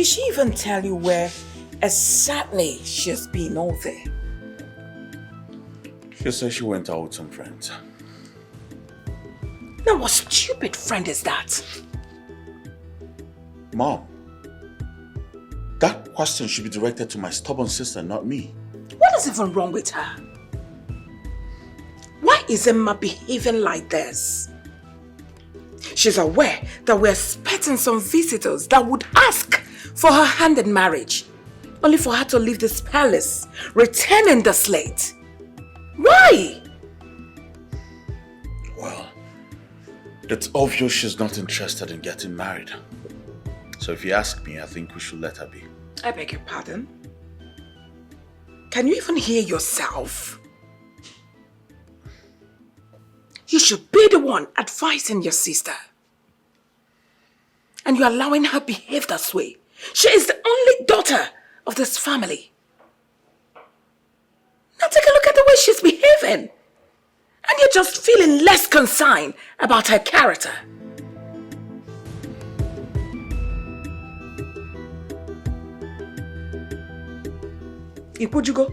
Did she even tell you where exactly she's been all day? She said she went out with some friends. Now what stupid friend is that? Mom, that question should be directed to my stubborn sister, not me. What is even wrong with her? Why is Emma behaving like this? She's aware that we're expecting some visitors that would ask for her hand in marriage, only for her to leave this palace, returning the slate. Why? Well, it's obvious she's not interested in getting married. So if you ask me, I think we should let her be. I beg your pardon? Can you even hear yourself? You should be the one advising your sister. And you're allowing her behave this way. She is the only daughter of this family. Now take a look at the way she's behaving. And you're just feeling less concerned about her character. Would you go?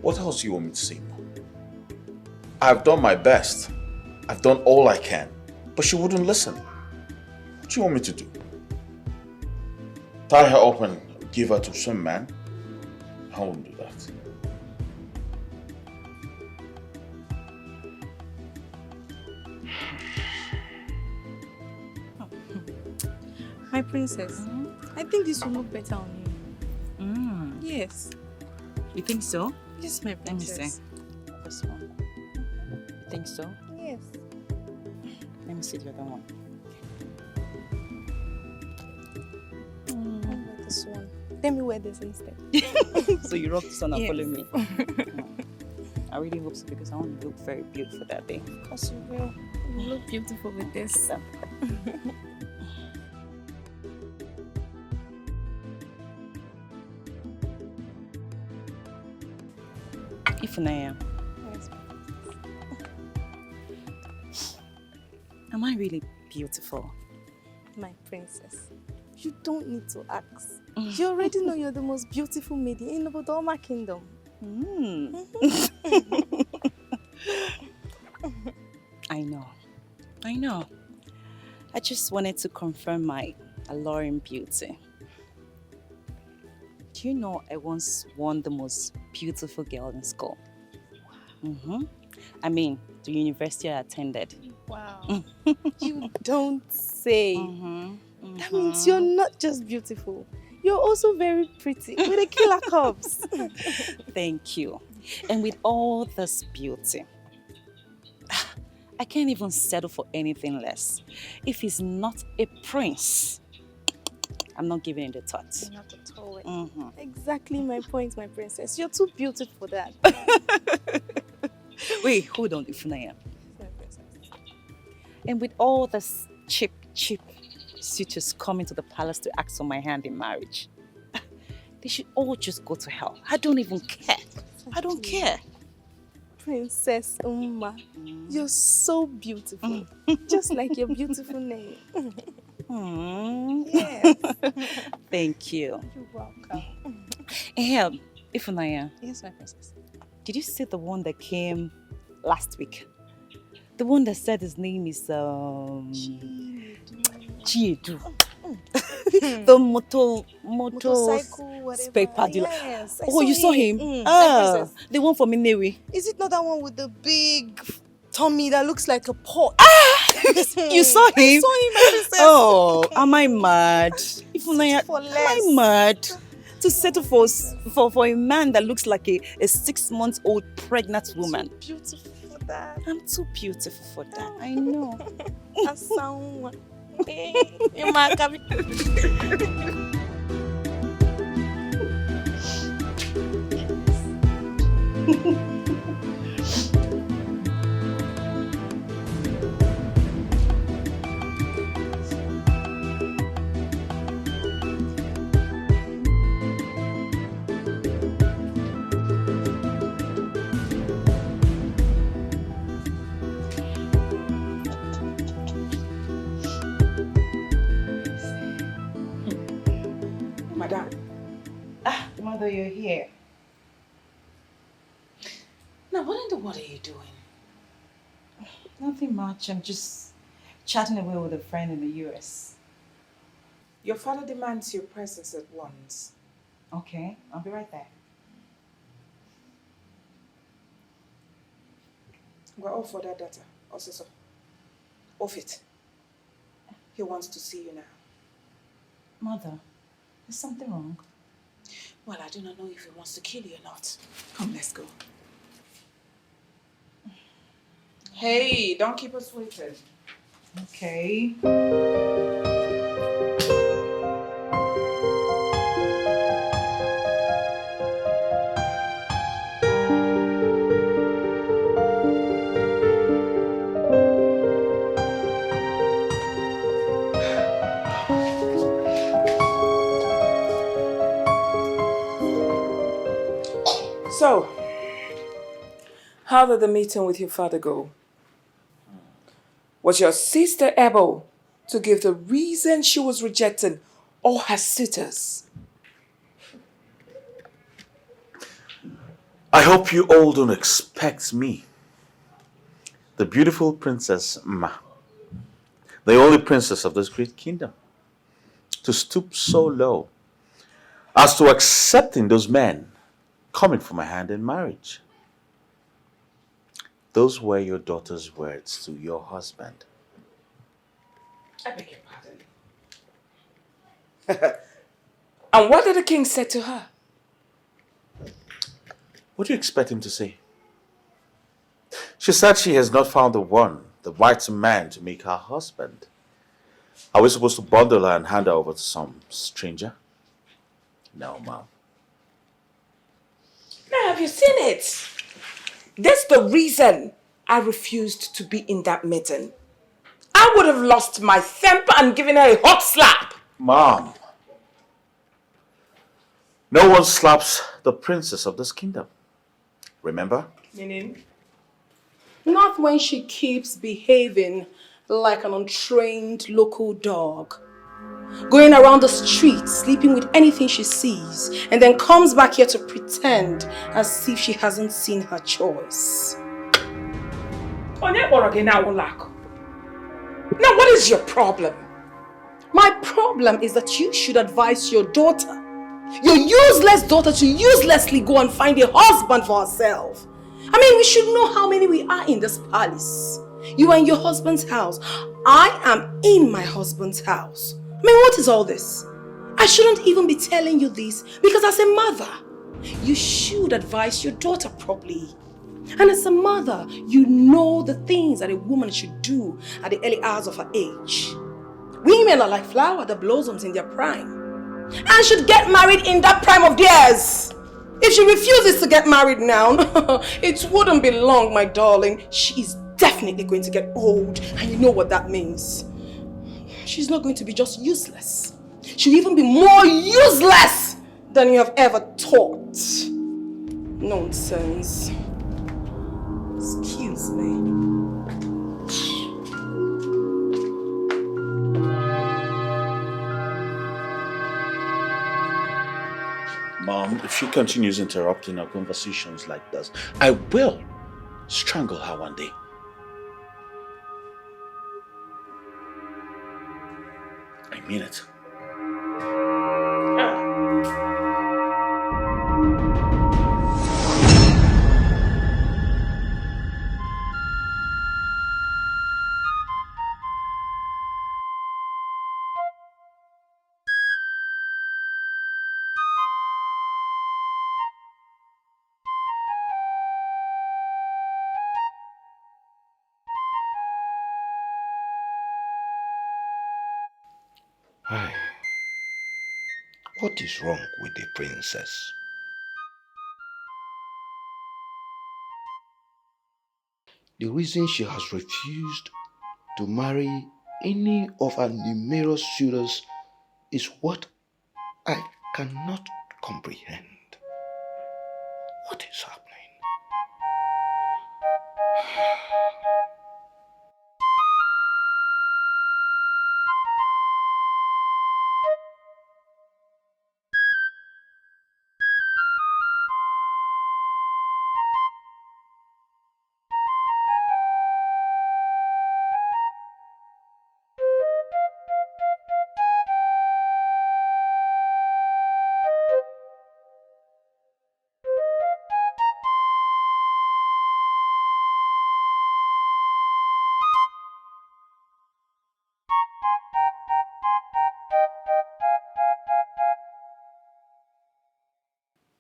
What else do you want me to say, Mom? I've done my best. I've done all I can. But she wouldn't listen. What do you want me to do? Tie her up and give her to some man? I won't do that. My princess, I think this will look better on you. Yes. You think so? Yes, my princess. Let me see. This one. You think so? Yes. Let me see the other one. How about this one? Let me wear this instead. So you rock this one and Yes. follow me. I really hope so because I want to look very beautiful that day. Of course you will. You look beautiful with this. Ifunaya, Yes. am I really beautiful? My princess, you don't need to ask. You already know you're the most beautiful maiden in the Bodoma kingdom. I know. I just wanted to confirm my alluring beauty. Do you know I once won the most beautiful girl in school? I mean, the university I attended. Wow. You don't say. That means you're not just beautiful. You're also very pretty with a killer curves. Thank you. And with all this beauty, I can't even settle for anything less. If he's not a prince, I'm not giving it a thought. Not at all. Exactly my point, my princess. You're too beautiful for that. Wait, hold on, Ifunaya. My princess. And with all this cheap suitors coming to the palace to ask for my hand in marriage, they should all just go to hell. I don't even care. I don't care. Princess Uma, you're so beautiful. Just like your beautiful name. Yes. Thank you. You're welcome. Hey, Ifunaya, Yes, my princess. did you see the one that came last week? The one that said his name is Chiedu. The Motorcycle, whatever. spare part dealer. Yes, I Oh, you saw him? My princess. The one from Inewi. Is it not that one with the big tummy that looks like a pot? You saw him? I saw him, my princess. Oh, am I mad? Ifunaya, For am less. I mad? To settle for a man that looks like a 6-month-old pregnant woman. Too beautiful for that. I'm too beautiful for that. I know. Asawa. You might have Madam. Ah, mother, you're here. Now, what in the world are you doing? Nothing much. I'm just chatting away with a friend in the US. Your father demands your presence at once. Okay, I'll be right there. We're off for that data. Also, so. Off it. He wants to see you now. Mother, is something wrong? Well, I do not know if he wants to kill you or not. Come, let's go. Hey, don't keep us waiting. Okay. So, how did the meeting with your father go? Was your sister able to give the reason she was rejecting all her suitors? I hope you all don't expect me, the beautiful Princess Ma, the only princess of this great kingdom, to stoop so low as to accepting those men coming for my hand in marriage. Those were your daughter's words to your husband. I beg your pardon. And what did the king say to her? What do you expect him to say? She said she has not found the right man to make her husband. Are we supposed to bundle her and hand her over to some stranger? No, Mom. Now, have you seen it? That's the reason I refused to be in that meeting. I would have lost my temper and given her a hot slap. Mom. No one slaps the princess of this kingdom. Remember? Meaning? Not when she keeps behaving like an untrained local dog. Going around the street, sleeping with anything she sees, and then comes back here to pretend as if she hasn't seen her choice. Now, what is your problem? My problem is that you should advise your daughter, your useless daughter, to uselessly go and find a husband for herself. I mean, we should know how many we are in this palace. You are in your husband's house. I am in my husband's house. I mean, what is all this? I shouldn't even be telling you this because as a mother, you should advise your daughter properly. And as a mother, you know the things that a woman should do at the early hours of her age. Women are like flower that blossoms in their prime and should get married in that prime of theirs. If she refuses to get married now, it wouldn't be long, my darling. She is definitely going to get old, and you know what that means. She's not going to be just useless. She'll even be more useless than you have ever thought. Nonsense. Excuse me. Mom, if she continues interrupting our conversations like this, I will strangle her one day. I mean it. Hi. What is wrong with the princess? The reason she has refused to marry any of her numerous suitors is what I cannot comprehend. What is happening?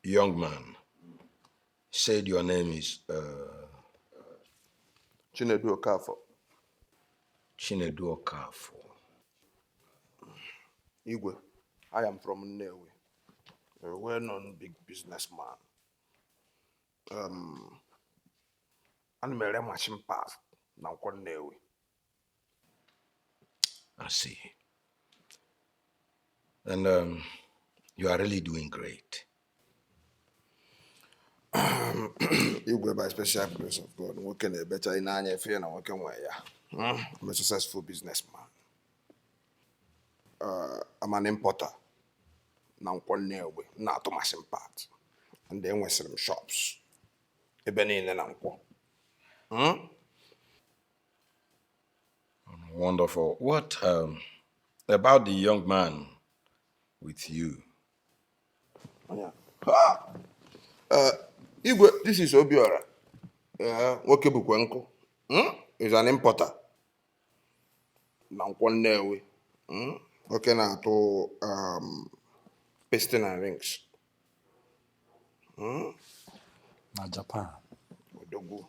young man, said your name is Chinedu Okafo. Chinedu Okafo. Igwe, I am from Nnewi, a well-known big businessman. I'm a machine pass now Nnewi. I see. And you are really doing great. Igwe, by special grace of God, working a better in any fear and working way. I'm a successful businessman. I'm an importer. Now Nnewi, not to machine parts. And then we sell them shops. Ebony and Uncle. Wonderful. What about the young man with you? Yeah. Igwe, this is Obiora. Woke Bukwenko. He's an importer. Now Nnewi. Working at pasting and rings. Na Japan. Odogu.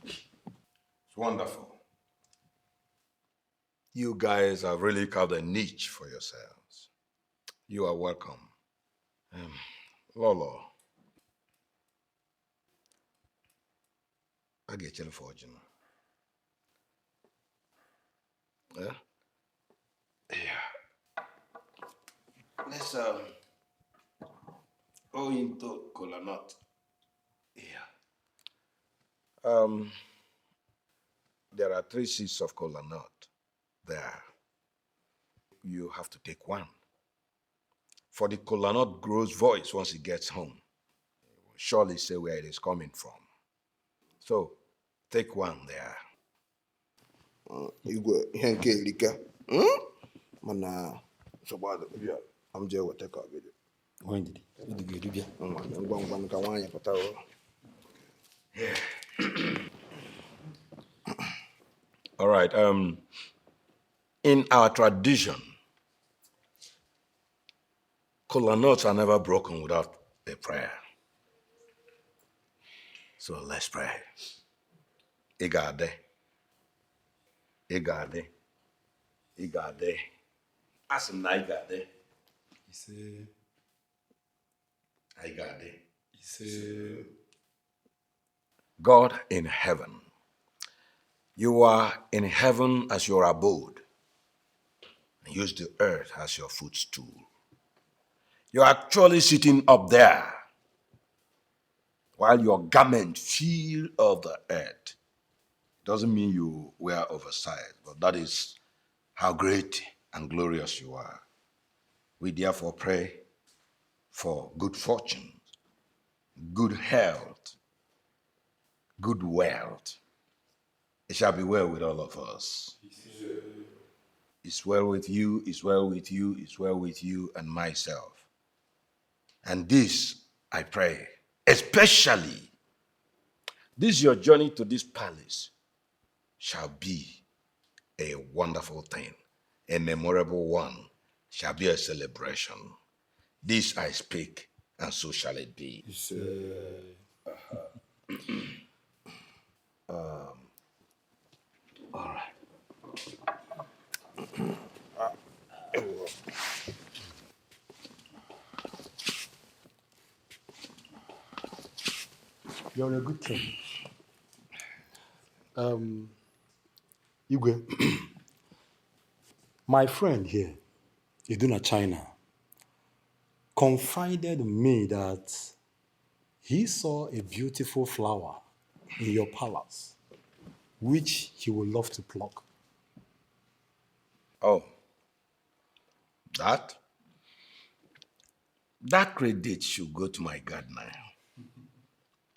It's wonderful. You guys have really carved a niche for yourselves. You are welcome. Lolo, I get you for you. Yeah? Yeah. Let's go into kola nut. Yeah. There are 3 seeds of kola nut there. You have to take one. For the kola nut grows voice once it gets home. It will surely say where it is coming from. So, take one there. Igwe, Henke Lika. Mana, so bad. I'm jail with take a video. When did it? All right. In our tradition, kola nuts are never broken without a prayer. So let's pray. Igade. Igade. Igade. Asim na igade. Igade. God in heaven. You are in heaven as your abode. And use the earth as your footstool. You're actually sitting up there while your garment feel of the earth. Doesn't mean you were oversized, but that is how great and glorious you are. We therefore pray for good fortune, good health, good wealth. It shall be well with all of us. It's well with you, it's well with you, it's well with you and myself. And this, I pray, especially, this your journey to this palace shall be a wonderful thing, a memorable one, shall be a celebration. This I speak, and so shall it be. All right. You're a good king. Igwe, my friend here, Iduna China, confided in me that he saw a beautiful flower in your palace, which he would love to pluck. Oh, that credit should go to my gardener.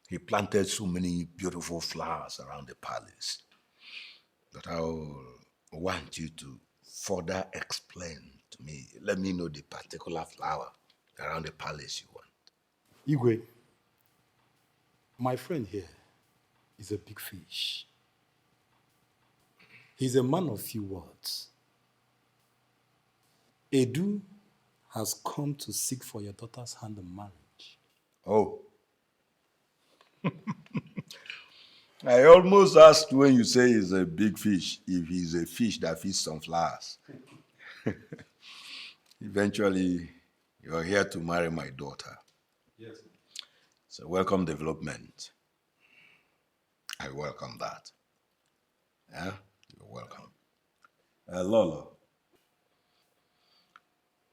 He planted so many beautiful flowers around the palace that I want you to further explain to me. Let me know the particular flower around the palace you want. Igwe, my friend here is a big fish. He's a man of few words. Edu has come to seek for your daughter's hand in marriage. Oh. I almost asked when you say he's a big fish, if he's a fish that feeds on flowers. Eventually, you're here to marry my daughter. Yes. It's a welcome development. I welcome that. Yeah? You're welcome. Lolo,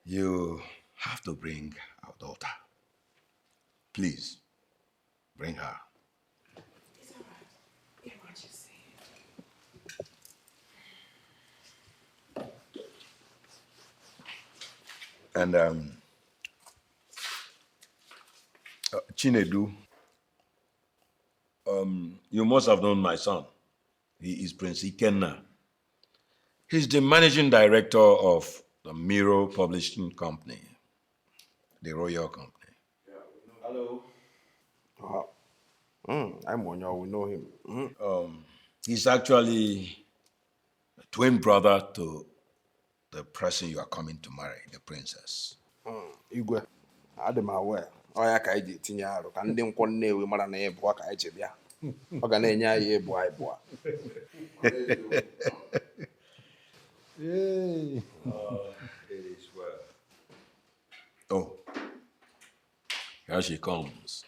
you have to bring our daughter. Please, bring her. It's all right. Get what you say. And Chinedu, you must have known my son. He is Prince Ikenna. He's the managing director of the Miro Publishing Company, the Royal Company. Hello. I'm on you, we know him. He's actually a twin brother to the person you are coming to marry, the princess. Igwe, I'm aware. Oya ka iji tinye arụ ka ndị nkwọ Nnewi mara na ịbụa ka iji bịa. Ọ ga na-enye anyị ịbụa. Yay. It is well. Oh, here she comes.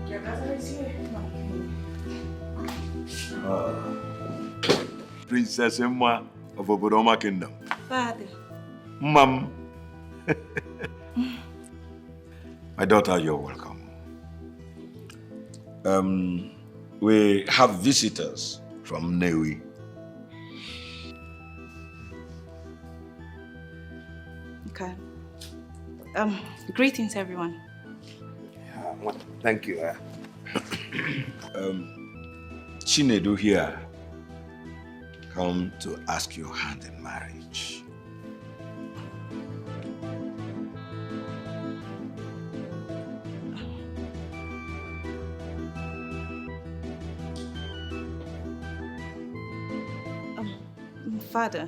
Your brother is here. Princess Emma of Obodoma Kingdom. Father. Mom. My daughter, you're welcome. We have visitors from Nnewi. Okay. Greetings, everyone. Thank you. Chinedu here come to ask your hand in marriage. Father.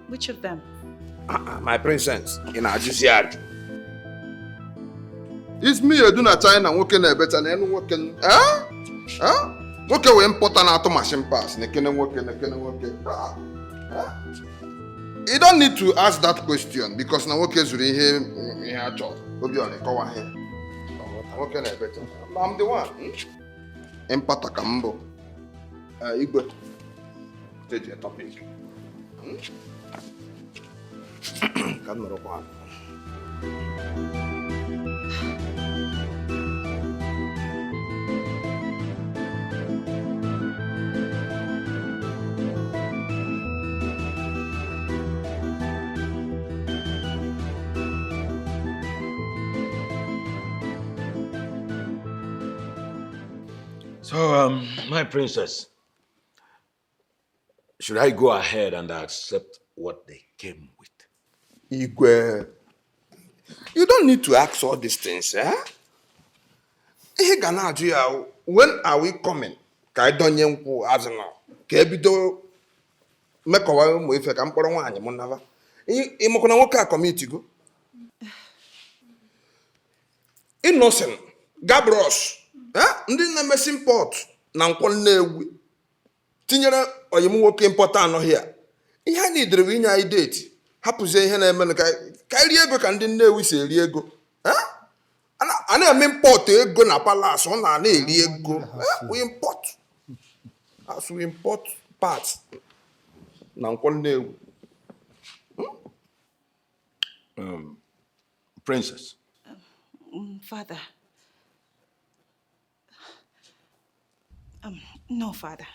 Which of them? My princess, in Accusations. It's me you do not China working a better than working. Work away important auto machine pass. You don't need to ask that question because now work is really here in job. Go be on the cover here. Working a better. I'm the one. Empata Kambo. Igwe. State your topic. So, my princess, should I go ahead and accept what they came with? Igwe, you don't need to ask all these things, eh? When are we coming? Ka don't you as now? Kebido make a while with a campor one, Monava. Imokona Woka committee go. Innocent, Gabros, Ndin messing pot, Nankon Newi. Tinyera or you work important here. He had need the winner I date. Hapuze Hena America, Kyrie can didn't we say Riego. And I mean pot go na palace on an Riego. We import. As we import parts. Nankon Princess. Father. No, Father.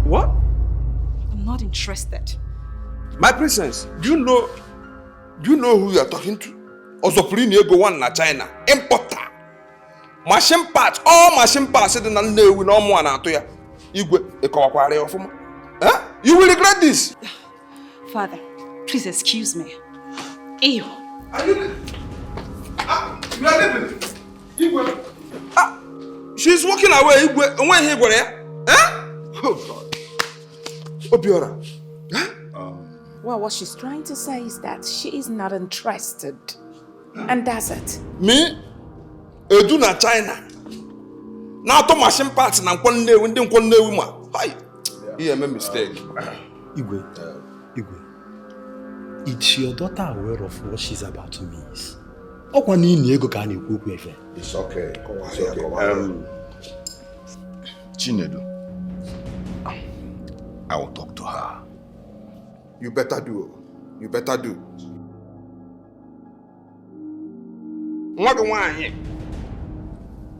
What? I'm not interested. My princess, do you know who you are talking to? Ozoprini go one na China. Importer. Machine parts, all machine parts said na Nnewi no more na to ya. Igwe ekowakware ofuma. You will regret this. Father, please excuse me. Ew. Are you leaving? Igwe. She's walking away, Igwe. When he go there? Oh God. Obiora. Well, what she's trying to say is that she is not interested. And that's it. Me? Edu na China. Na to machine parts na nkwannewu ndi nkwannewu ma. Hi. You made mistake. Igwe. Is your daughter aware of what she's about to miss? It's okay. It's okay. Chinedu, I will talk to her. You better do. Nwaanyị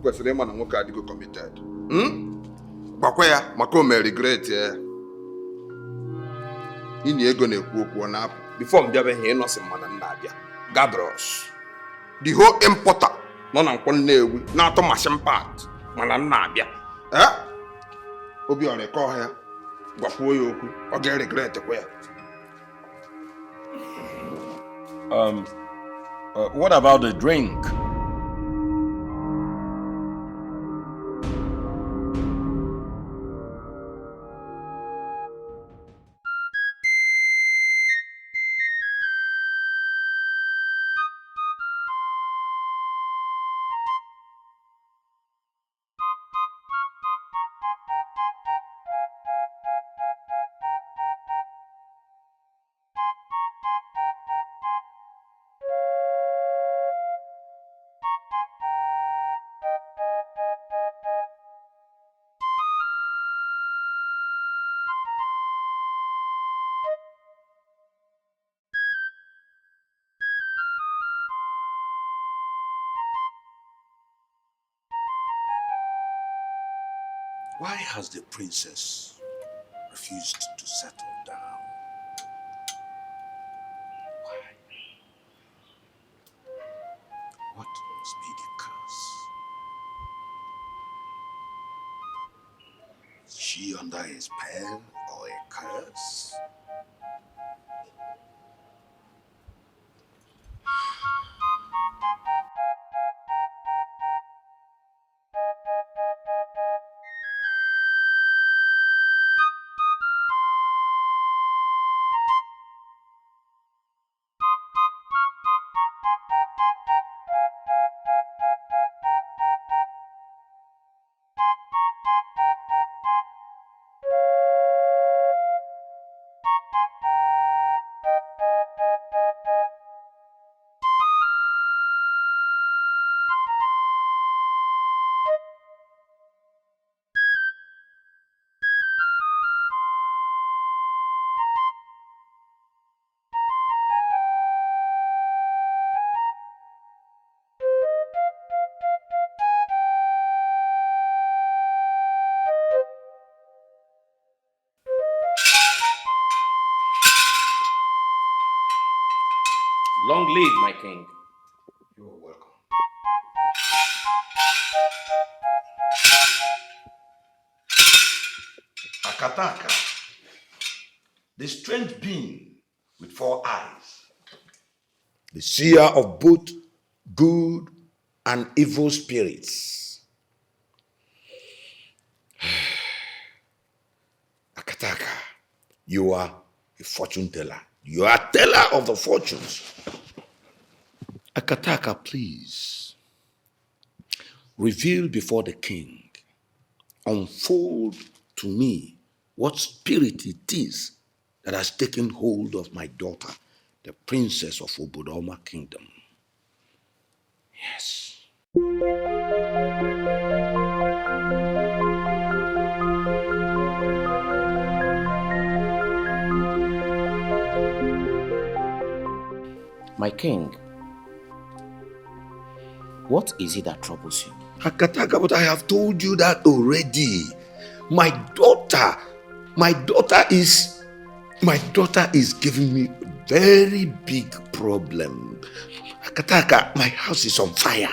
kwesịrị ịma na nwoke adịgo committed. Gbakwa ya maka o mere regret ya. Inyi ego na-ekwu okwu ọ na-apụ. Before m bịabe ihe ịnọsị mmadụ na-abịa. Gabros. The whole importer nọ na nkwannewu na-atọ machine part mana na-abịa. Obi ọ na-eke ọha ya. Gwakwuo ya okwu. Ọ ga-regret kwa ya. What about the drink? Why has the princess refused to settle down? Why? What must be the cause? Is she under a spell or a curse? Long live my king. You're welcome. Akataka, the strange being with 4 eyes, the seer of both good and evil spirits. Akataka, you are a fortune teller. You are a teller of the fortunes. Akataka, please, reveal before the king, unfold to me what spirit it is that has taken hold of my daughter, the princess of Obodoma Kingdom. Yes. My king, what is it that troubles you? Akataka, but I have told you that already. My daughter is giving me a very big problem. Akataka, my house is on fire.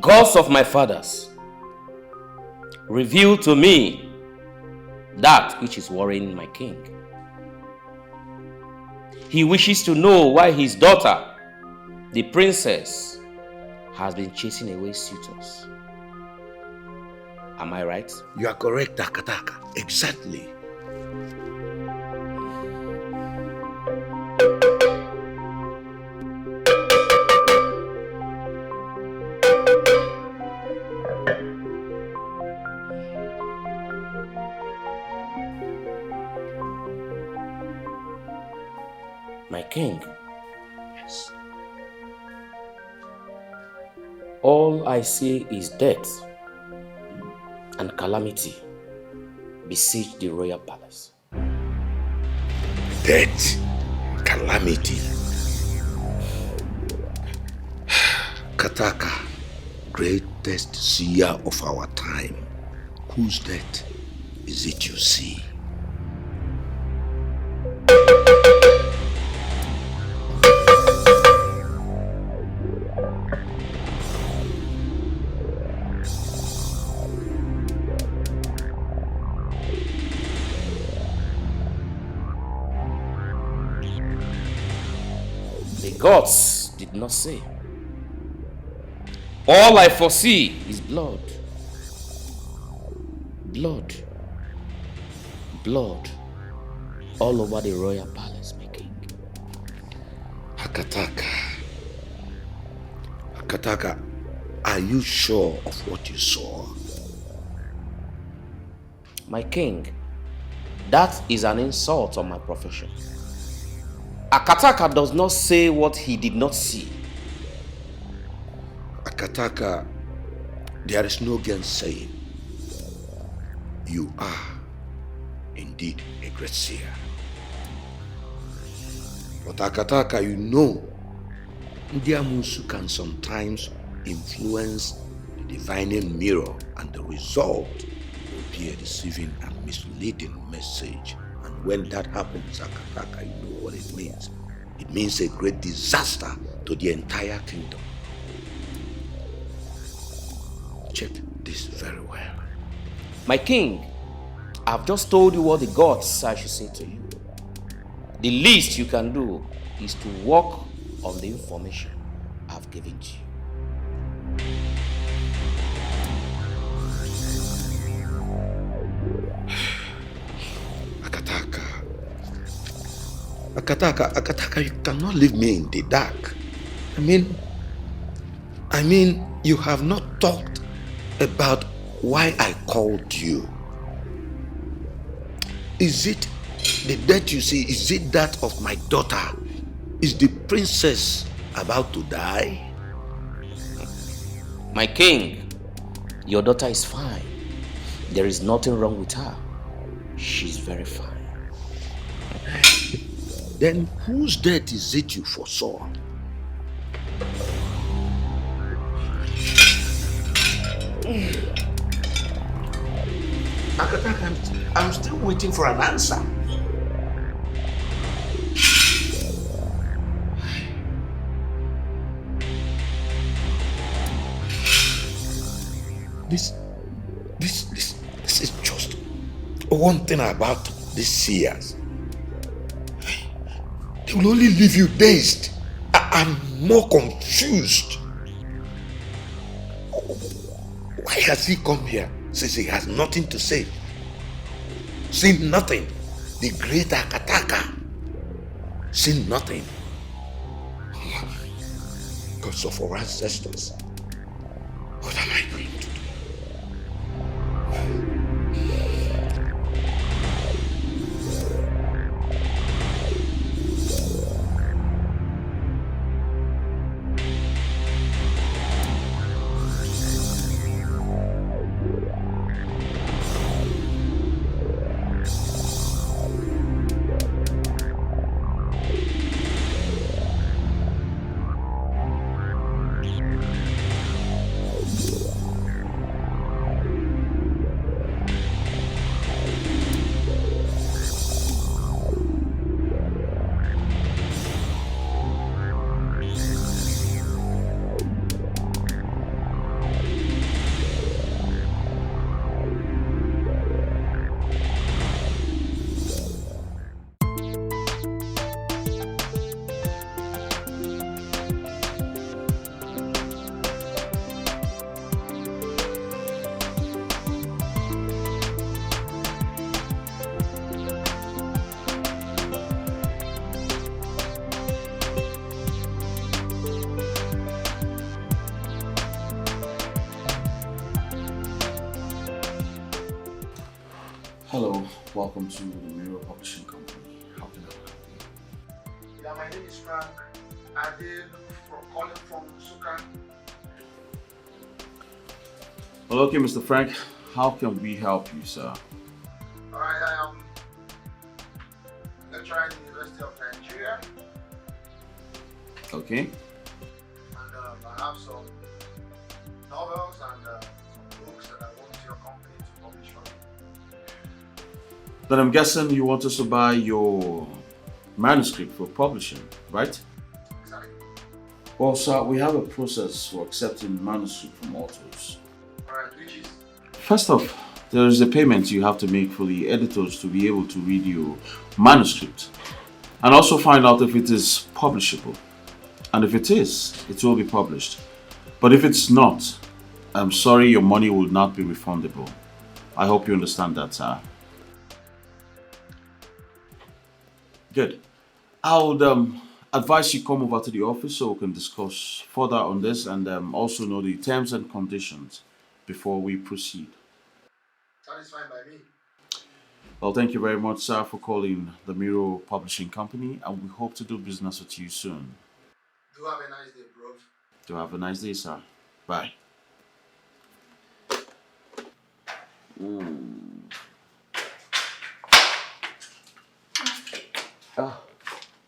gods of my fathers, reveal to me that which is worrying my king. He wishes to know why his daughter, the princess, has been chasing away suitors. Am I right? You are correct, Akataka. Exactly. My king. Yes. All I see is death and calamity besiege the royal palace. Death, calamity. Kataka, greatest seer of our time. Whose death is it you see? Gods did not say. All I foresee is blood. Blood. Blood. All over the royal palace, my king. Akataka. Akataka, are you sure of what you saw? My king, that is an insult on my profession. Akataka does not say what he did not see. Akataka, there is no gainsaying. You are indeed a great seer. But Akataka, you know, Ndiamusu can sometimes influence the divining mirror, and the result will be a deceiving and misleading message. And when that happens, Akataka, you know what it means. It means a great disaster to the entire kingdom. Check this very well. My king, I've just told you what the gods I should say to you. The least you can do is to work on the information I've given to you. Akataka, you cannot leave me in the dark. I mean, you have not talked about why I called you. Is it the death you see? Is it that of my daughter? Is the princess about to die? My king, your daughter is fine. There is nothing wrong with her. She's very fine. Then whose death is it you foresaw? Akataka, I'm still waiting for an answer. This is just one thing about these seers. They will only leave you dazed and more confused. Why has he come here since he has nothing to say? Seen nothing. The great Akataka. Seen nothing. Gods of our ancestors. What am I going to do? Hello, welcome to the Mirror Publishing Company. How can I help you? Yeah, my name is Frank. I did calling from Suka. Well, okay, Mr. Frank. How can we help you, sir? Alright, I am lecturer in the University of Nigeria. Okay. And I have some novels and some books that I want your company to publish for me. Then I'm guessing you want us to buy your manuscript for publishing, right? Exactly. Well, sir, we have a process for accepting manuscript from authors. Alright, which is? First off, there is a payment you have to make for the editors to be able to read your manuscript and also find out if it is publishable. And if it is, it will be published. But if it's not, I'm sorry, your money will not be refundable. I hope you understand that, sir. Good. I would advise you come over to the office so we can discuss further on this and also know the terms and conditions before we proceed. That is fine by me. Well, thank you very much, sir, for calling the Mirror Publishing Company, and we hope to do business with you soon. Do have a nice day, bro. Do have a nice day, sir. Bye.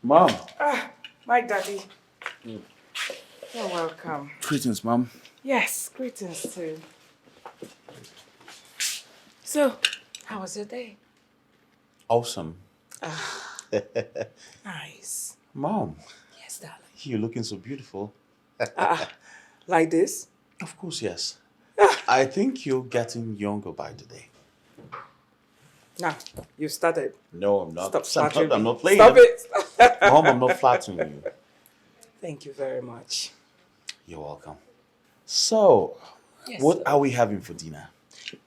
Mom. My daddy. You're welcome. Greetings, Mom. Yes, greetings too. So, how was your day? Awesome. Nice. Mom, Yes, darling. you're looking so beautiful. Like this? Of course, yes. I think you're getting younger by the day. Now, you started. No, I'm not. Stop flattering I'm me. not playing. Stop it. Mom, I'm not flattering you. Thank you very much. You're welcome. So, Yes, what sir. are we having for dinner?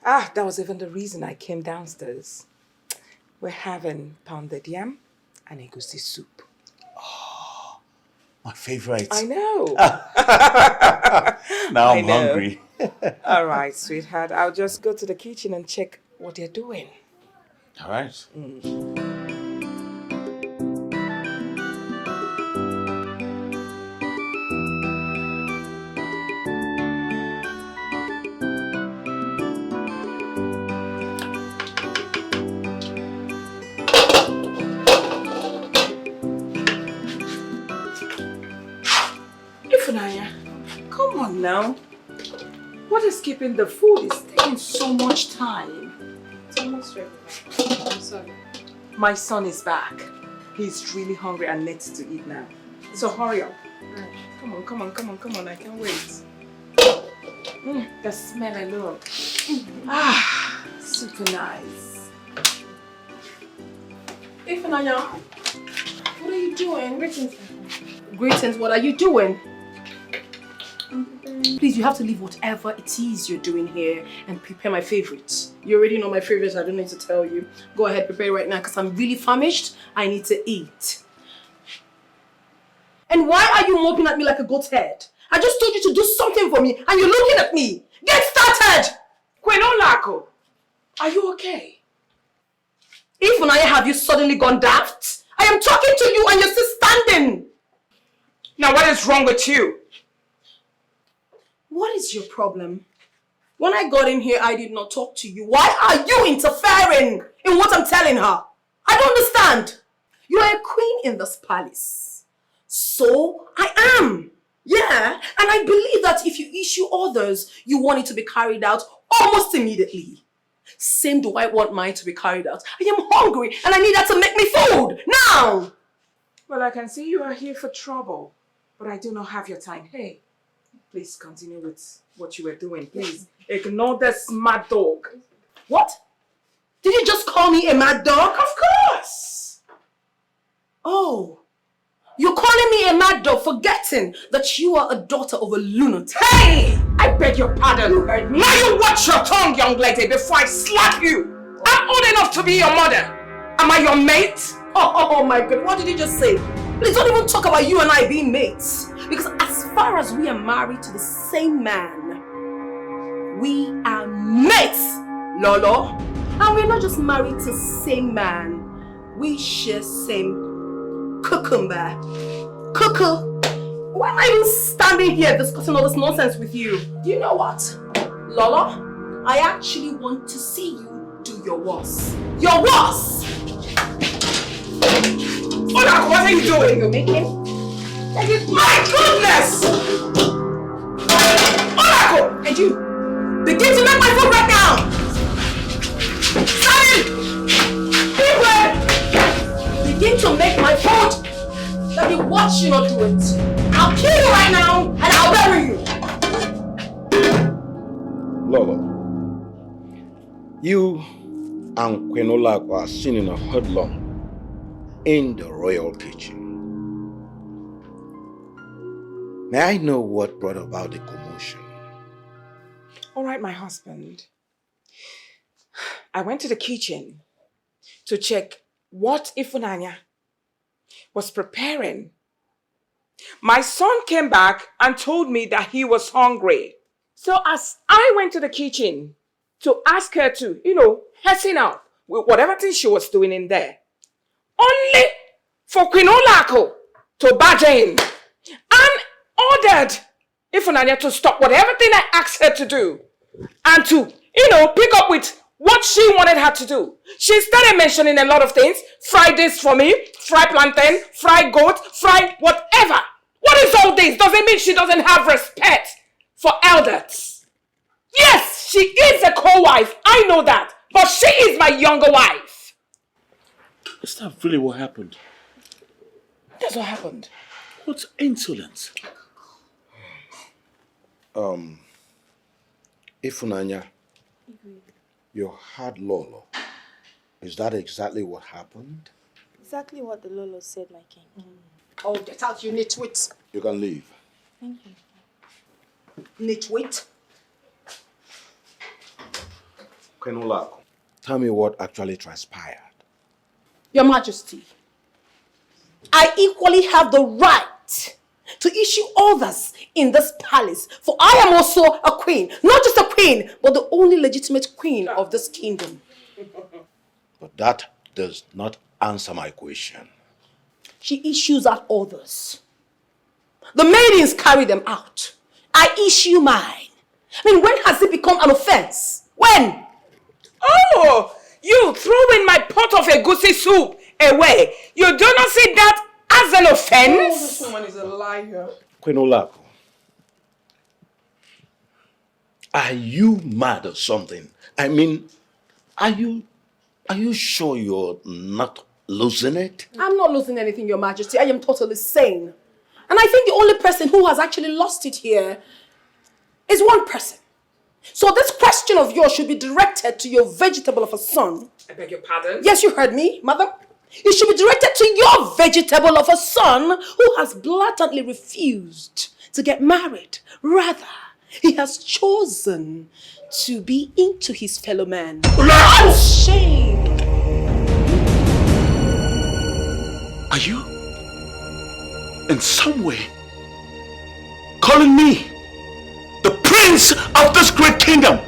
That was even the reason I came downstairs. We're having pounded yam and egusi soup. My favorite. I know. Now I I'm know. hungry. All right, sweetheart. I'll just go to the kitchen and check what they're doing. All right. Ifunanya, come on now. What is keeping the food? It's taking so much time. It's almost ready. I'm sorry. My son is back. He's really hungry and needs to eat now. So hurry up. Come on, come on, come on, come on. I can't wait. The smell alone. Super nice. Ifunanya, what are you doing? Greetings. Greetings, what are you doing? Please, you have to leave whatever it is you're doing here and prepare my favorites. You already know my favorites, I don't need to tell you. Go ahead, prepare right now because I'm really famished. I need to eat. And why are you moping at me like a goat's head? I just told you to do something for me and you're looking at me. Get started! Kwenolako, are you okay? Ifunanya, have you suddenly gone daft? I am talking to you and you're still standing. Now what is wrong with you? What is your problem? When I got in here, I did not talk to you. Why are you interfering in what I'm telling her? I don't understand. You are a queen in this palace. So I am. Yeah, and I believe that if you issue orders, you want it to be carried out almost immediately. Same do I want mine to be carried out. I am hungry and I need her to make me food. Now! Well, I can see you are here for trouble, but I do not have your time. Hey, please continue with what you were doing. Please ignore the smart dog. What? Did you just call me a mad dog? Of course. Oh, you're calling me a mad dog, forgetting that you are a daughter of a lunatic. Hey! I beg your pardon. You heard me. Now you watch your tongue, young lady, before I slap you. I'm old enough to be your mother. Am I your mate? Oh my God, what did you just say? Please don't even talk about you and I being mates. Because as far as we are married to the same man, we are mates, Lolo. And we're not just married to same man. We share same cucumber. Cuckoo. Why am I even standing here discussing all this nonsense with you? Do you know what? Lola, I actually want to see you do your worst. Your worst! What are you doing? You're making? My goodness! Oracle! And you, begin to make my food right now! Stand in! Begin to make my food! Let me watch you not do it. I'll kill you right now and I'll bury you! Lolo, you and Queen Olago are seen in a hoodlum in the royal kitchen. May I know what brought about the commotion? All right, my husband. I went to the kitchen to check what Ifunanya was preparing. My son came back and told me that he was hungry. So as I went to the kitchen to ask her to, hasten up with whatever thing she was doing in there, only for Queen Olako to barge in and ordered Ifunanya to stop whatever thing I asked her to do and to, pick up with what she wanted her to do. She started mentioning a lot of things. Fry this for me, fry plantain, fry goat, fry whatever. What is all this? Does it mean she doesn't have respect for elders? Yes, she is a co-wife. I know that. But she is my younger wife. Is that really what happened? That's what happened. What insolence? Ifunanya, you had Lolo. Is that exactly what happened? Exactly what the Lolo said, my king. Oh, get out, you nitwit. You can leave. Thank you. Nitwit. Queen Olago, tell me what actually transpired. Your Majesty, I equally have the right to issue orders in this palace, for I am also a queen. Not just a queen, but the only legitimate queen of this kingdom. But that does not answer my question. She issues out orders. The maidens carry them out. I issue mine. I mean, when has it become an offense? When? Oh, you threw in my pot of egusi soup away. You do not see that as an offense? Oh, this woman is a liar. Queen Olago, are you mad or something? I mean, are you sure you're not losing it? I'm not losing anything, Your Majesty. I am totally sane. And I think the only person who has actually lost it here is one person. So this question of yours should be directed to your vegetable of a son. I beg your pardon? Yes, you heard me, mother. It should be directed to your vegetable of a son who has blatantly refused to get married. Rather, he has chosen to be into his fellow man. Shame! Are you, in some way, calling me, the prince of this great kingdom,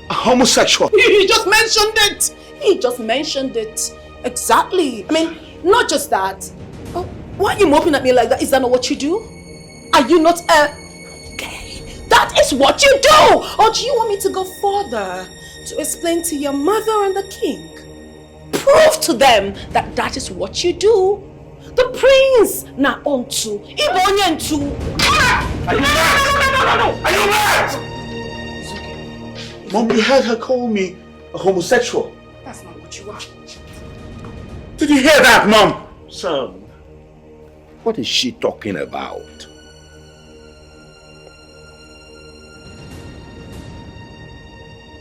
a homosexual? He just mentioned it! He just mentioned it. Exactly. I mean, not just that. Oh, why are you moping at me like that? Is that not what you do? Are you not Okay, that is what you do! Or do you want me to go further to explain to your mother and the king? Prove to them that that is what you do. The prince na onto Ibonyentu. Are you mad? No. Are you mad? Mom, you heard her call me a homosexual. That's not what you are. Did you hear that, Mom? Son, what is she talking about?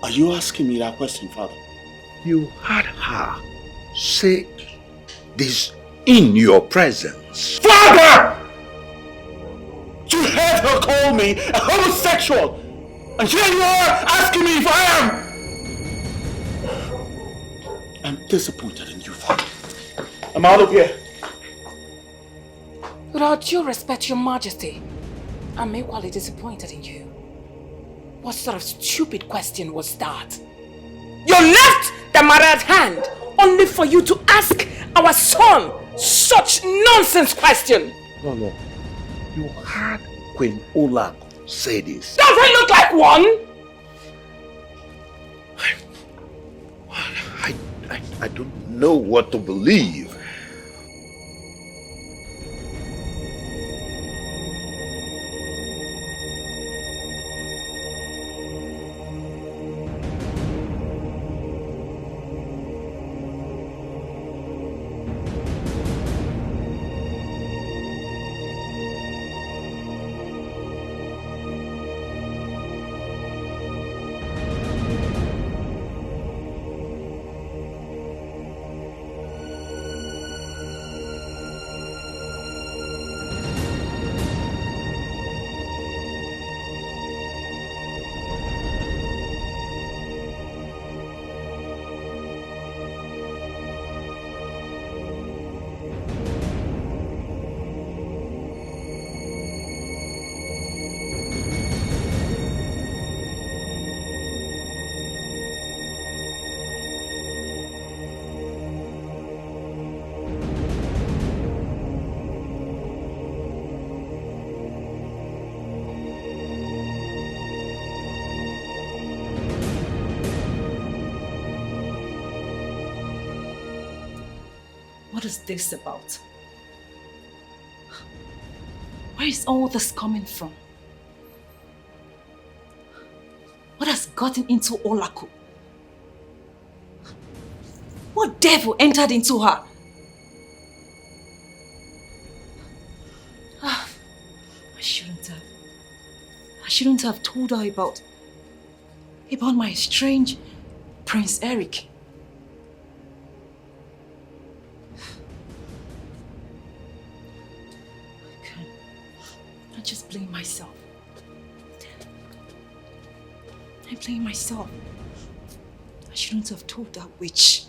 Are you asking me that question, Father? You had her say this in your presence. Father! You heard her call me a homosexual, and here you are asking me if I am. I'm disappointed in you, Father. I'm out of here. With all due respect, Your Majesty, I'm equally disappointed in you. What sort of stupid question was that? You left the matter at hand only for you to ask our son such nonsense question. No. You heard Queen Ola say this. Does he look like one? I don't know what to believe. What is this about? Where is all this coming from? What has gotten into Olaku? What devil entered into her? I shouldn't have told her about my strange Prince Eric. I just blame myself. I blame myself. I shouldn't have told that witch.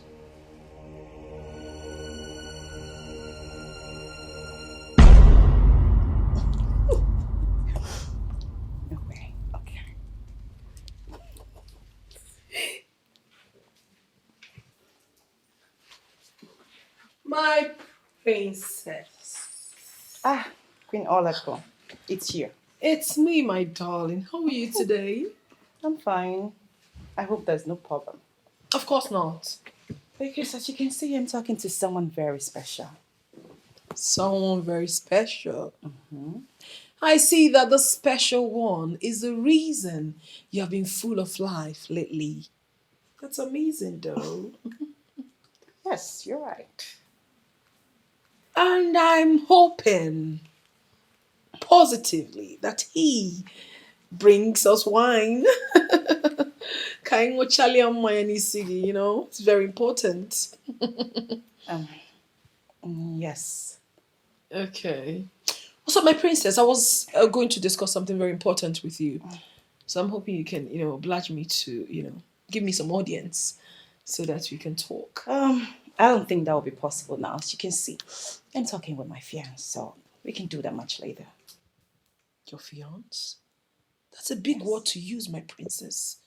Okay. My princess. Queen Olako, it's here. It's me, my darling. How are you today? I'm fine. I hope there's no problem. Of course not. Because as you can see, I'm talking to someone very special. Someone very special. I see that the special one is the reason you have been full of life lately. That's amazing, though. Yes, you're right. And I'm hoping positively that he brings us wine. You know, it's very important. Yes. Okay. Also, my princess, I was going to discuss something very important with you. So I'm hoping you can, oblige me to, give me some audience so that we can talk. I don't think that will be possible now. As you can see, I'm talking with my fiance, so we can do that much later. Your fiance? That's a big word to use, my princess.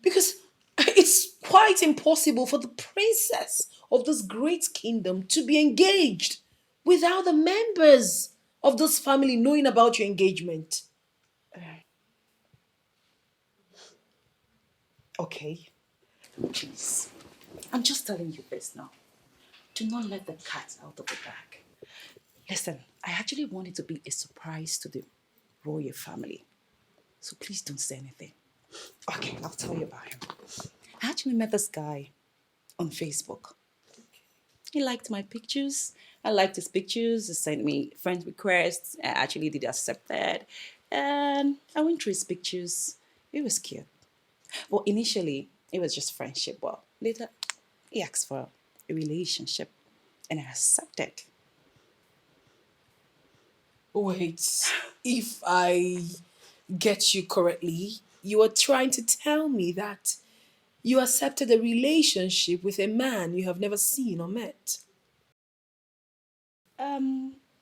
Because it's quite impossible for the princess of this great kingdom to be engaged without the members of this family knowing about your engagement. Okay. Please. I'm just telling you this now. Do not let the cat out of the bag. Listen, I actually want it to be a surprise to the royal family. So please don't say anything. Okay, I'll tell you about him. I actually met this guy on Facebook. He liked my pictures. I liked his pictures. He sent me friend requests. I actually did accept that. And I went through his pictures. It was cute. Well, initially, it was just friendship. Well, later, he asked for a relationship. And I accepted. Wait, if I get you correctly, you are trying to tell me that you accepted a relationship with a man you have never seen or met.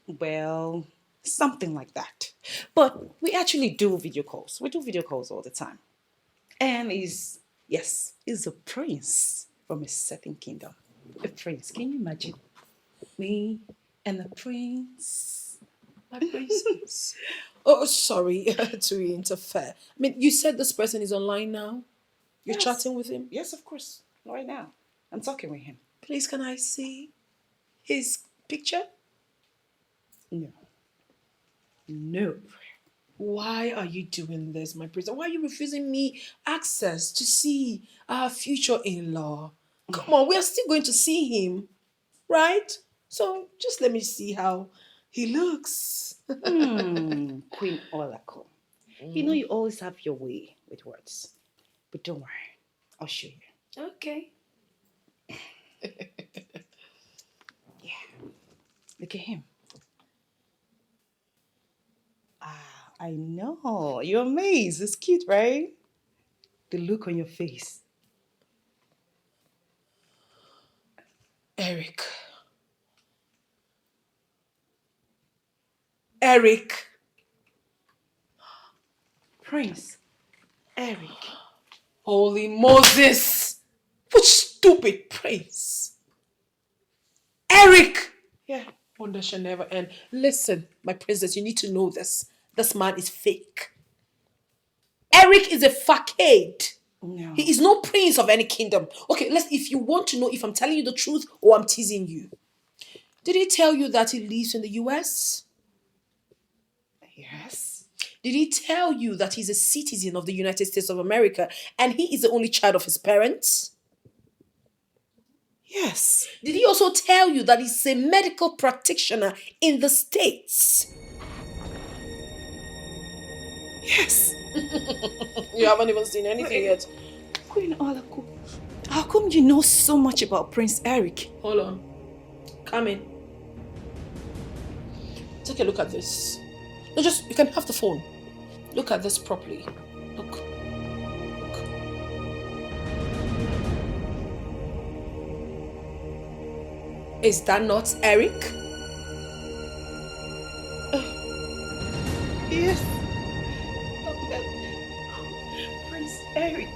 Well, something like that. But we actually do video calls. We do video calls all the time. And he's Yes, he's a prince from a certain kingdom. A prince. Can you imagine? Me and a prince. My princess. Oh, sorry to interfere. I mean, you said this person is online now? You're chatting with him? Yes, of course. Right now. I'm talking with him. Please, can I see his picture? No. No. Why are you doing this, my princess? Why are you refusing me access to see our future in-law? Come on, we are still going to see him, right? So just let me see how he looks. Queen Oracle. You know you always have your way with words. But don't worry. I'll show you. Okay. Yeah. Look at him. I know. You're amazed. It's cute, right? The look on your face. Eric. Prince. Eric. Holy Moses. Which stupid prince? Eric. Yeah. Wonder shall never end. Listen, my princess, you need to know this. This man is fake. Eric is a facade. No. He is no prince of any kingdom. Okay, if you want to know if I'm telling you the truth or I'm teasing you. Did he tell you that he lives in the US? Yes. Did he tell you that he's a citizen of the United States of America and he is the only child of his parents? Yes. Did he also tell you that he's a medical practitioner in the States? Yes. You haven't even seen anything yet. Queen Olaku, how come you know so much about Prince Eric? Hold on. Come in. Take a look at this. No, you can have the phone. Look at this properly. Look. Is that not Eric? Yes. Prince Eric.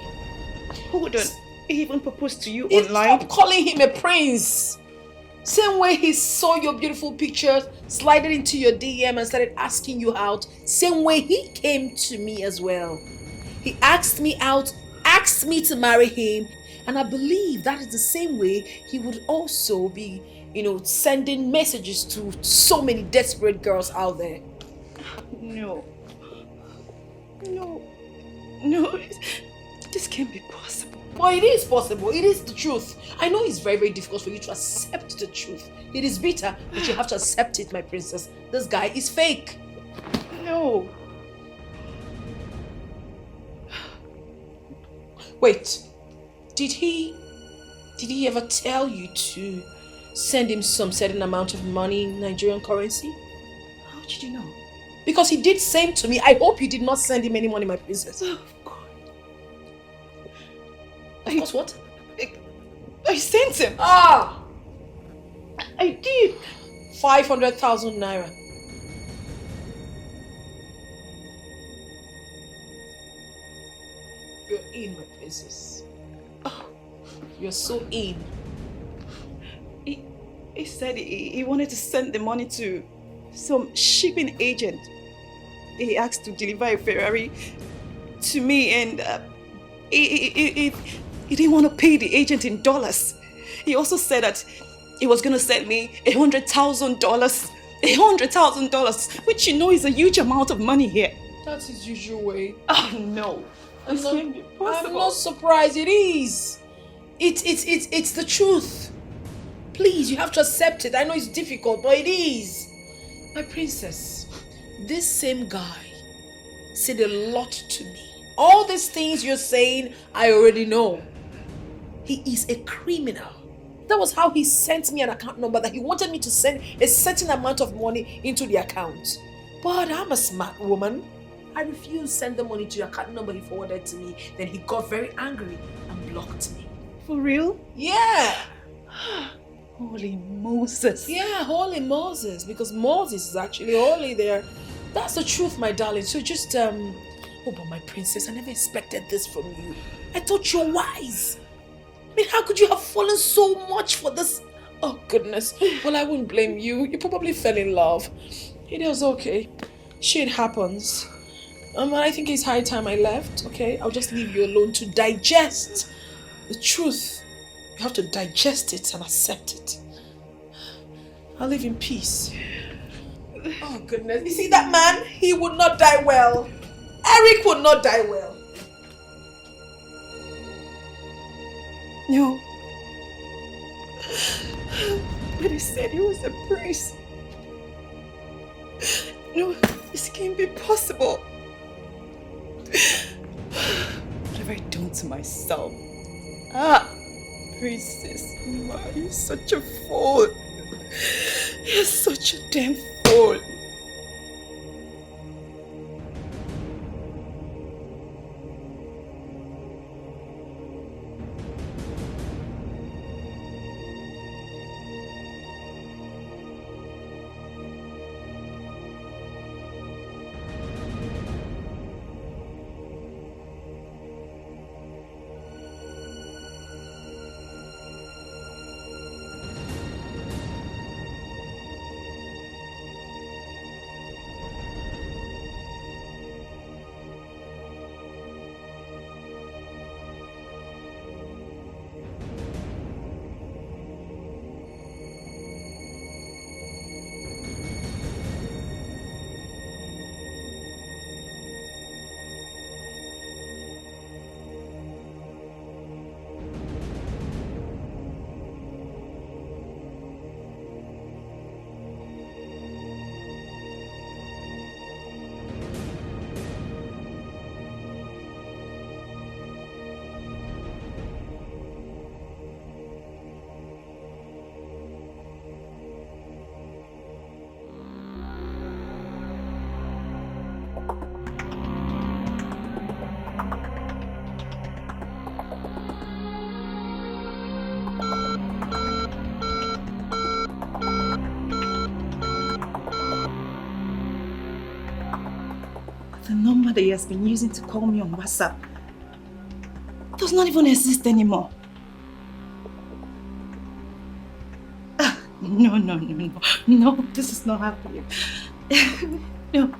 Hold on. He even proposed to you online? Stop calling him a prince. Same way he saw your beautiful pictures, slided into your DM and started asking you out. Same way he came to me as well. He asked me out, asked me to marry him. And I believe that is the same way he would also be, sending messages to so many desperate girls out there. No. This can't be possible. Well, it is possible. It is the truth. I know it's very, very difficult for you to accept the truth. It is bitter, but you have to accept it, my princess. This guy is fake. No. Wait. Did he ever tell you to send him some certain amount of money in Nigerian currency? How did you know? Because he did same to me. I hope you did not send him any money, my princess. Oh, God. Of course, what? I sent him. Ah! I did. 500,000 naira. You're in, my princess. Oh, you're so in. He said he wanted to send the money to some shipping agent. He asked to deliver a Ferrari to me, and he didn't want to pay the agent in dollars. He also said that he was going to send me $100,000. $100,000, which is a huge amount of money here. That's his usual way. Oh no. I'm not surprised. It is. It's the truth. Please, you have to accept it. I know it's difficult, but it is. My princess, this same guy said a lot to me. All these things you're saying, I already know. He is a criminal. That was how he sent me an account number that he wanted me to send a certain amount of money into the account. But I'm a smart woman. I refused to send the money to your account number he forwarded to me. Then he got very angry and blocked me. For real? Yeah. Holy Moses. Yeah, holy Moses. Because Moses is actually holy there. That's the truth, my darling. So just Oh, but my princess, I never expected this from you. I thought you're wise. I mean, how could you have fallen so much for this? Oh, goodness. Well, I wouldn't blame you. You probably fell in love. It was okay. Shit happens. I think it's high time I left, okay? I'll just leave you alone to digest the truth. You have to digest it and accept it. I'll live in peace. Oh, goodness. You see that man? He would not die well. Eric would not die well. No. But he said he was a priest. No, this can't be possible. What have I done to myself? Princess Ma, you're such a fool. You're such a damn fool. The number that he has been using to call me on WhatsApp does not even exist anymore. No, this is not happening. No.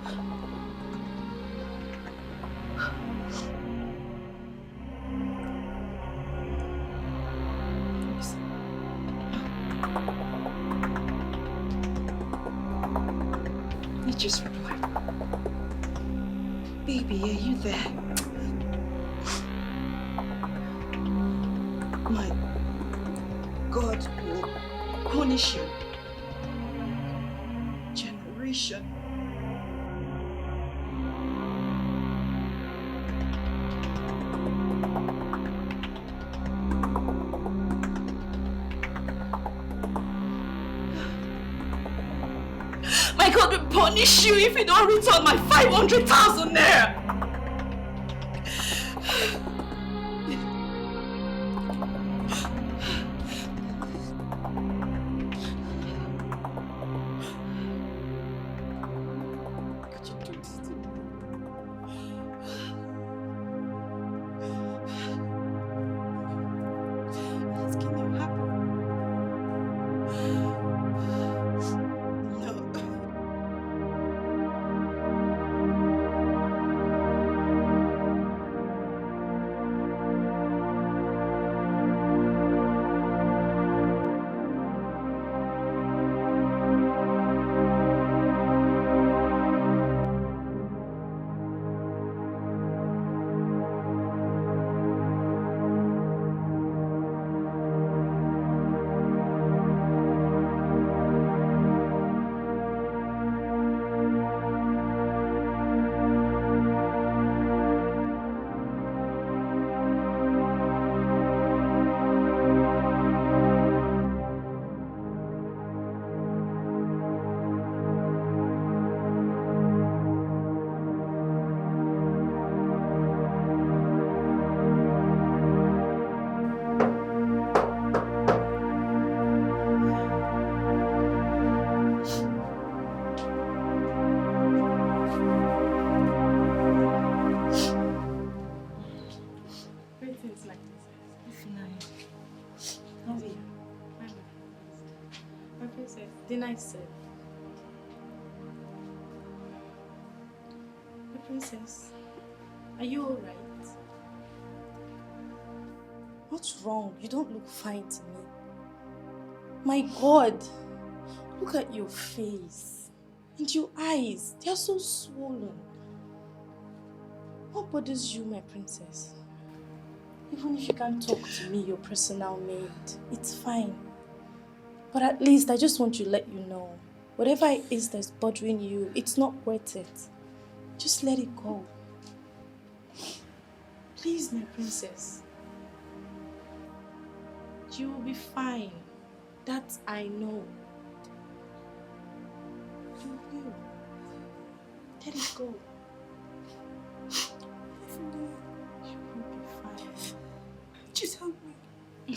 He just replied. Baby, are you there? My God will punish you. Generation. My God will punish you if you don't return my 500,000 naira. my princess. How are you? My princess, the night said. My princess, are you alright? What's wrong? You don't look fine to me. My God, look at your face and your eyes. They are so swollen. What bothers you, my princess? Even if you can't talk to me, your personal maid, it's fine. But at least I just want to let you know, whatever it is that's bothering you, it's not worth it. Just let it go. Please, my princess. You will be fine. That I know. You will. Let it go. You will be fine. Just help me.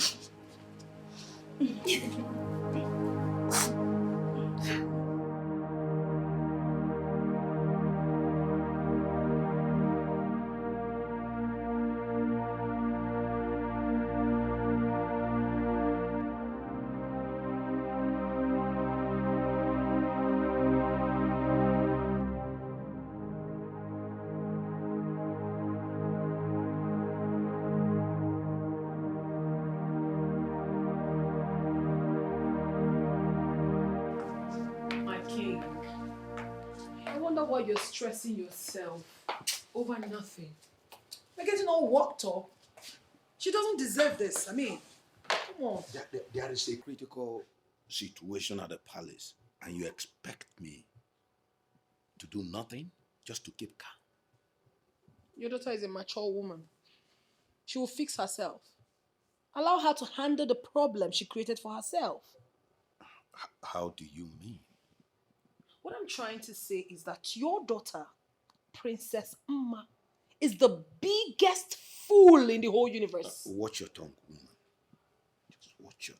Why you're stressing yourself over nothing. You're getting all worked up. She doesn't deserve this. I mean, come on. There is a critical situation at the palace, and you expect me to do nothing just to keep calm. Your daughter is a mature woman. She will fix herself. Allow her to handle the problem she created for herself. How do you mean? What I'm trying to say is that your daughter, Princess Mma, is the biggest fool in the whole universe. Watch your tongue, woman. Just watch your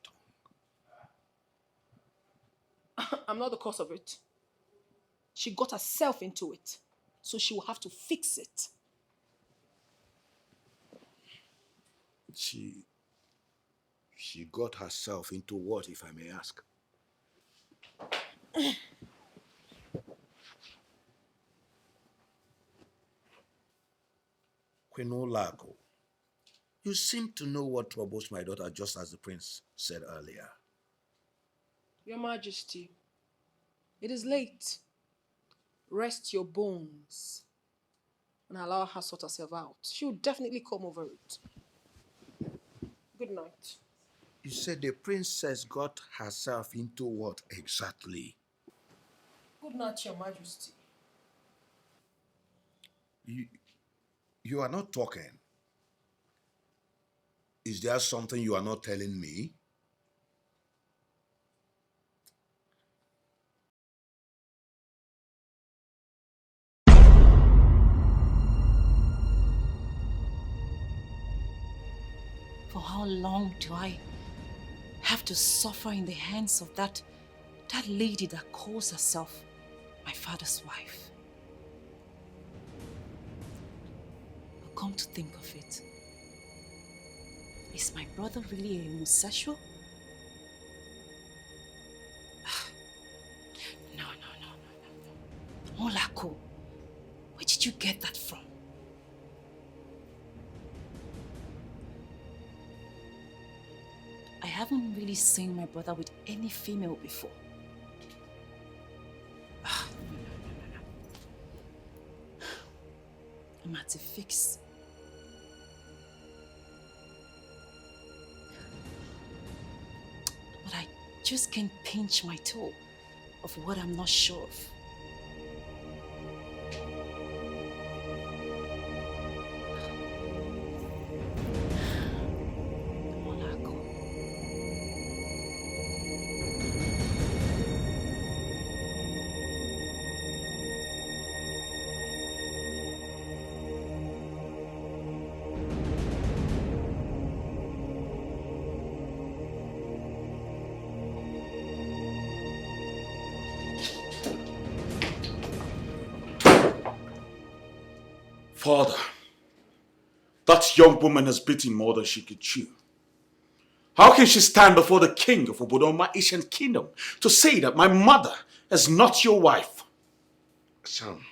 tongue. I'm not the cause of it. She got herself into it, so she will have to fix it. She got herself into what, if I may ask? Quinolaco, you seem to know what troubles my daughter, just as the prince said earlier. Your Majesty, it is late. Rest your bones and allow her sort herself out. She'll definitely come over it. Good night. You said the princess got herself into what exactly? Good night, Your Majesty. You are not talking. Is there something you are not telling me? For how long do I have to suffer in the hands of that lady that calls herself my father's wife? But come to think of it, is my brother really a homosexual? No. Molako, where did you get that from? I haven't really seen my brother with any female before. No. I'm at a fix. But I just can't pinch my toe of what I'm not sure of. Father, That young woman has bitten more than she could chew. How can she stand before the king of Obodoma ancient kingdom to say that my mother is not your wife? Son,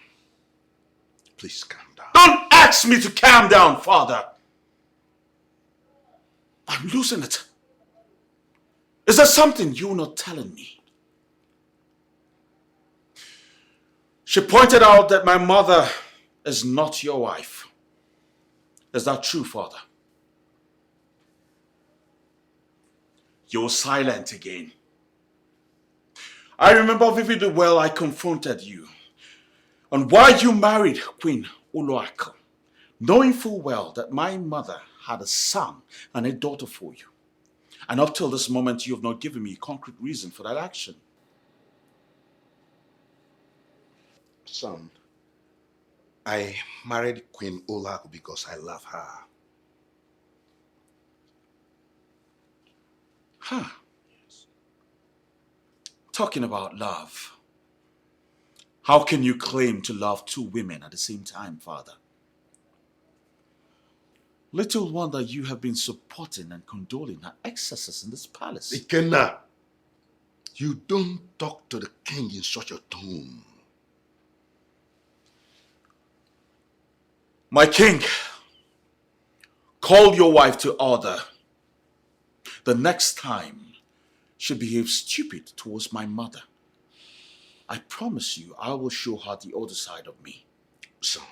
please calm down. Don't ask me to calm down, father. I'm losing it. Is there something you're not telling me? She pointed out that my mother is not your wife. Is that true, father? You're silent again. I remember vividly well I confronted you on why you married Queen Oloako, knowing full well that my mother had a son and a daughter for you. And up till this moment, you have not given me a concrete reason for that action. Son, I married Queen Oloako because I love her. Huh. Yes. Talking about love. How can you claim to love two women at the same time, father? Little wonder you have been supporting and condoling her excesses in this palace. Ikenna, you don't talk to the king in such a tone. My king, call your wife to order. The next time she behaves stupid towards my mother, I promise you I will show her the other side of me. Son,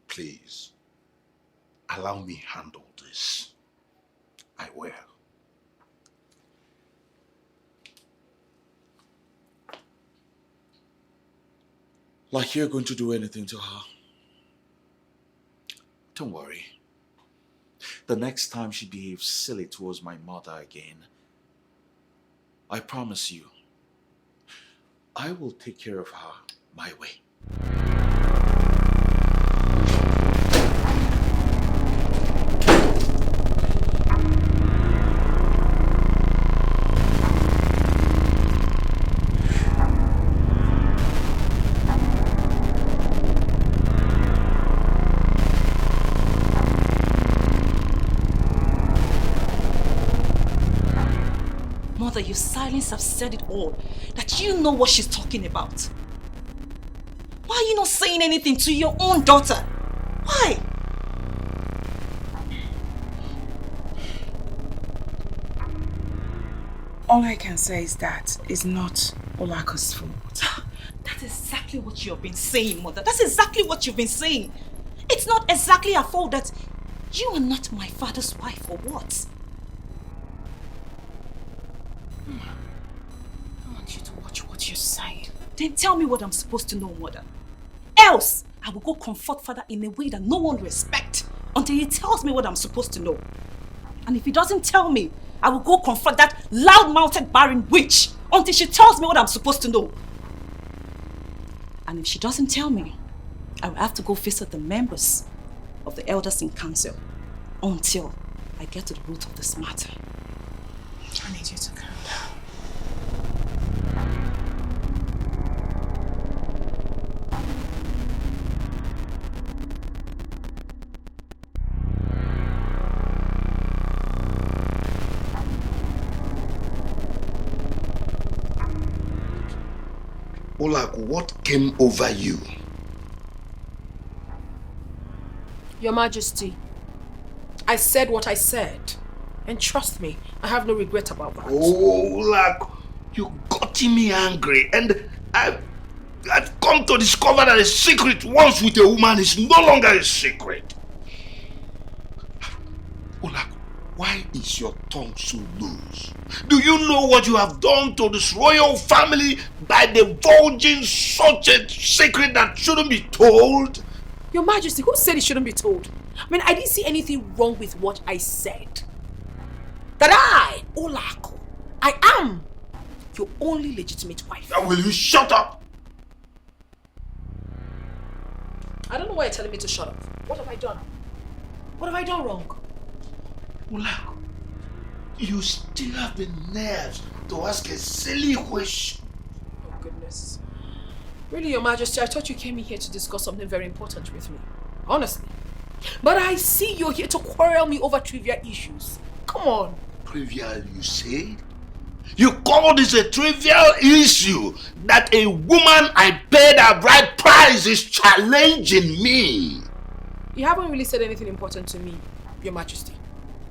please, allow me handle this. I will. Like you're going to do anything to her. Don't worry. The next time she behaves silly towards my mother again, I promise you, I will take care of her my way. Mother, your silence have said it all. That you know what she's talking about. Why are you not saying anything to your own daughter? Why? All I can say is that it's not Olako's fault. That's exactly what you've been saying, Mother. That's exactly what you've been saying. It's not exactly her fault that you are not my father's wife, or what? I want you to watch what you're saying. Then tell me what I'm supposed to know, Mother. Else, I will go comfort Father in a way that no one will respect until he tells me what I'm supposed to know. And if he doesn't tell me, I will go confront that loud-mouthed barren witch until she tells me what I'm supposed to know. And if she doesn't tell me, I will have to go visit the members of the elders in council until I get to the root of this matter. I need you to calm down. Oloako, what came over you? Your Majesty, I said what I said. And trust me, I have no regret about that. Oh, Oloako, you got me angry. And I've come to discover that a secret once with a woman is no longer a secret. Oloako, why is your tongue so loose? Do you know what you have done to this royal family by divulging such a secret that shouldn't be told? Your Majesty, who said it shouldn't be told? I mean, I didn't see anything wrong with what I said. That I, Oloako, I am your only legitimate wife. Now will you shut up? I don't know why you're telling me to shut up. What have I done? What have I done wrong? Oloako, you still have the nerves to ask a silly question. Oh goodness. Really, Your Majesty, I thought you came in here to discuss something very important with me. Honestly. But I see you're here to quarrel me over trivial issues. Come on. Trivial, you say? You call this a trivial issue that a woman I paid a bride price is challenging me? You haven't really said anything important to me, Your Majesty.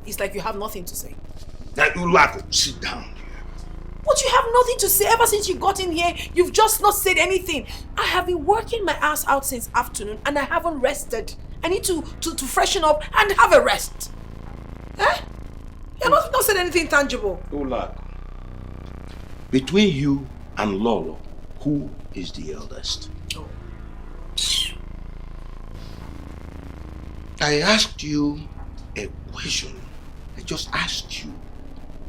It's like you have nothing to say. Now, Ulako, sit down. But you have nothing to say ever since you got in here. You've just not said anything. I have been working my ass out since afternoon and I haven't rested. I need to freshen up and have a rest. Eh? You've not said anything tangible. Ulako, between you and Lolo, who is the eldest? Oh. I asked you a question. I just asked you,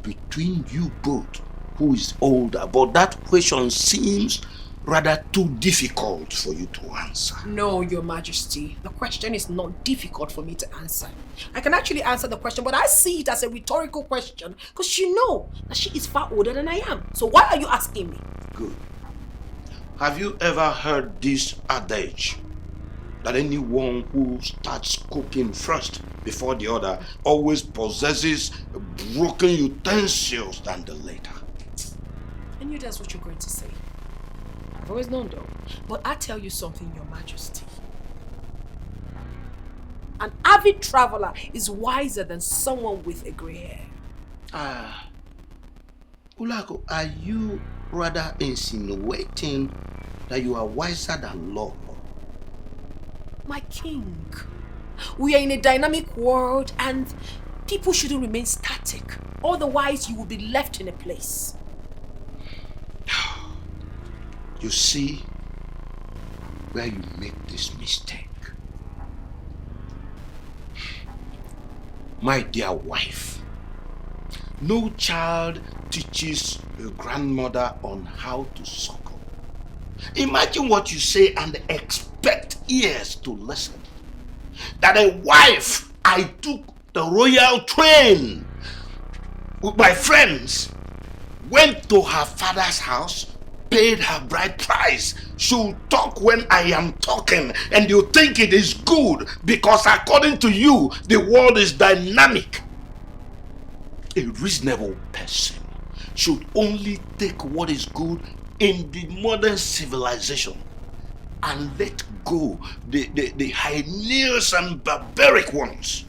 between you both, who is older? But that question seems rather too difficult for you to answer. No, Your Majesty. The question is not difficult for me to answer. I can actually answer the question, but I see it as a rhetorical question because you know that she is far older than I am. So why are you asking me? Good. Have you ever heard this adage that anyone who starts cooking first before the other always possesses broken utensils than the later? I knew that's what you're going to say. I've always known though. But I tell you something, Your Majesty. An avid traveler is wiser than someone with a grey hair. Ulako, are you rather insinuating that you are wiser than Lolo? My king, we are in a dynamic world and people shouldn't remain static. Otherwise, you will be left in a place. You see where you make this mistake. My dear wife, no child teaches a grandmother on how to suckle. Imagine what you say and expect ears to listen. That a wife, I took the royal train with my friends, went to her father's house, paid her bride price. She'll talk when I am talking and you think it is good because according to you, the world is dynamic. A reasonable person should only take what is good in the modern civilization and let go the heinous and barbaric ones.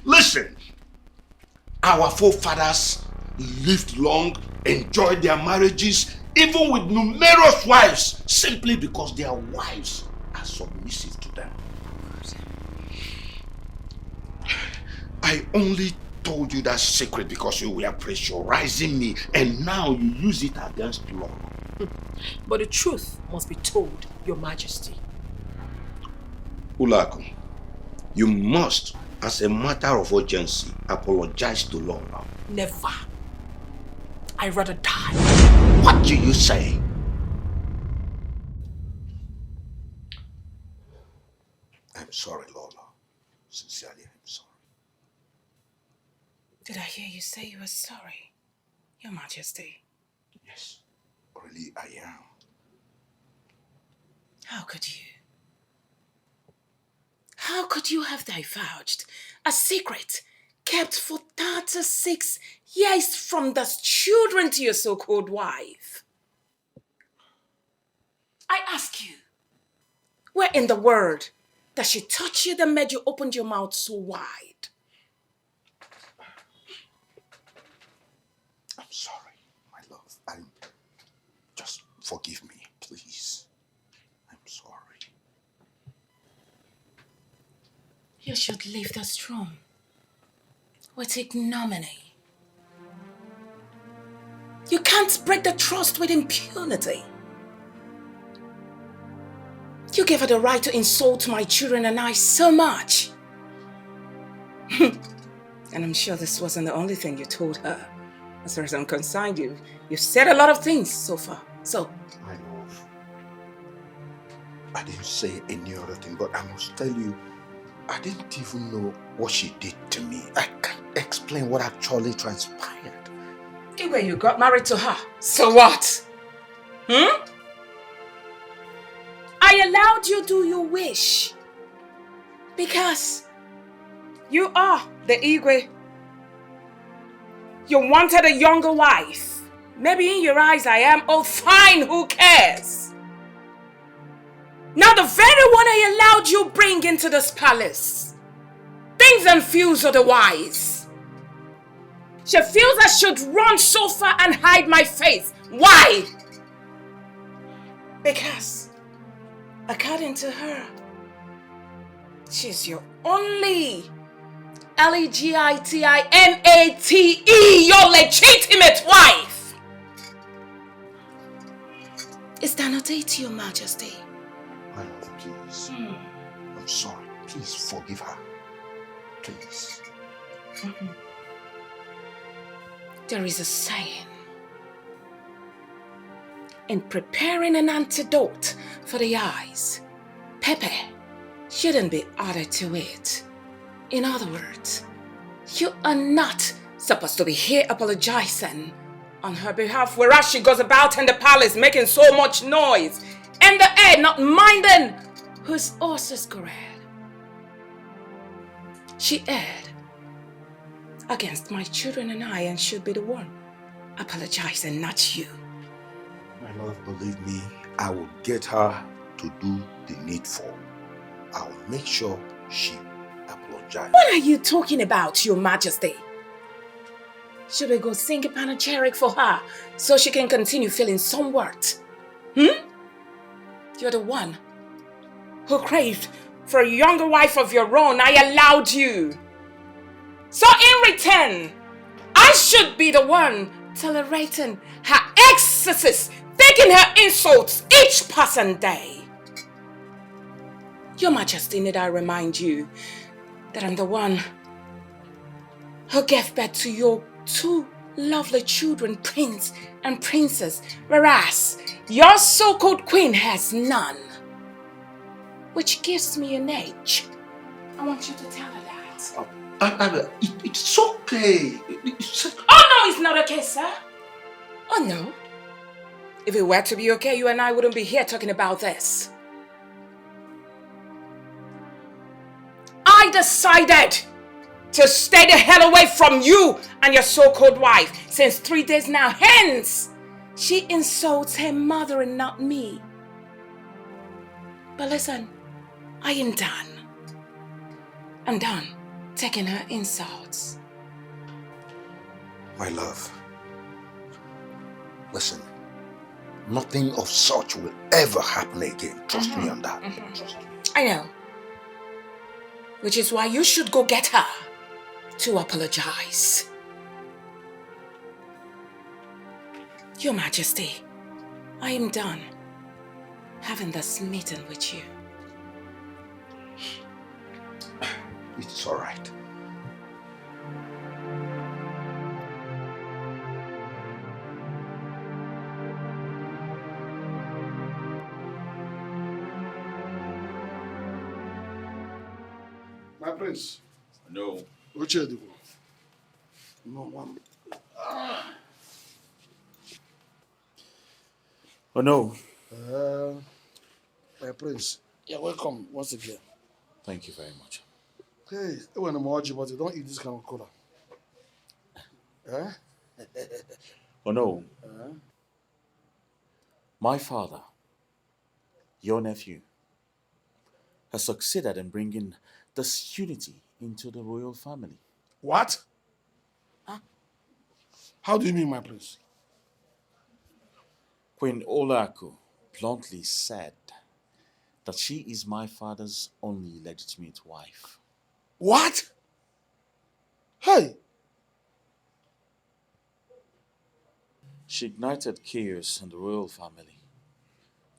Listen, our forefathers lived long, enjoyed their marriages, even with numerous wives, simply because their wives are submissive to them. I only told you that secret because you were pressurizing me, and now you use it against law. But the truth must be told, Your Majesty. Ulako, you must, as a matter of urgency, apologize to Laura. Never. I'd rather die. What do you say? I'm sorry, Lola. Sincerely, I'm sorry. Did I hear you say you were sorry, Your Majesty? Yes, really I am. How could you? How could you have divulged a secret kept for 36 years from the children to your so-called wife? I ask you, where in the world does she touch you that made you open your mouth so wide? I'm sorry, my love. Just forgive me, please. I'm sorry. You should leave this room with ignominy. You can't break the trust with impunity. You gave her the right to insult my children and I so much. And I'm sure this wasn't the only thing you told her. As far as I'm concerned, you've said a lot of things so far. So, My love, I didn't say any other thing, but I must tell you, I didn't even know what she did to me. I can't explain what actually transpired. Anyway, you got married to her. So what? I allowed you do your wish. Because you are the Igwe. You wanted a younger wife. Maybe in your eyes I am. Oh, fine, who cares? Now the very one I allowed you bring into this palace thinks and feels otherwise. She feels I should run so far and hide my face. Why? Because, according to her, she's your only Legitimate, your legitimate wife. Is that not it, Your Majesty? My love, please. I'm sorry. Please forgive her. Please. There is a saying. In preparing an antidote for the eyes, pepper shouldn't be added to it. In other words, you are not supposed to be here apologizing on her behalf, whereas she goes about in the palace making so much noise, in the air not minding whose horse is correct. She erred against my children and I, and should be the one apologizing, not you. My love, believe me, I will get her to do the needful. I'll make sure she apologizes. What are you talking about, Your Majesty? Should we go sing a panegyric for her so she can continue feeling somewhat? You're the one who craved for a younger wife of your own. I allowed you. So in return, I should be the one tolerating her excesses, taking her insults each passing day. Your Majesty, need I remind you that I'm the one who gave birth to your two lovely children, Prince and Princess, whereas your so-called queen has none, which gives me an age. I want you to tell her that. It's okay. Oh no, it's not okay, sir. Oh no. If it were to be okay, you and I wouldn't be here talking about this. I decided to stay the hell away from you and your so-called wife since 3 days now. Hence, she insults her mother and not me. But listen, I am done. I'm done taking her insults. My love, listen, nothing of such will ever happen again. Trust me on that. Trust me. I know. Which is why you should go get her to apologize. Your Majesty, I am done having this meeting with you. It's all right. My prince. No. Which are the No one. Oh no. My prince. You're welcome once again. Thank you very much. Hey, when I'm watching, but you don't eat this kind of cola. Oh no. My father, your nephew, has succeeded in bringing this unity into the royal family. What? How do you mean, my prince? Queen Olaku bluntly said that she is my father's only legitimate wife. What? Hey! She ignited chaos in the royal family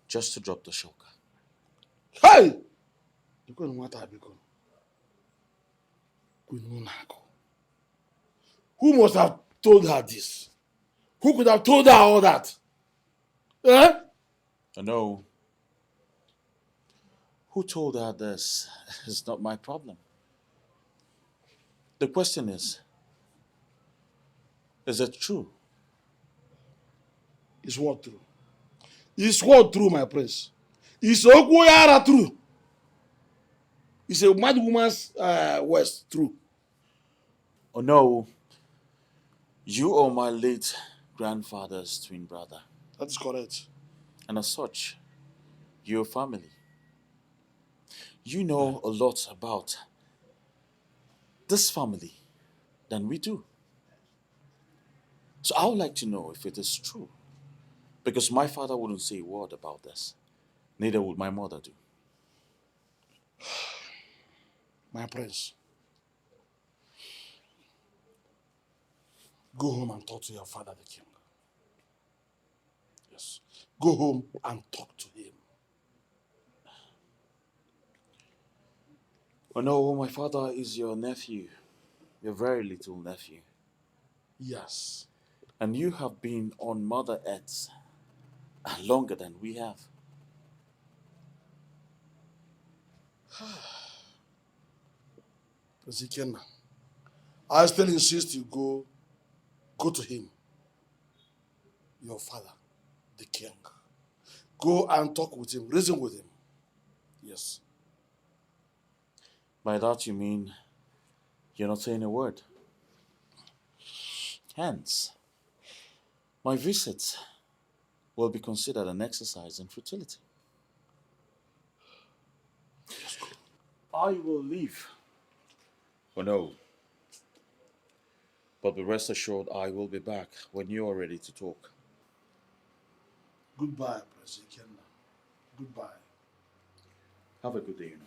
just to drop the shocker. Hey! Who must have told her this? Who could have told her all that? No. Who told her this is not my problem. The question is it true? Is what true? Is what true, my prince? Is Okwuyara true? It's a mad woman's words, true. Oh no, you are my late grandfather's twin brother. That is correct. And as such, you're family. You know a lot about this family than we do. So I would like to know if it is true. Because my father wouldn't say a word about this. Neither would my mother do. My prince, go home and talk to your father, the king. Yes. Go home and talk to him. Oh no, my father is your nephew. Your very little nephew. Yes. And you have been on Mother Earth longer than we have. Prince Ikenna, I still insist you go to him, your father, the king. Go and talk with him, reason with him. Yes. By that you mean you're not saying a word. Hence, my visit will be considered an exercise in futility. I will leave. Oh no. But be rest assured I will be back when you are ready to talk. Goodbye, Prince Ikenna. Goodbye. Have a good day, you know.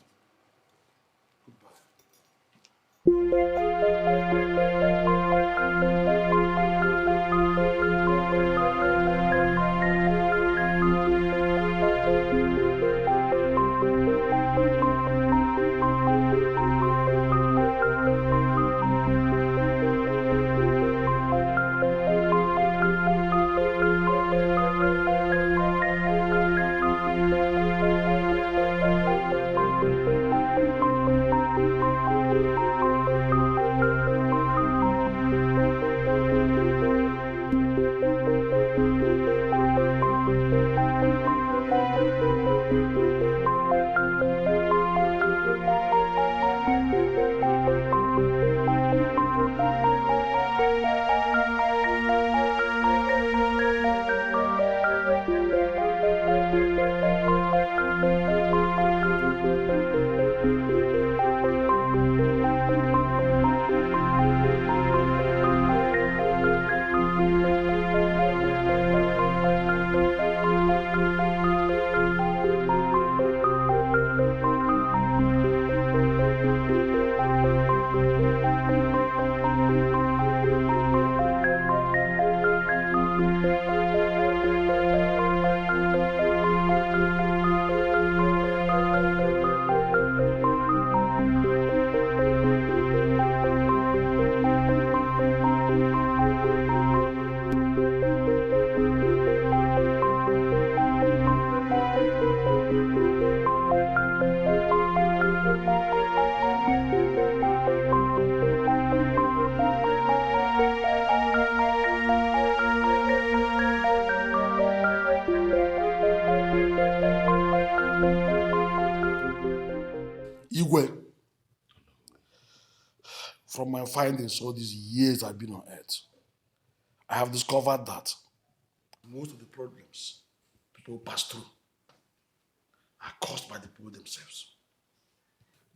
Igwe, from my findings all these years I've been on earth, I have discovered that most of the problems people pass through are caused by the people themselves.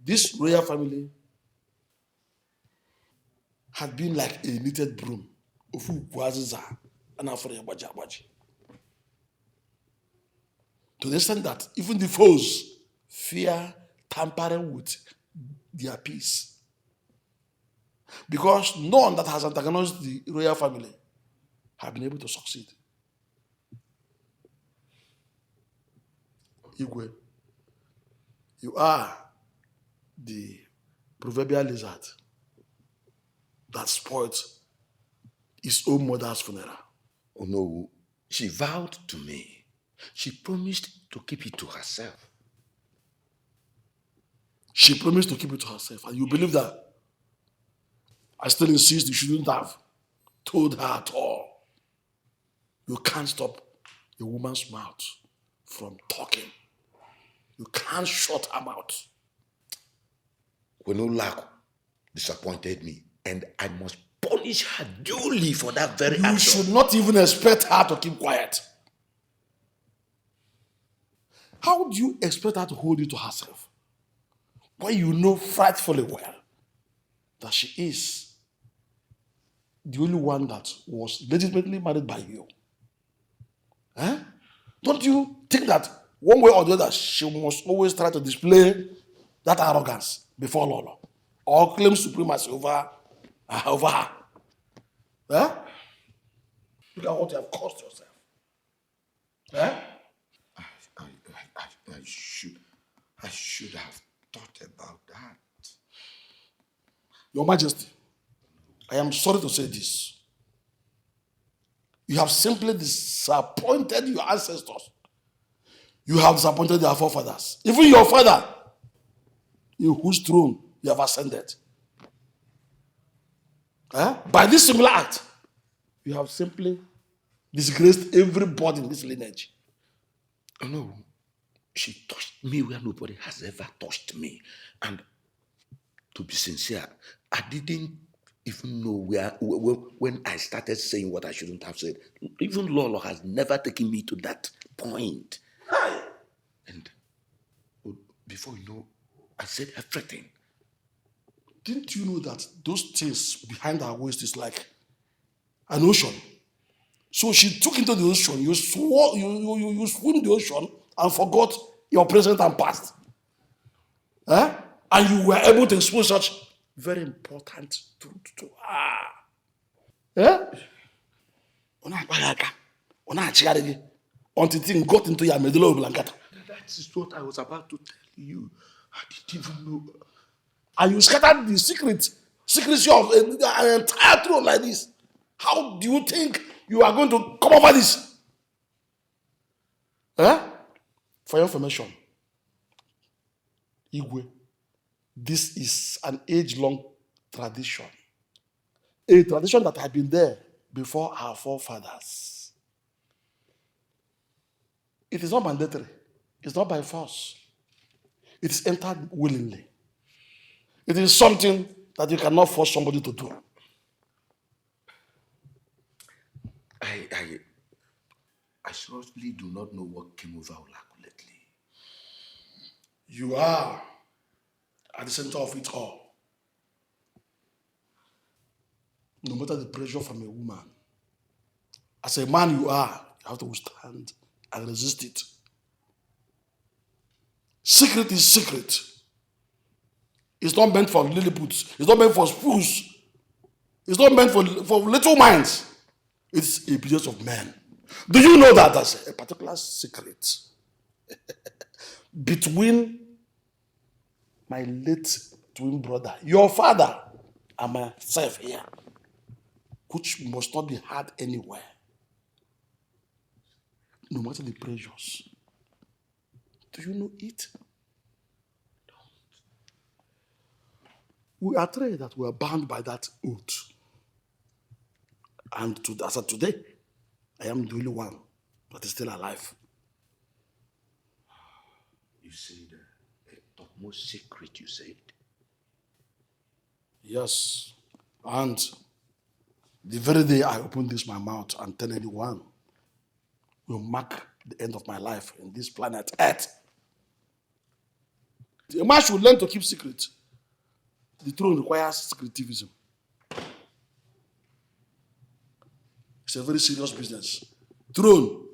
This royal family had been like a knitted broom. To the extent that even the foes fear tampering with their peace. Because none that has antagonized the royal family have been able to succeed. Igwe, you are the proverbial lizard that spoiled his own mother's funeral. Oh no, she vowed to me. She promised to keep it to herself. She promised to keep it to herself, and you believe that? I still insist you shouldn't have told her at all. You can't stop a woman's mouth from talking. You can't shut her mouth. when Olaku disappointed me, and I must punish her duly for that very action. You should not even expect her to keep quiet. How do you expect her to hold you to herself when you know frightfully well that she is the only one that was legitimately married by you? Eh? Don't you think that one way or the other she must always try to display that arrogance before Lolo or claim supremacy over her? Eh? Look at what you have caused yourself. Eh? I should have thought about that. Your Majesty, I am sorry to say this. You have simply disappointed your ancestors. You have disappointed their forefathers. Even your father, in whose throne you have ascended. By this similar act, you have simply disgraced everybody in this lineage. Oh, no. She touched me where nobody has ever touched me. And to be sincere, I didn't even know when I started saying what I shouldn't have said. Even Lolo has never taken me to that point. And before you know, I said everything. Didn't you know that those things behind her waist is like an ocean? So she took into the ocean, you swim the ocean and forgot your present and past. And you were able to expose such very important truth to her. Until things got into your medulla oblongata. That is what I was about to tell you. I didn't even know. And you scattered the secrecy of an entire throne like this. How do you think you are going to come over this? For your information, Igwe, this is an age-long tradition. A tradition that had been there before our forefathers. It is not mandatory. It's not by force. It is entered willingly. It is something that you cannot force somebody to do. I seriously do not know what came over Olaku lately. You are at the center of it all. No matter the pressure from a woman, as a man you have to withstand and resist it. Secret is secret. It's not meant for Lilliputs. It's not meant for spools. It's not meant for little minds. It's a business of men. Do you know that there's a particular secret between my late twin brother, your father, and myself here, which must not be heard anywhere, no matter the pressures? Do you know it? We are three that were bound by that oath. And as of today, I am the only one that is still alive. You said the topmost secret, you said? Yes. And the very day I open this my mouth and tell anyone will mark the end of my life in this planet Earth. A man should learn to keep secret. The throne requires secretivism. It's a very serious business. Throne,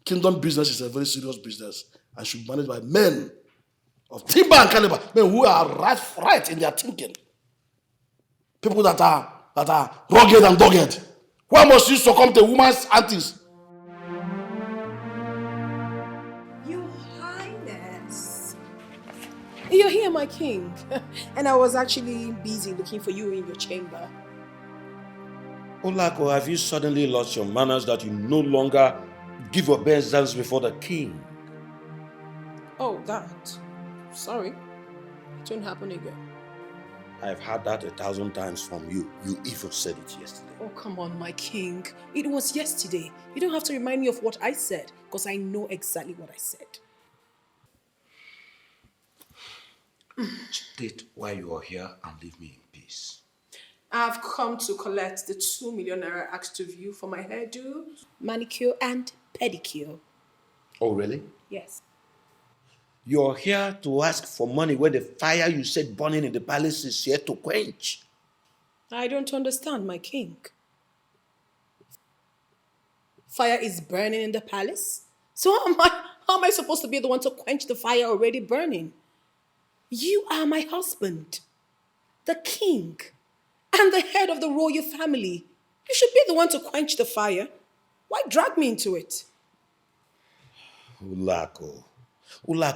kingdom business is a very serious business and should be managed by men of timber and caliber, men who are right in their thinking. People that are rugged and dogged. Why must you succumb to a woman's antics? Your Highness. You're here, my king. And I was actually busy looking for you in your chamber. Olaku, have you suddenly lost your manners that you no longer give obeisance before the king? Oh, that. Sorry. It won't happen again. I've heard that 1,000 times from you. You even said it yesterday. Oh, come on, my king. It was yesterday. You don't have to remind me of what I said, because I know exactly what I said. State why you are here and leave me in peace. I've come to collect the 2 million naira asked of you for my hairdo, manicure, and pedicure. Oh, really? Yes. You're here to ask for money where the fire you said burning in the palace is here to quench. I don't understand, my king. Fire is burning in the palace? So how am I supposed to be the one to quench the fire already burning? You are my husband, the king, and the head of the royal family. You should be the one to quench the fire. Why drag me into it? Ulako,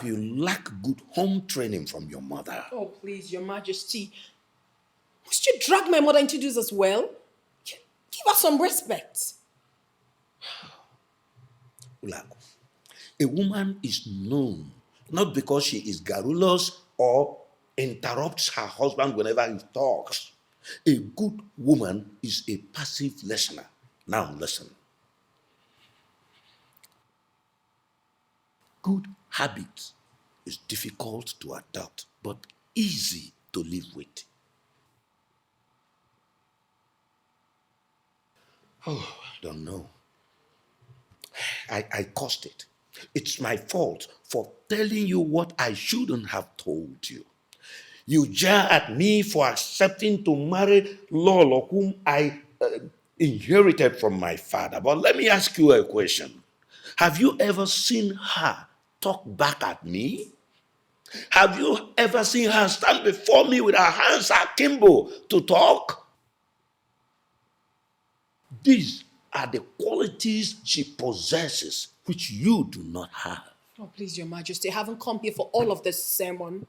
you lack good home training from your mother. Oh, please, your majesty. Must you drag my mother into this as well? Give her some respect. Ulako, a woman is known not because she is garrulous or interrupts her husband whenever he talks. A good woman is a passive listener. Now listen. Good habits is difficult to adopt, but easy to live with. Oh, I don't know. I caused it. It's my fault for telling you what I shouldn't have told you. You jeer at me for accepting to marry Lolo, whom I inherited from my father. But let me ask you a question. Have you ever seen her talk back at me? Have you ever seen her stand before me with her hands akimbo to talk? These are the qualities she possesses, which you do not have. Oh, please, your majesty, I haven't come here for all of this sermon.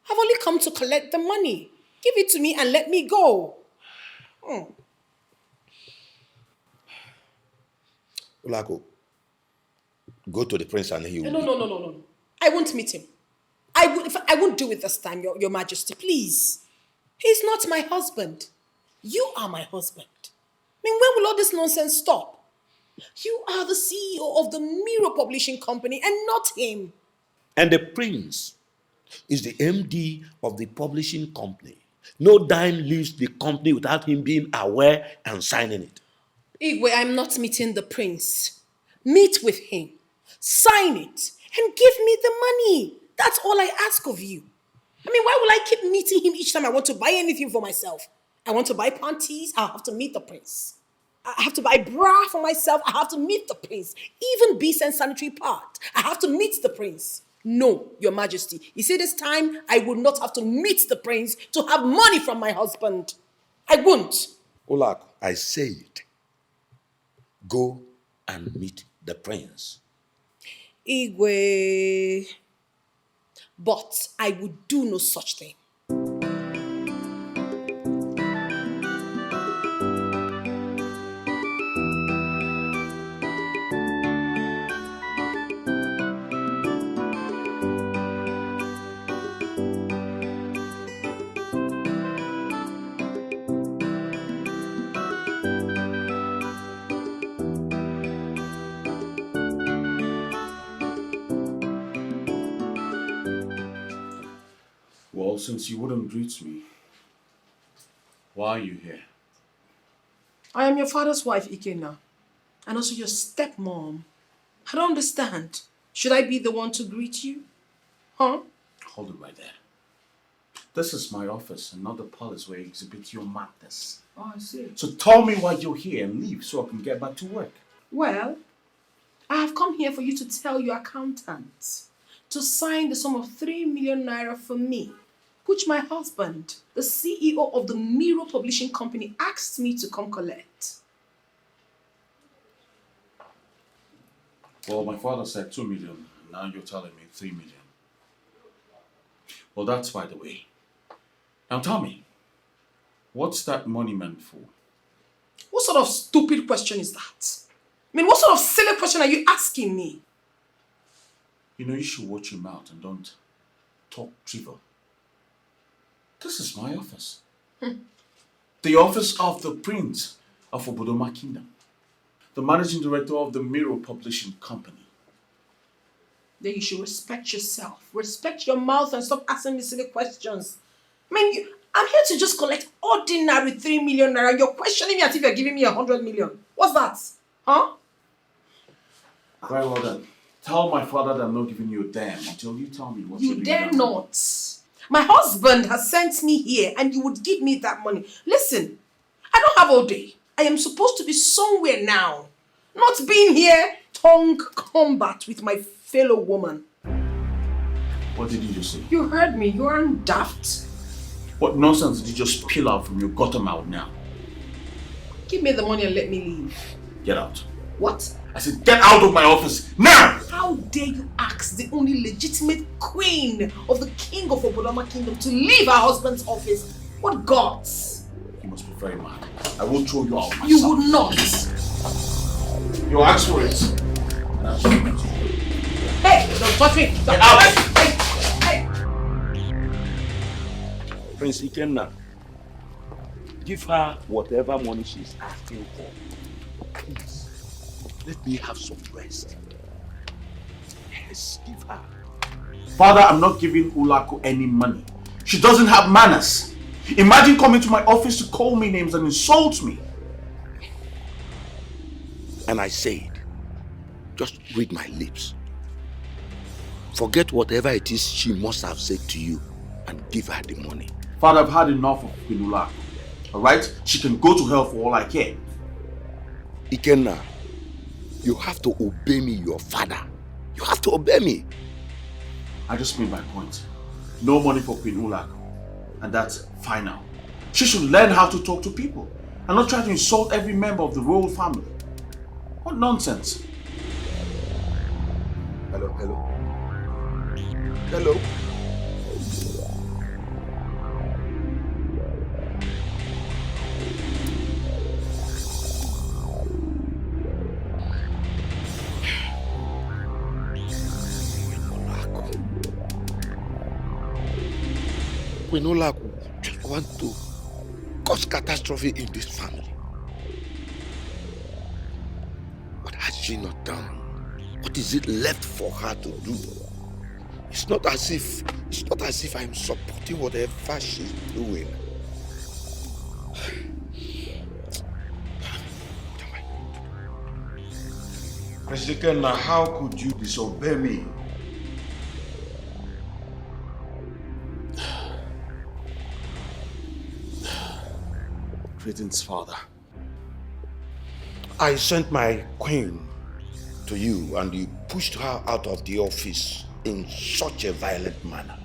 I've only come to collect the money. Give it to me and let me go. Ulako, go to the prince and he will... No. I won't meet him. I won't do it this time, your majesty, please. He's not my husband. You are my husband. I mean, when will all this nonsense stop? You are the CEO of the Mirror Publishing Company and not him. And the prince is the MD of the publishing company. No dime leaves the company without him being aware and signing it. Igwe, I'm not meeting the prince. Meet with him, sign it, and give me the money. That's all I ask of you. I mean, why will I keep meeting him each time I want to buy anything for myself? I want to buy panties, I'll have to meet the prince. I have to buy bra for myself, I have to meet the prince. Even beast and sanitary pad, I have to meet the prince. No, your majesty. You see, this time, I will not have to meet the prince to have money from my husband. I won't. Ulako, I say it. Go and meet the prince. Igwe. But I would do no such thing. Well, since you wouldn't greet me, why are you here? I am your father's wife, Ikenna, and also your stepmom. I don't understand. Should I be the one to greet you? Huh? Hold it right there. This is my office and not the palace where you exhibit your madness. Oh, I see. So tell me why you're here and leave so I can get back to work. Well, I have come here for you to tell your accountant to sign the sum of 3 million naira for me, which my husband, the CEO of the Mirror Publishing Company, asked me to come collect. Well, my father said 2 million, and now you're telling me 3 million. Well, that's by the way. Now tell me, what's that money meant for? What sort of stupid question is that? I mean, what sort of silly question are you asking me? You know, you should watch your mouth and don't talk trivial. This is my office. The office of the Prince of Obodoma Kingdom. The managing director of the Mirror Publishing Company. Then you should respect yourself. Respect your mouth and stop asking me silly questions. I mean, I'm here to just collect ordinary 3 million naira. You're questioning me as if you're giving me 100 million. What's that? Huh? Very well then. Tell my father that I'm not giving you a damn until you tell me what You dare not. My husband has sent me here and you would give me that money. Listen, I don't have all day. I am supposed to be somewhere now. Not being here, tongue combat with my fellow woman. What did you just say? You heard me. You aren't daft. What nonsense did you just peel out from your gutter mouth now? Give me the money and let me leave. Get out. What? I said get out of my office now! How dare you ask the only legitimate queen of the king of Obodoma kingdom to leave her husband's office? What gods? You must be very mad. I will throw you out myself. You would not. You asked for it. Hey, don't touch me. Get out. Hey. Prince Ikenna, give her whatever money she's asking for. Please, let me have some rest. Yes, give her. Father, I'm not giving Ulaku any money. She doesn't have manners. Imagine coming to my office to call me names and insult me. And I said, just read my lips. Forget whatever it is she must have said to you and give her the money. Father, I've had enough of Queen Ulaku. Alright? She can go to hell for all I care. Ikenna, you have to obey me, your father. You have to obey me. I just made my point. No money for Queen Ulaku. And that's final. She should learn how to talk to people and not try to insult every member of the royal family. What nonsense. Hello. Hello. Queen Ulaku just want to cause catastrophe in this family. What has she not done? What is it left for her to do? It's not as if I'm supporting whatever she's doing. Prince Ikenna, how could you disobey me? Greetings, Father. I sent my queen to you and you pushed her out of the office in such a violent manner.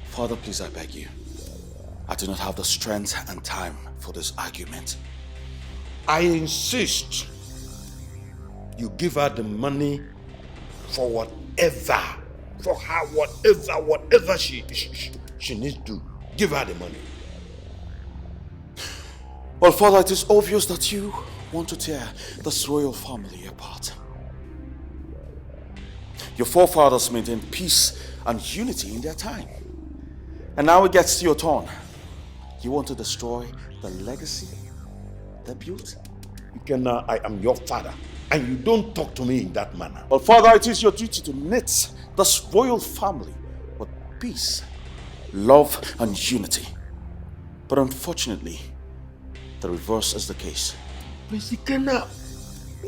Father, please, I beg you. I do not have the strength and time for this argument. I insist you give her the money for whatever, for her whatever she needs to. Give her the money. Well, Father, it is obvious that you want to tear this royal family apart. Your forefathers maintained peace and unity in their time. And now it gets to your turn. You want to destroy the legacy they built? Ikenna, I am your father, and you don't talk to me in that manner. Well, Father, it is your duty to knit this royal family with peace, love, and unity. But unfortunately, the reverse is the case. Prince Ikenna,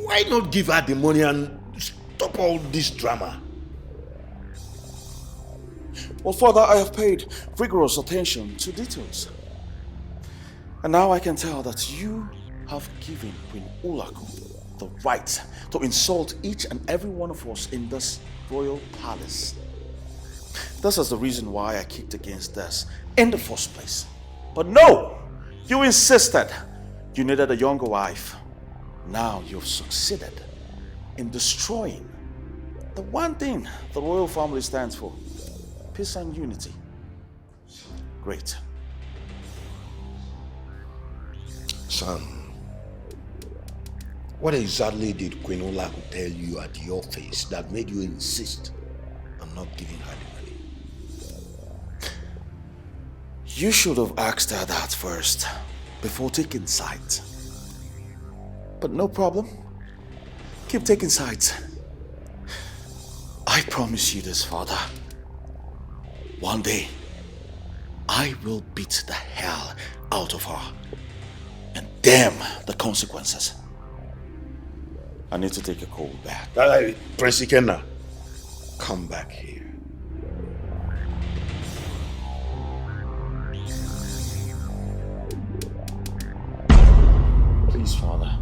why not give her the money and stop all this drama? Well, Father, I have paid rigorous attention to details. And now I can tell that you have given Queen Ulaku the right to insult each and every one of us in this royal palace. This is the reason why I kicked against this in the first place. But no, you insisted you needed a younger wife. Now you've succeeded in destroying the one thing the royal family stands for: peace and unity. Great. Son, what exactly did Queen Ulaku tell you at your office that made you insist on not giving her the money? You should have asked her that first, before taking sides. But no problem. Keep taking sides. I promise you this, Father. One day, I will beat the hell out of her. And damn the consequences. I need to take a cold bath. Prince Ikenna, come back here. Please, Father.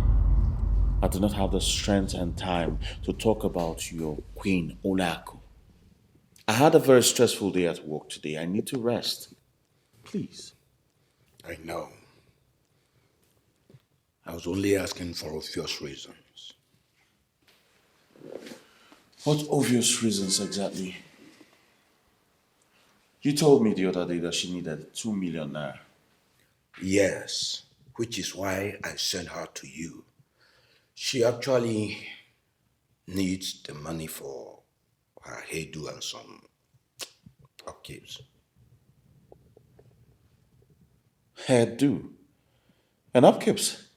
I do not have the strength and time to talk about your Queen Olaku. I had a very stressful day at work today. I need to rest. Please. I know. I was only asking for obvious reasons. What obvious reasons exactly? You told me the other day that she needed 2 million naira. Yes, which is why I sent her to you. She actually needs the money for her hairdo and some upkeeps. Hairdo and upkeeps?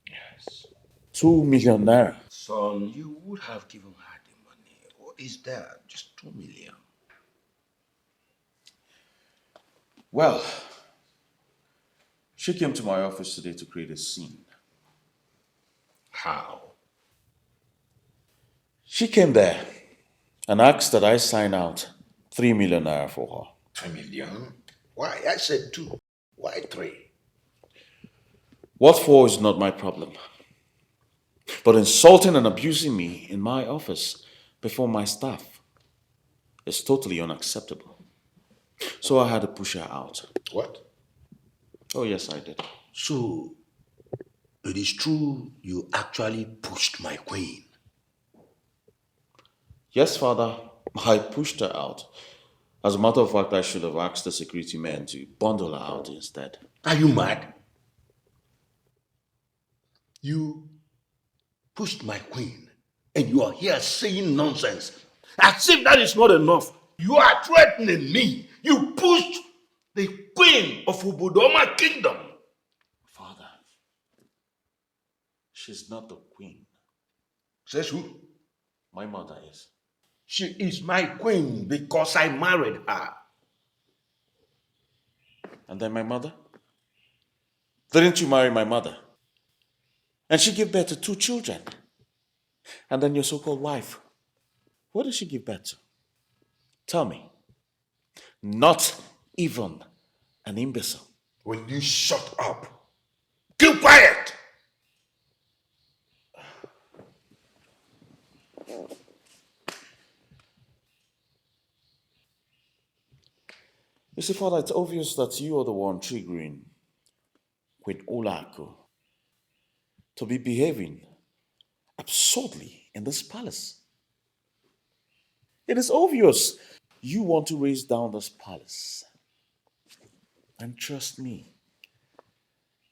Yes. 2 million naira. Son, you would have given her the money. What is that? Just 2 million. Well, she came to my office today to create a scene. How? She came there and asked that I sign out 3 million naira for her. 3 million? Why? I said 2. Why 3? What for is not my problem. But insulting and abusing me in my office before my staff is totally unacceptable. So I had to push her out. What? Oh, yes, I did. So, it is true you actually pushed my queen? Yes, Father, I pushed her out. As a matter of fact, I should have asked the security men to bundle her out instead. Are you mad? You pushed my queen, and you are here saying nonsense. As if that is not enough. You are threatening me. You pushed the queen of Ubudoma kingdom. Father, she's not the queen. Says who? My mother is. She is my queen because I married her. And then my mother? Didn't you marry my mother? And she gave birth to 2 children. And then your so-called wife. What did she give birth to? Tell me. Not even an imbecile. Will you shut up? Keep quiet! You see, Father, it's obvious that you are the one triggering Queen Olaku to be behaving absurdly in this palace. It is obvious you want to raise down this palace. And trust me,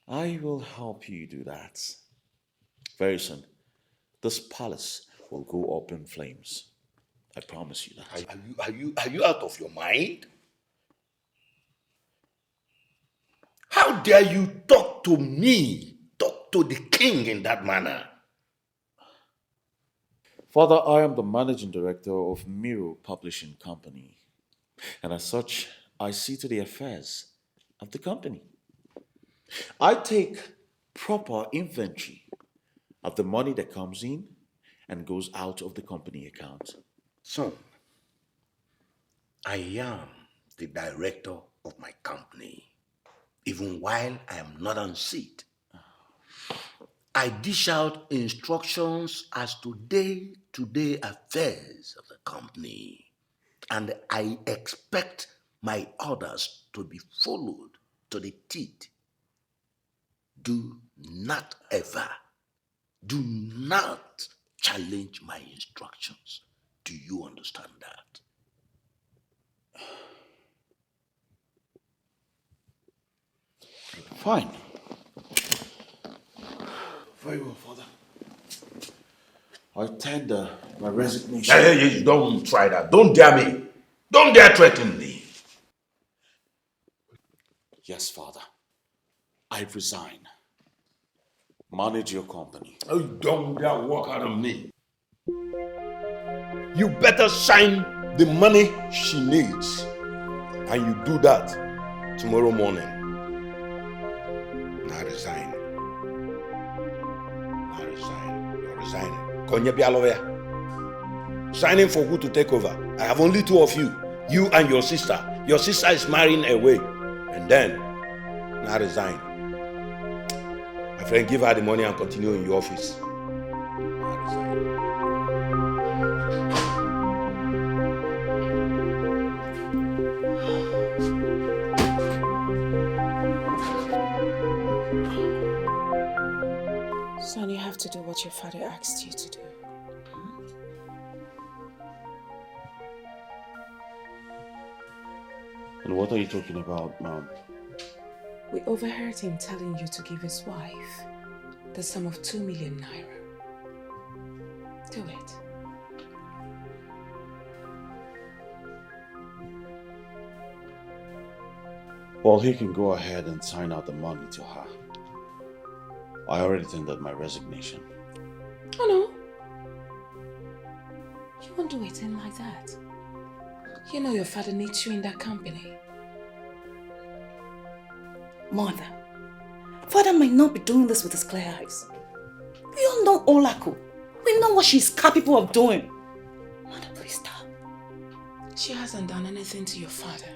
I will help you do that. Very soon, this palace will go up in flames. I promise you that. Are you out of your mind? How dare you talk to me, talk to the king in that manner? Father, I am the managing director of Miro Publishing Company. And as such, I see to the affairs of the company. I take proper inventory of the money that comes in and goes out of the company account. Son, I am the director of my company, even while I am not on seat. I dish out instructions as to day-to-day affairs of the company, and I expect my orders to be followed to the teeth. Do not challenge my instructions. Do you understand that? Fine. Very well, Father. I tender my resignation. Hey, don't try that. Don't dare me. Don't dare threaten me. Yes, Father. I resign. Manage your company. Oh, don't dare walk out of me. You better sign the money she needs and you do that tomorrow morning, I resign. I resign. You're resigning. Konye bi lawyer. Signing for who to take over? I have only two of you. You and your sister. Your sister is marrying away. And then, I resign. My friend, give her the money and continue in your office. I resign. Son, you have to do what your father asked you to do. And what are you talking about, Mom? We overheard him telling you to give his wife the sum of 2 million naira. Do it. Well, he can go ahead and sign out the money to her. I already tendered my resignation. Oh no. You won't do it like that. You know your father needs you in that company. Mother, father might not be doing this with his clear eyes. We all know Olaku. We know what she's capable of doing. Mother, please stop. She hasn't done anything to your father.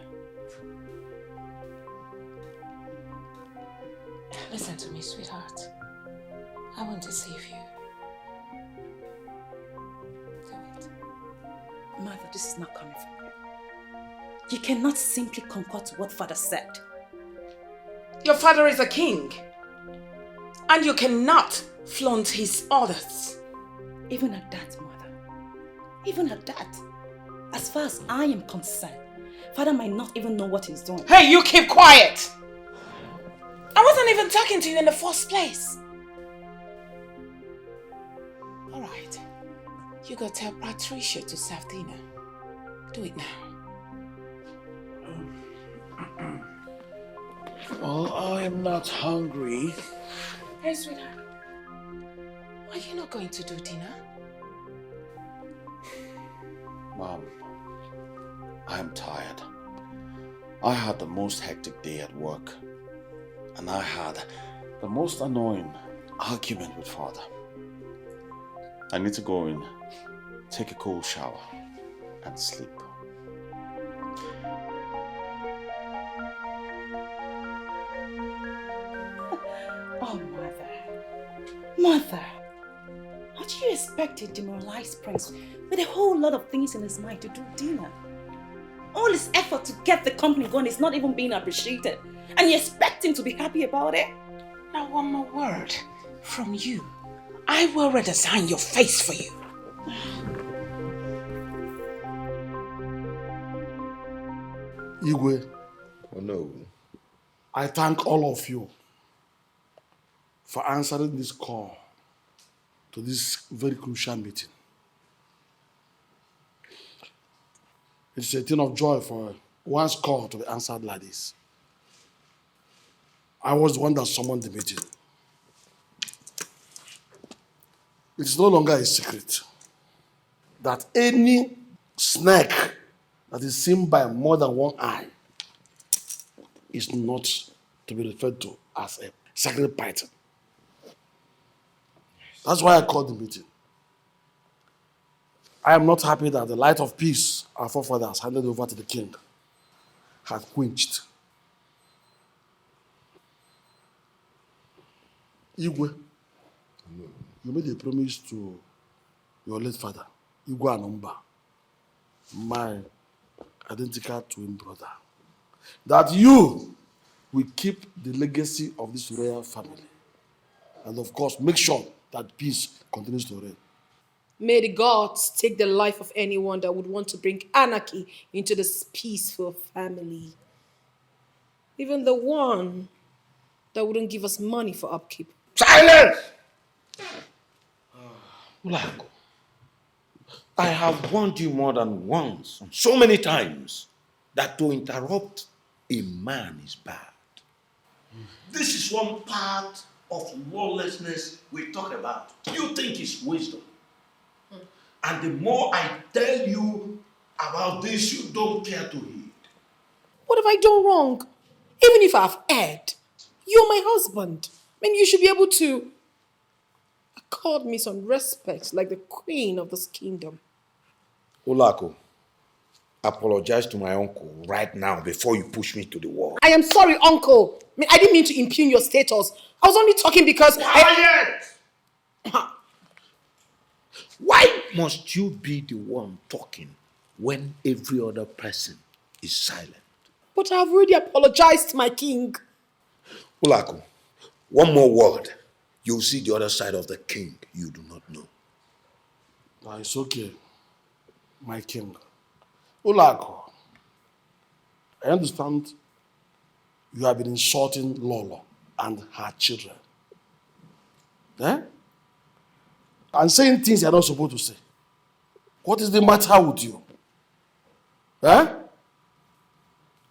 Listen to me, sweetheart. I won't deceive you. Do it. Mother, this is not coming from you. You cannot simply concur to what father said. Your father is a king. And you cannot flaunt his orders. Even at that, mother. Even at that. As far as I am concerned, father might not even know what he's doing. Hey, you keep quiet! I wasn't even talking to you in the first place. Alright. You go tell Patricia to serve dinner. Do it now. Well, I am not hungry. Hey, sweetheart. Are you not going to do dinner? Mom, I am tired. I had the most hectic day at work. And I had the most annoying argument with father. I need to go in, take a cold shower, and sleep. Oh, mother. Mother. How do you expect a demoralized prince with a whole lot of things in his mind to do dinner? All his effort to get the company going is not even being appreciated. And you expect him to be happy about it? Now one more word from you. I will redesign your face for you. Igwe, Oh no. I thank all of you for answering this call to this very crucial meeting. It's a thing of joy for one's call to be answered like this. I was the one that summoned the meeting. It's no longer a secret that any snake that is seen by more than one eye is not to be referred to as a sacred python. That's why I called the meeting. I am not happy that the light of peace our forefathers handed over to the king had quenched. Igwe, you made a promise to your late father, Igwe Anumba, my identical twin brother, that you will keep the legacy of this royal family and, of course, make sure that peace continues to reign. May the gods take the life of anyone that would want to bring anarchy into this peaceful family. Even the one that wouldn't give us money for upkeep. Silence! Ulago, I have warned you more than once, so many times, that to interrupt a man is bad. This is one part of lawlessness we talk about. You think it's wisdom. And the more I tell you about this, you don't care to heed. What have I done wrong? Even if I've erred, you're my husband. I mean, you should be able to accord me some respect like the queen of this kingdom. Ulako, apologize to my uncle right now before you push me to the wall. I am sorry, uncle. I mean, I didn't mean to impugn your status. I was only talking because Why must you be the one talking when every other person is silent? But I've already apologized, my king. Ulako, one more word. You'll see the other side of the king you do not know. Nah, it's okay, my king. Ulako, I understand you have been insulting Lolo and her children. Eh? And saying things you're not supposed to say. What is the matter with you? Eh?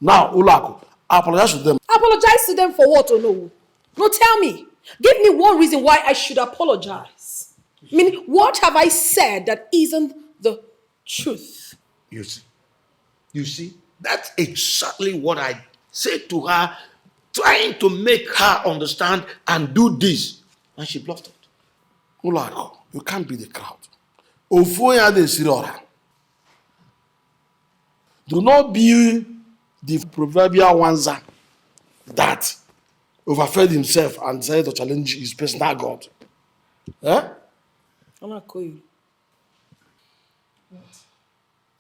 Now, Ulako, apologize to them. Apologize to them for what, or no? No, tell me. Give me one reason why I should apologize. I mean, what have I said that isn't the truth? You see, that's exactly what I said to her, trying to make her understand and do this. And she bluffed it. Ulako, you can't be the crowd. Ofoya de Sirora. Do not be the proverbial oneser that overfed himself and decided to challenge his personal God. Eh? Anakoili.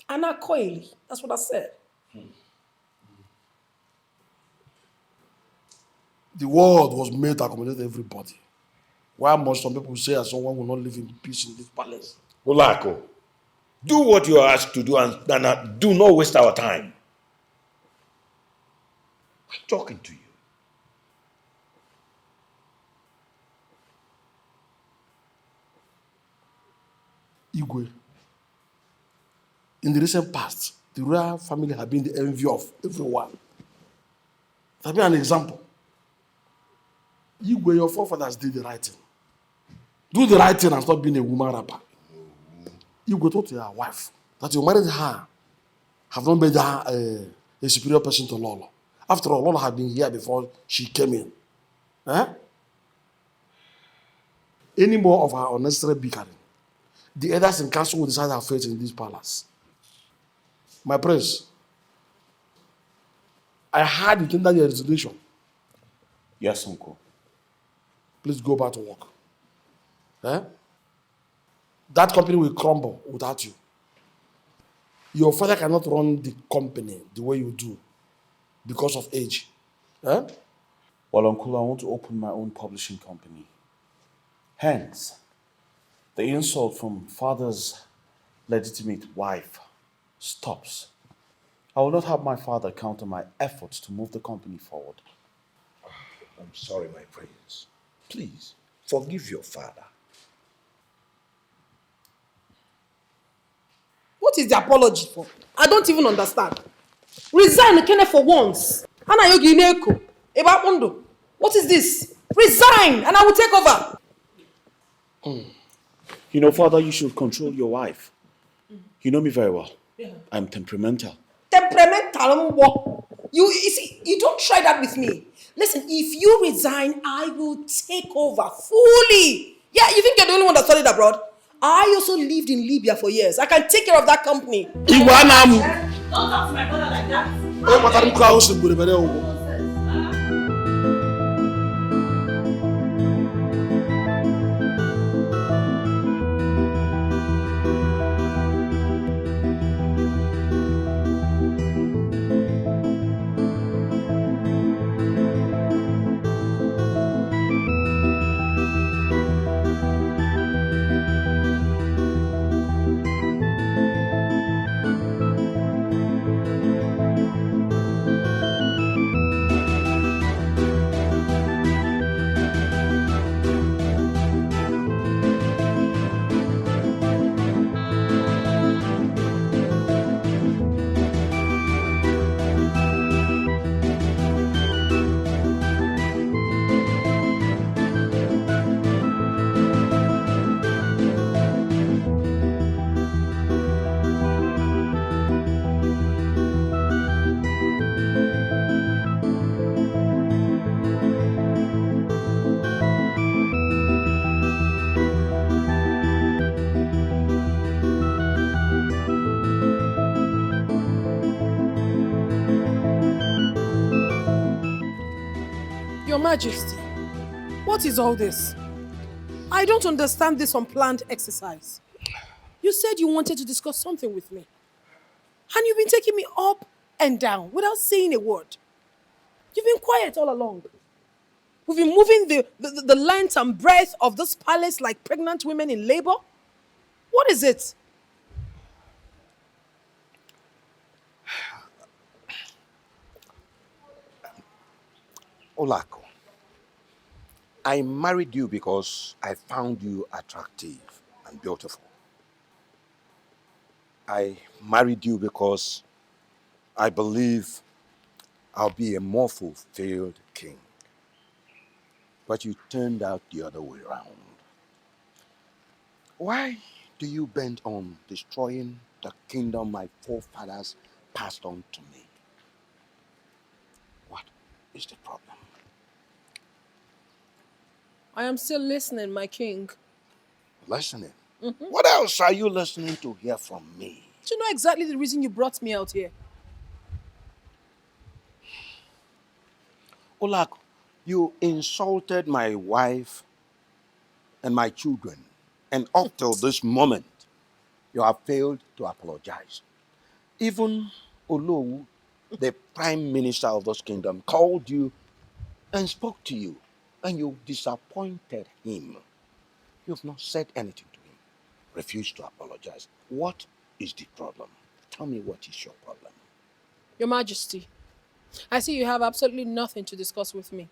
Anakoili. That's what I said. The world was made to accommodate everybody. Why must some people say that someone will not live in peace in this palace? Ulako, do what you are asked to do and do not waste our time. I'm talking to you. Igwe, in the recent past, the royal family have been the envy of everyone. That be an example. Igwe, your forefathers did the right thing. Do the right thing and stop being a woman rapper. Igwe told to your wife that you married her, have not made her a superior person to Lolo. After all, Lolo had been here before she came in. Eh? Any more of her unnecessary bickering, the elders in council will decide her fate in this palace. My prince, I heard you tender your resignation. Yes, uncle. Please go back to work. Eh? That company will crumble without you. Your father cannot run the company the way you do because of age. Eh? Well, uncle, I want to open my own publishing company. Hence, the insult from father's legitimate wife stops. I will not have my father counter my efforts to move the company forward. I'm sorry, my prince. Please, forgive your father. What is the apology for? I don't even understand. Resign, Kenneth, for once. Ana yogi neko. Eba undo. What is this? Resign, and I will take over. You know, father, you should control your wife. You know me very well. Yeah. I'm temperamental. Temperamental? You see, you don't try that with me. Listen, if you resign, I will take over fully. Yeah, you think you're the only one that studied abroad? I also lived in Libya for years. I can take care of that company. Don't talk to my brother like that. Majesty, what is all this? I don't understand this unplanned exercise. You said you wanted to discuss something with me. And you've been taking me up and down without saying a word. You've been quiet all along. We've been moving the length and breadth of this palace like pregnant women in labor. What is it? Olako, I married you because I found you attractive and beautiful. I married you because I believe I'll be a more fulfilled king. But you turned out the other way around. Why do you bend on destroying the kingdom my forefathers passed on to me? What is the problem? I am still listening, my king. Listening? What else are you listening to hear from me? Do you know exactly the reason you brought me out here? Olako, you insulted my wife and my children, and up till this moment, you have failed to apologize. Even Olowu, the prime minister of this kingdom, called you and spoke to you, and you disappointed him. You've not said anything to him. Refused to apologize. What is the problem? Tell me, what is your problem? Your Majesty, I see you have absolutely nothing to discuss with me.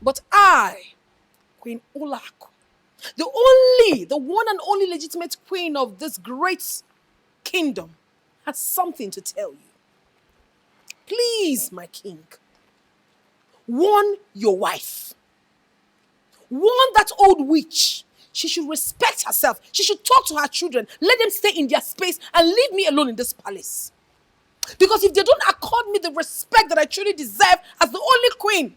But I, Queen Olako, the one and only legitimate queen of this great kingdom, has something to tell you. Please, my king, warn your wife. Warn that old witch. She should respect herself. She should talk to her children. Let them stay in their space and leave me alone in this palace. Because if they don't accord me the respect that I truly deserve as the only queen,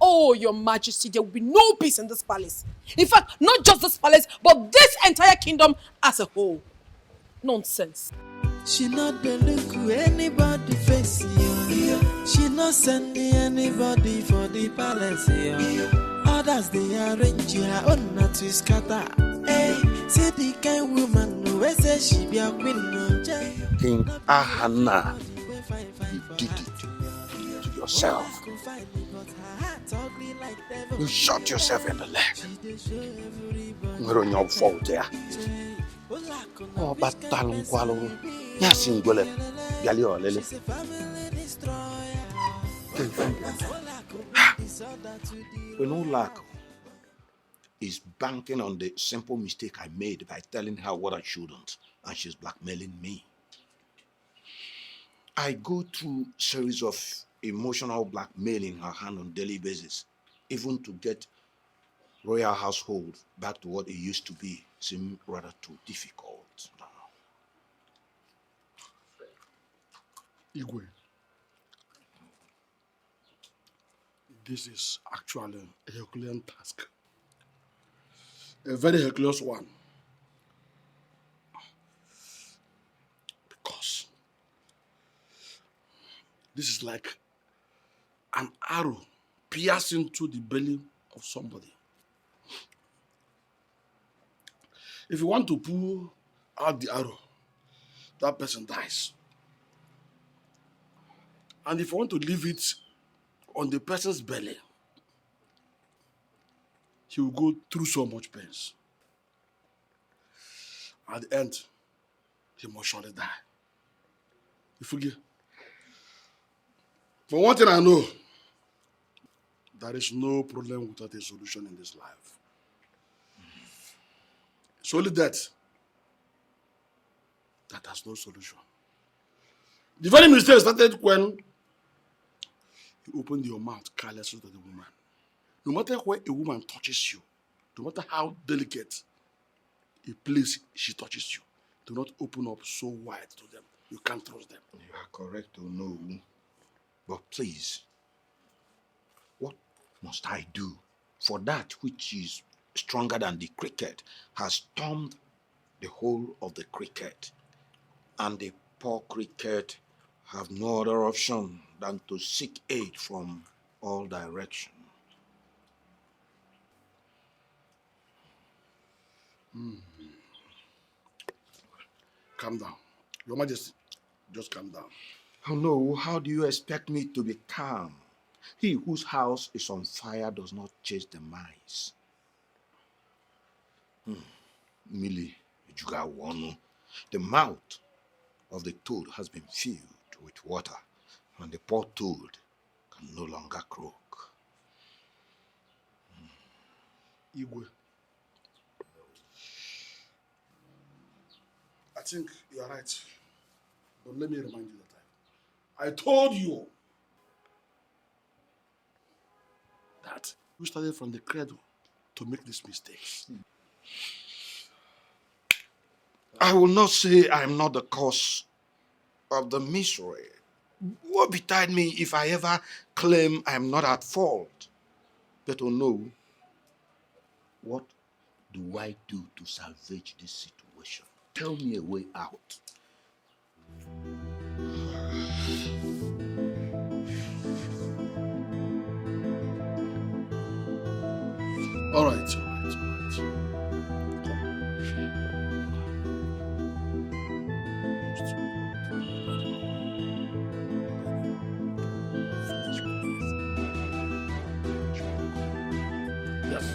oh, your Majesty, there will be no peace in this palace. In fact, not just this palace, but this entire kingdom as a whole. Nonsense. She not the look anybody face, yo. She not sending anybody for the palace, yo. Others they arrange her own not to scatter. Hey, see the kind woman who say she be a queen, no. King Ahana, you did it to yourself. You shot yourself in the leg. We're on your fault there. Oh, but talon qualo. Yes, in Gole. Galio Lele. When Olako is banking on the simple mistake I made by telling her what I shouldn't, and she's blackmailing me. I go through series of emotional blackmail in her hand on a daily basis, even to get royal household back to what it used to be seems rather too difficult now. Igwe, this is actually a Herculean task. A very Herculean one. Because this is like an arrow piercing through the belly of somebody. If you want to pull out the arrow, that person dies. And if you want to leave it on the person's belly, he will go through so much pain. At the end, he must surely die. You forget. For one thing I know, there is no problem without a solution in this life. It's only death that has no solution. The very mistake started when you opened your mouth carelessly to the woman. No matter where a woman touches you, no matter how delicate a place she touches you, do not open up so wide to them. You can't trust them. You are correct to know. But please, what must I do for that which is stronger than the cricket has stormed the whole of the cricket, and the poor cricket have no other option than to seek aid from all directions? Calm down. Your Majesty, just calm down. Oh no, how do you expect me to be calm? He whose house is on fire does not chase the mice. Millie, Wonu, the mouth of the toad has been filled with water, and the poor toad can no longer croak. Igwe. I think you are right. But let me remind you that I told you that we started from the cradle to make these mistakes. I will not say I am not the cause of the misery. What betide me if I ever claim I am not at fault? But oh no, what do I do to salvage this situation? Tell me a way out. All right. Yes.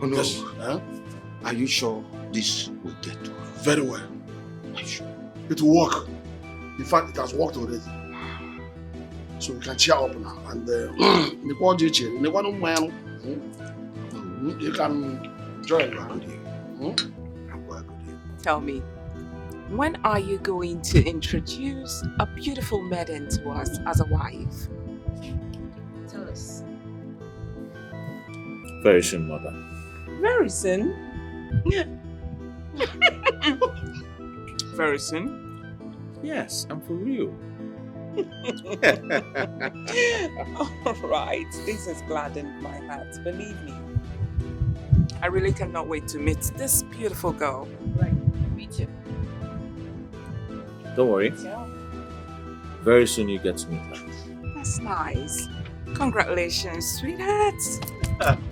Oh no. Yes. Huh? Are you sure this will get to her? Very well. Are you sure? It will work. In fact, it has worked already. So we can cheer up now. And you can join. Tell me, when are you going to introduce a beautiful maiden to us as a wife? Tell us. Very soon, mother. Very soon. Very soon? Yes, I'm for real. All right, this has gladdened my heart, believe me. I really cannot wait to meet this beautiful girl. Right, me too. Don't worry. Yeah. Very soon you get to meet her. That's nice. Congratulations, sweetheart.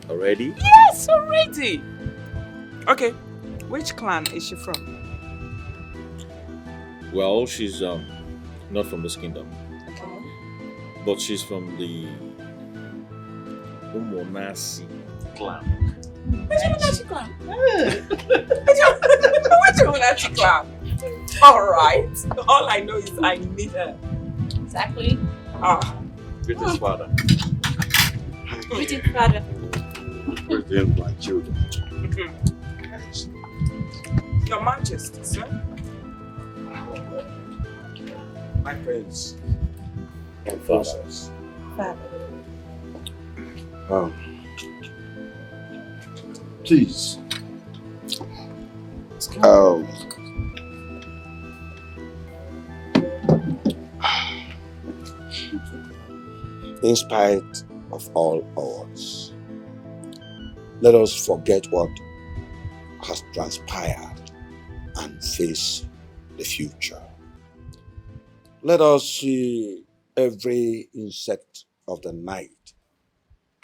Already? Yes, already. Okay, which clan is she from? Well, she's not from this kingdom. Okay. But she's from the Umonasi clan. Which Umonasi clan? Which Umonasi clan? Alright. All I know is I need her. Exactly. British father. British father. Brilliant my children. Your Majesty, sir. My friends and fathers. Please. In spite of all odds, let us forget what has transpired and face the future. Let us see every insect of the night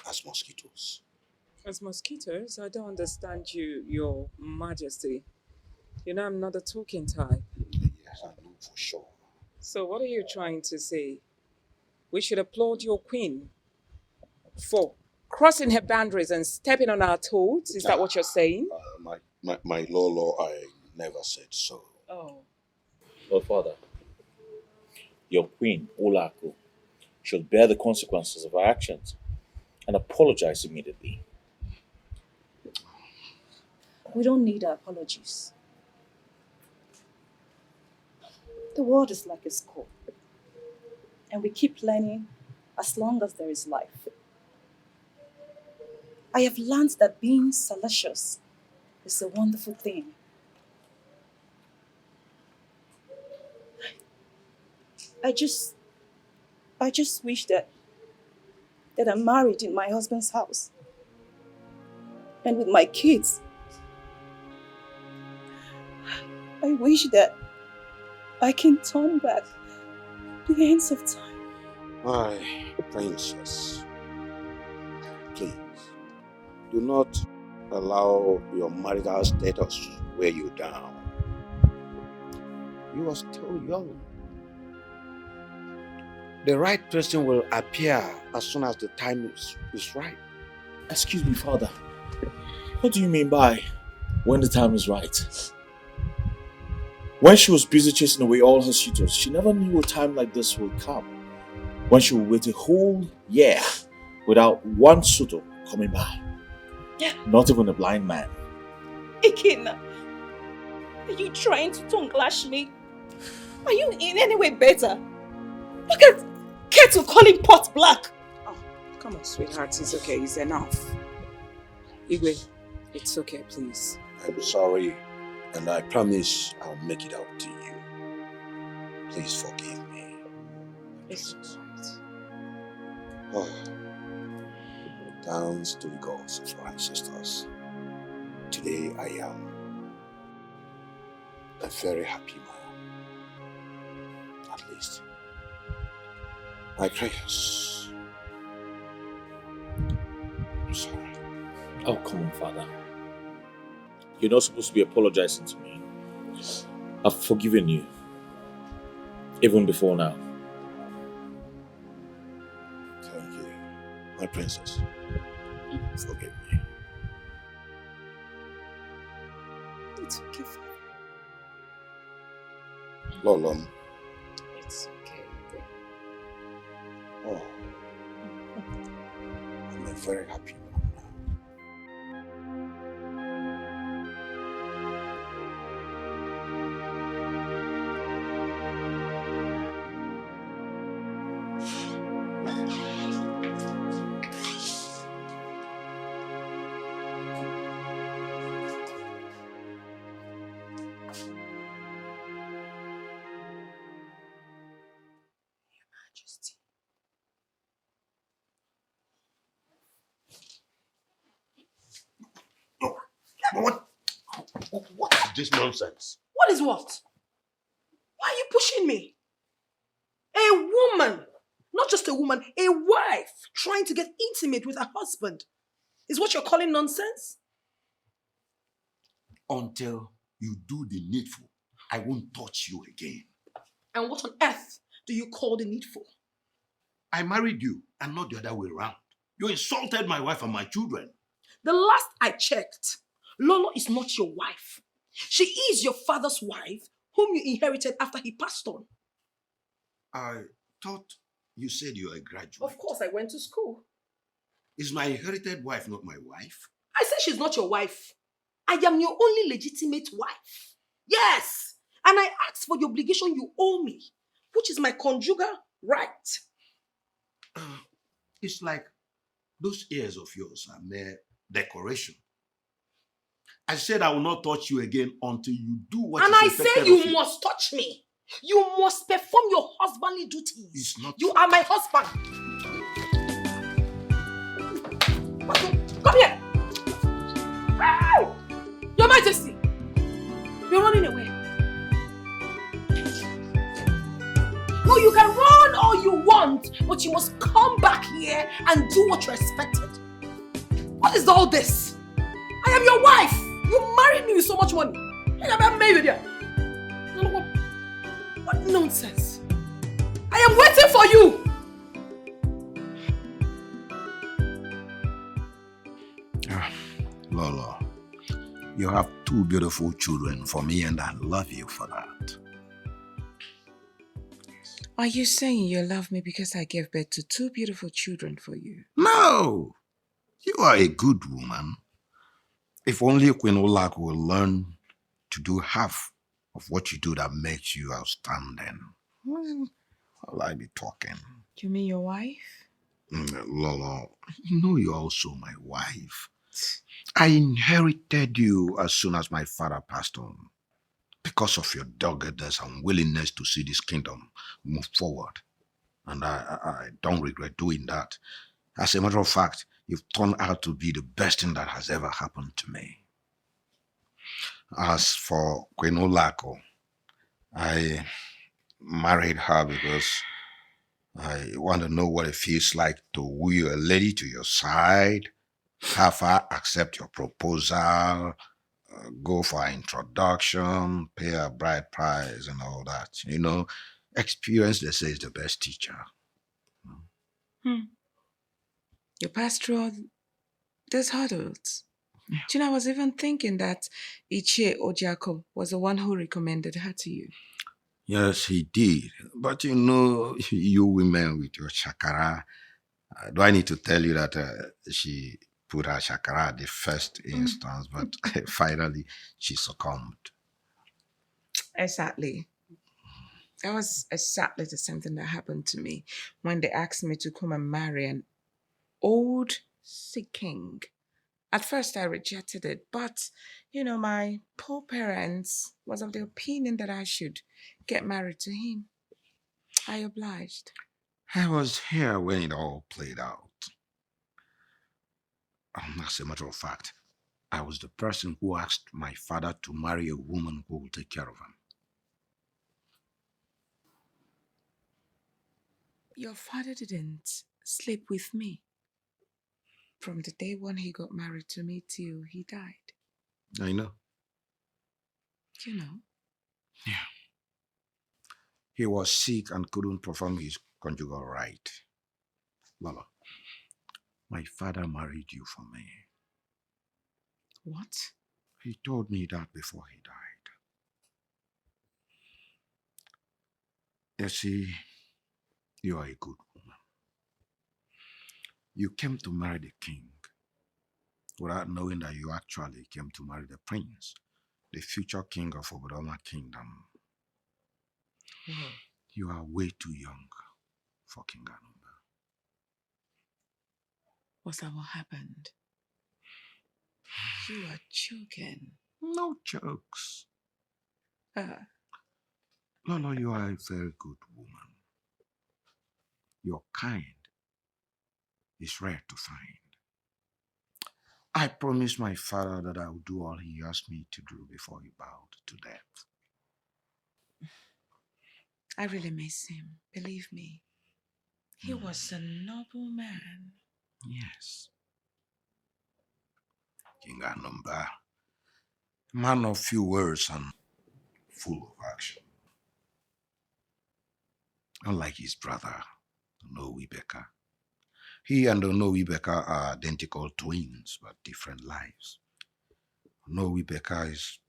as mosquitoes. As mosquitoes? I don't understand you, Your Majesty. You know I'm not a talking type. Yes, I know for sure. So what are you trying to say? We should applaud your queen for crossing her boundaries and stepping on our toes? Is that what you're saying? My Lolo, I never said so. Oh. But father, your queen, Olaku, should bear the consequences of her actions and apologize immediately. We don't need apologies. The world is like a school, and we keep learning as long as there is life. I have learned that being salacious is a wonderful thing. I just wish that I'm married in my husband's house and with my kids. I wish that I can turn back the ends of time. My princess, please, do not allow your marital status weigh you down. You are still young. The right person will appear as soon as the time is right. Excuse me, Father. What do you mean by when the time is right? When she was busy chasing away all her suitors, she never knew a time like this would come. When she would wait a whole year without one suitor coming by. Yeah. Not even a blind man. Ikenna, are you trying to tongue lash me? Are you in any way better? Look at Kettle calling pot black. Oh, come on, sweetheart. It's okay. It's enough. Igwe, it's okay, please. I'm sorry, and I promise I'll make it up to you. Please forgive me. It's alright. Oh, thanks to the gods of our ancestors. Today I am a very happy man. At least, my prayers. I'm sorry. Oh, come on, Father. You're not supposed to be apologizing to me. I've forgiven you. Even before now. Thank you, my princess. Forgive me. It's okay, Father. Lolon. It's okay. Oh, I'm a very happy man What is this nonsense? What is what? Why are you pushing me? A woman, not just a woman, a wife trying to get intimate with her husband is what you're calling nonsense? Until you do the needful, I won't touch you again. And what on earth do you call the needful? I married you and not the other way around. You insulted my wife and my children. The last I checked, Lolo is not your wife. She is your father's wife, whom you inherited after he passed on. I thought you said you were a graduate. Of course, I went to school. Is my inherited wife not my wife? I said she's not your wife. I am your only legitimate wife. Yes, and I asked for the obligation you owe me, which is my conjugal right. It's like those ears of yours are mere decoration. I said I will not touch you again until you do what and is I expected say you of you. must touch me. You must perform your husbandly duties. It's not you are my husband. Come here. Ow! Your Majesty. You're running away. No, you can run all you want, but you must come back here and do what you're expected. What is all this? I am your wife. You married me with so much money. I'm married here. What nonsense. I am waiting for you. Lolo, you have two beautiful children for me and I love you for that. Are you saying you love me because I gave birth to two beautiful children for you? No! You are a good woman. If only Queen Olak will learn to do half of what you do that makes you outstanding. Well, will I be talking? You mean your wife? Lolo, you know you're also my wife. I inherited you as soon as my father passed on because of your doggedness and willingness to see this kingdom move forward. And I don't regret doing that. As a matter of fact, you've turned out to be the best thing that has ever happened to me. As for Queen Olako, I married her because I want to know what it feels like to woo a lady to your side Have her accept your proposal, go for an introduction, pay a bride price and all that. You know, experience, they say, is the best teacher. You passed through all these hurdles. Do you know, I was even thinking that Ichie Ojako was the one who recommended her to you. Yes, he did. But you know, you women with your shakara, do I need to tell you that she put her shakara at the first instance, but finally she succumbed? Exactly. That was exactly the same thing that happened to me when they asked me to come and marry an old sick king. At first I rejected it, but my poor parents was of the opinion that I should get married to him. I obliged. I was here when it all played out. As a matter of fact, I was the person who asked my father to marry a woman who will take care of him. Your father didn't sleep with me from the day when he got married to me till he died. I know. You know? Yeah. He was sick and couldn't perform his conjugal right. Lala, my father married you for me. What? He told me that before he died. You see, you are a good woman. You came to marry the king without knowing that you actually came to marry the prince, the future king of Obodoma Kingdom. Whoa. You are way too young for King Anumba. What's that what happened? You are joking. No jokes. Lolo, you are a very good woman. Your kind is rare to find. I promised my father that I would do all he asked me to do before he bowed to death. I really miss him, believe me. He was a noble man. Yes. King Anumba, man of few words and full of action. Unlike his brother, Onowibeka. He and Onowibeka are identical twins, but different lives. Onowibeka is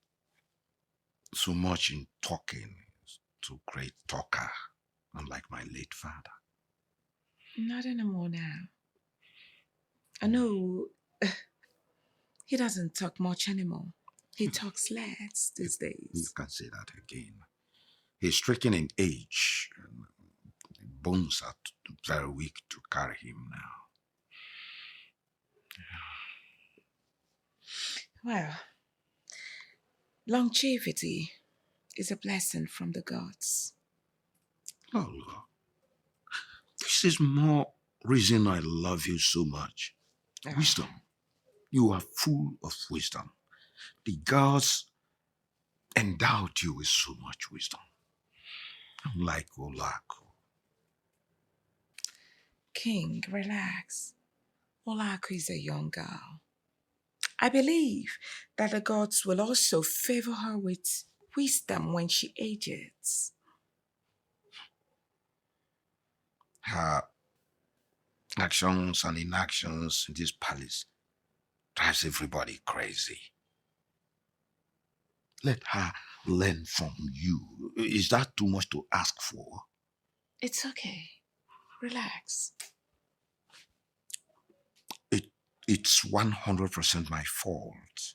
so much in talking, too great talker, unlike my late father. Not anymore now. I know he doesn't talk much anymore. He talks less these days. You can say that again. He's stricken in age, and the bones are very weak to carry him now. Well, longevity is a blessing from the gods. Oh, Lord. This is more reason I love you so much. Wisdom. You are full of wisdom. The gods endowed you with so much wisdom. Unlike Olaku. King, relax. Olaku is a young girl. I believe that the gods will also favor her with wisdom when she ages. Her actions and inactions in this palace drives everybody crazy. Let her learn from you. Is that too much to ask for? It's okay. Relax. It's 100% my fault.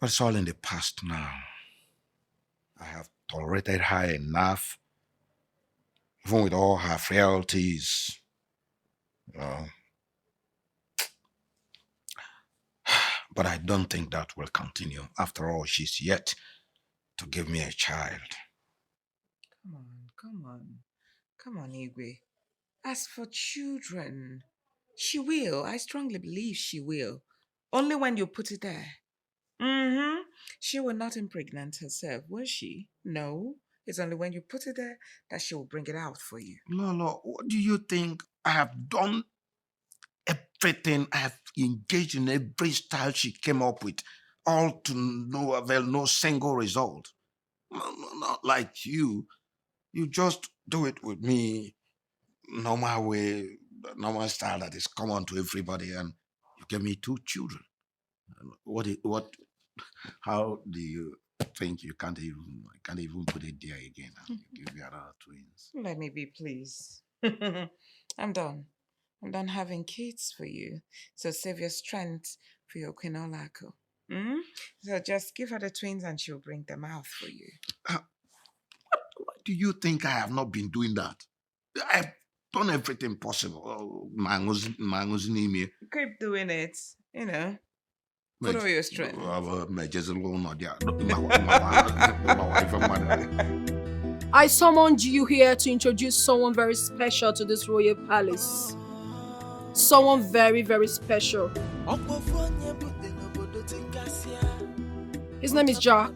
But it's all in the past now. I have tolerated her enough, even with all her frailties. But I don't think that will continue. After all, she's yet to give me a child. Come on, Igwe. As for children, she will. I strongly believe she will. Only when you put it there. She will not impregnate herself, will she? No. It's only when you put it there that she will bring it out for you. Lolo, what do you think I have done a everything. I have engaged in every style she came up with, all to no avail, no single result. Not like you. You just do it with me, normal way, normal style that is common to everybody, and you gave me 2 children. What? How do you think you can't even put it there again? And you give me another twins. Let me be, please. I'm done. I'm done having kids for you. So save your strength for your Queen Olako. So just give her the twins and she'll bring them out for you. Why do you think I have not been doing that? I've done everything possible. Keep doing it, Put all your strength. I summoned you here to introduce someone very special to this royal palace. Someone very, very special. His name is Jack.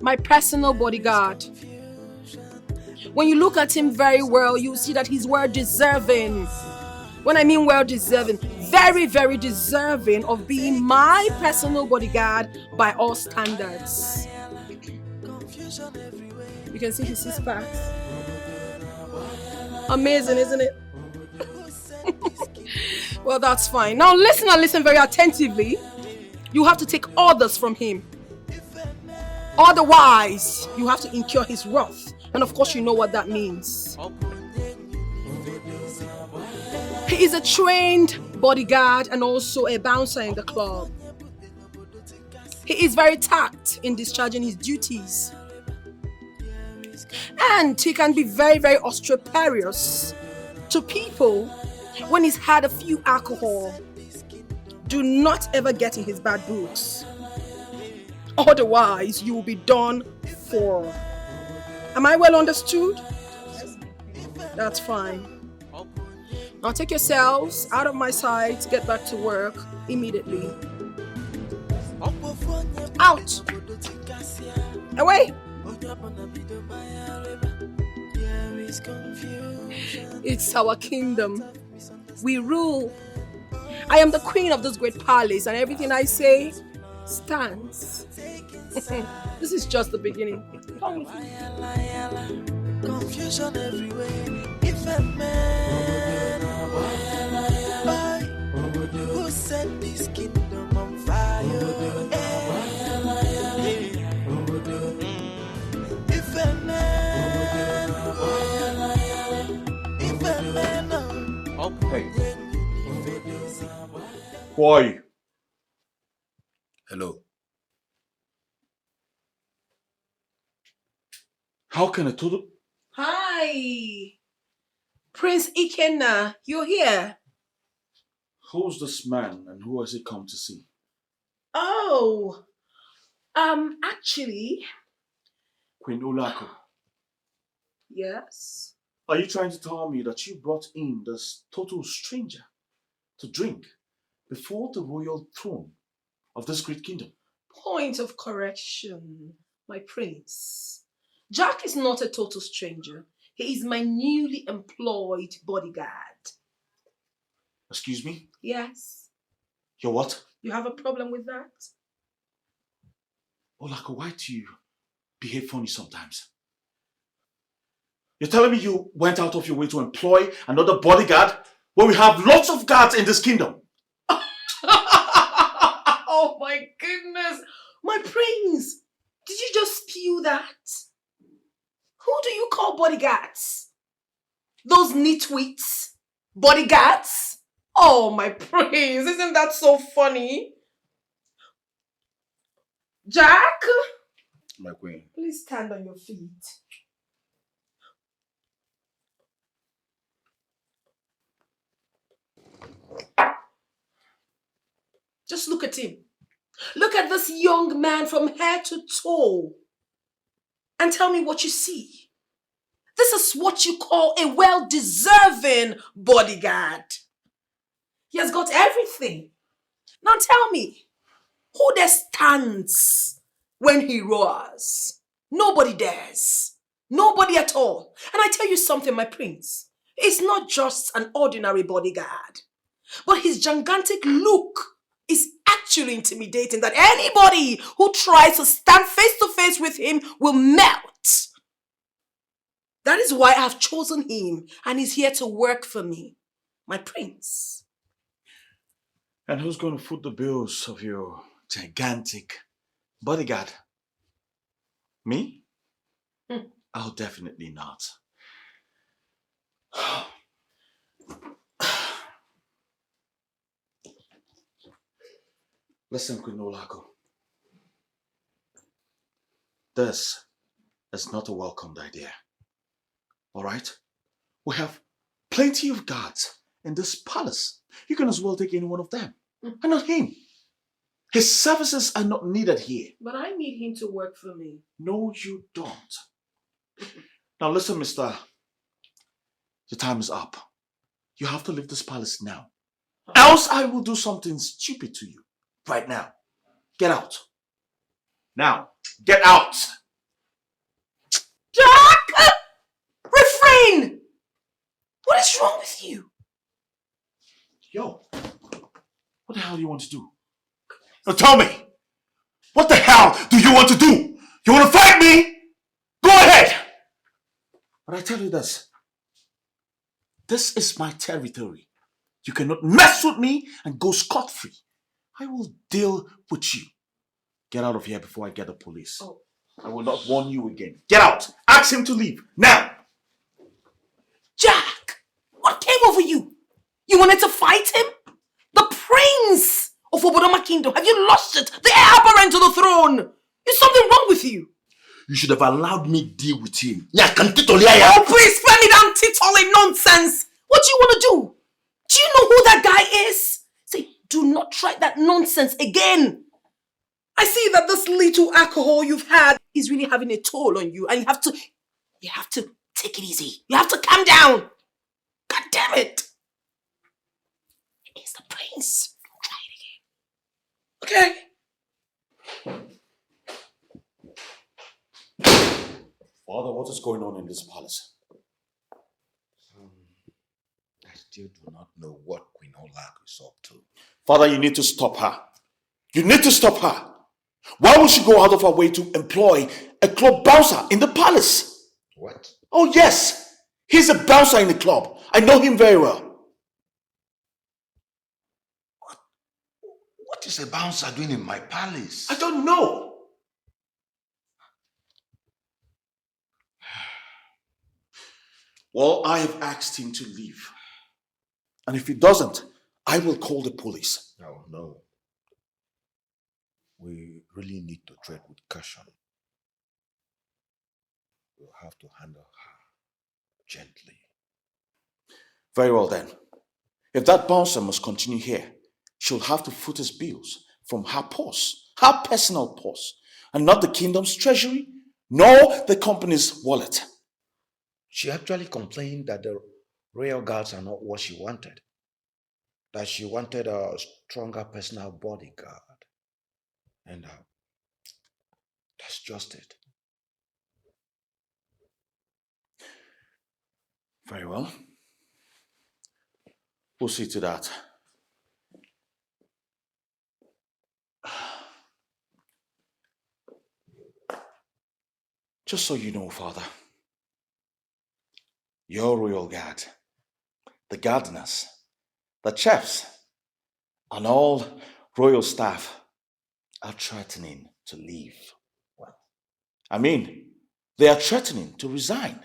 My personal bodyguard. When you look at him very well, you see that he's well deserving. When I mean well deserving, very, very deserving of being my personal bodyguard by all standards. You can see his six-packs. Amazing, isn't it? Well, that's fine. Now listen and listen very attentively. You have to take orders from him. Otherwise, you have to incur his wrath. And of course, you know what that means. He is a trained bodyguard and also a bouncer in the club. He is very tact in discharging his duties. And he can be very, very obstreperous to people when he's had a few alcohol. Do not ever get in his bad books. Otherwise, you will be done for. Am I well understood? That's fine. Now take yourselves out of my sight. Get back to work immediately. Out! Away! It's our kingdom. We rule. I am the queen of this great palace, and everything I say stands. This is just the beginning. Come with me. Confusion everywhere. If a man, who set this kingdom on fire? If a man, Hey. Who are you? Hello. How can a total... Hi! Prince Ikenna, you're here. Who's this man and who has he come to see? Oh, actually... Queen Olako. Yes? Are you trying to tell me that you brought in this total stranger to drink before the royal throne of this great kingdom? Point of correction, my prince. Jack is not a total stranger. He is my newly employed bodyguard. Excuse me? Yes? Your what? You have a problem with that? Olako, why do you behave funny sometimes? You're telling me you went out of your way to employ another bodyguard when we have lots of guards in this kingdom? Oh my goodness! My prince! Did you just spew that? Who do you call bodyguards? Those nitwits? Bodyguards? Oh my prince, isn't that so funny? Jack? My queen. Please stand on your feet. Just look at him. Look at this young man from head to toe. And tell me what you see. This is what you call a well-deserving bodyguard. He has got everything. Now tell me, who there stands when he roars? Nobody dares. Nobody at all. And I tell you something, my prince. It's not just an ordinary bodyguard. But his gigantic look is actually intimidating that anybody who tries to stand face to face with him will melt. That is why I have chosen him and he's here to work for me. My prince. And who's going to foot the bills of your gigantic bodyguard? Me? Oh, definitely not. Listen, Queen Olago. This is not a welcomed idea. All right? We have plenty of guards in this palace. You can as well take any one of them. And not him. His services are not needed here. But I need him to work for me. No, you don't. Now listen, mister. Your time is up. You have to leave this palace now. Else I will do something stupid to you. Right now. Get out. Now. Get out. Jack! Refrain! What is wrong with you? Yo. What the hell do you want to do? Now tell me. What the hell do you want to do? You want to fight me? Go ahead. But I tell you this. This is my territory. You cannot mess with me and go scot-free. I will deal with you. Get out of here before I get the police. Oh. I will not warn you again. Get out. Ask him to leave. Now. Jack! What came over you? You wanted to fight him? The prince of Obodoma Kingdom. Have you lost it? The heir apparent to the throne. Is something wrong with you? You should have allowed me deal with him. Oh, please spare me that titoling nonsense. What do you want to do? Do you know who that guy is? Say, do not try that nonsense again. I see that this little alcohol you've had is really having a toll on you, and you have to take it easy. You have to calm down. God damn it. It's the prince. Don't try it again. Okay? Father, what is going on in this palace? I still do not know what Queen Olago is up to. Father, you need to stop her. You need to stop her. Why would she go out of her way to employ a club bouncer in the palace? What? Oh, yes. He's a bouncer in the club. I know him very well. What is a bouncer doing in my palace? I don't know. Well, I have asked him to leave. And if he doesn't, I will call the police. No. We really need to tread with caution. We'll have to handle her gently. Very well then. If that bouncer must continue here, she'll have to foot his bills from her purse, her personal purse, and not the kingdom's treasury, nor the company's wallet. She actually complained that the royal guards are not what she wanted. That she wanted a stronger personal bodyguard. And that's just it. Very well. We'll see to that. Just so you know, Father, your royal guard, the gardeners, the chefs, and all royal staff are threatening to leave. Well, I mean, they are threatening to resign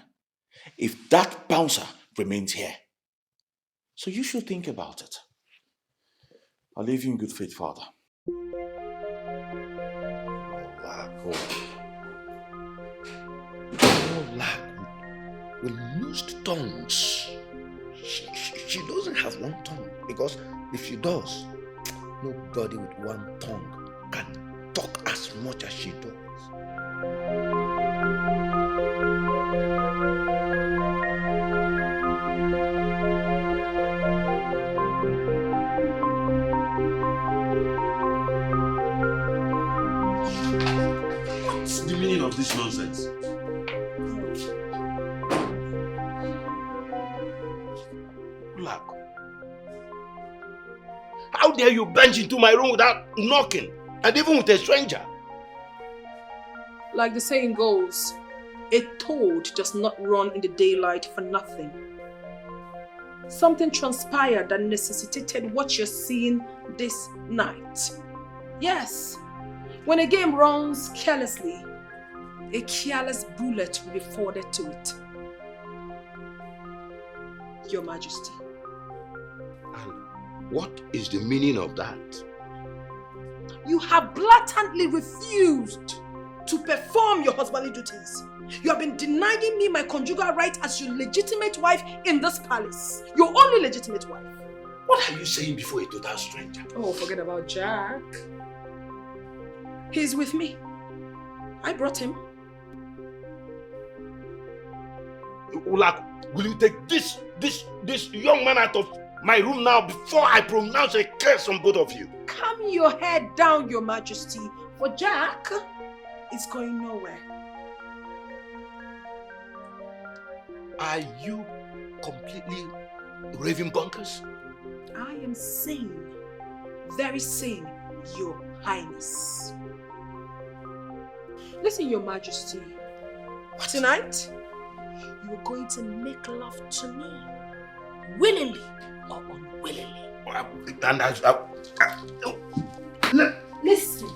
if that bouncer remains here. So you should think about it. I'll leave you in good faith, Father. Olago will lose tongues. She doesn't have one tongue, because if she does, nobody with one tongue can talk as much as she does. What's the meaning of this nonsense? How dare you bench into my room without knocking? And even with a stranger? Like the saying goes, a toad does not run in the daylight for nothing. Something transpired that necessitated what you're seeing this night. Yes, when a game runs carelessly, a careless bullet will be forwarded to it. Your Majesty. And what is the meaning of that? You have blatantly refused to perform your husbandly duties. You have been denying me my conjugal right as your legitimate wife in this palace. Your only legitimate wife. What are you saying before a total stranger? Oh, forget about Jack. He's with me. I brought him. Ulak, will you take this young man out of my room now before I pronounce a curse on both of you? Calm your head down, Your Majesty. For Jack is going nowhere. Are you completely raving bonkers? I am sane. Very sane, Your Highness. Listen, Your Majesty. Tonight, you are going to make love to me. Willingly or unwillingly. Listen.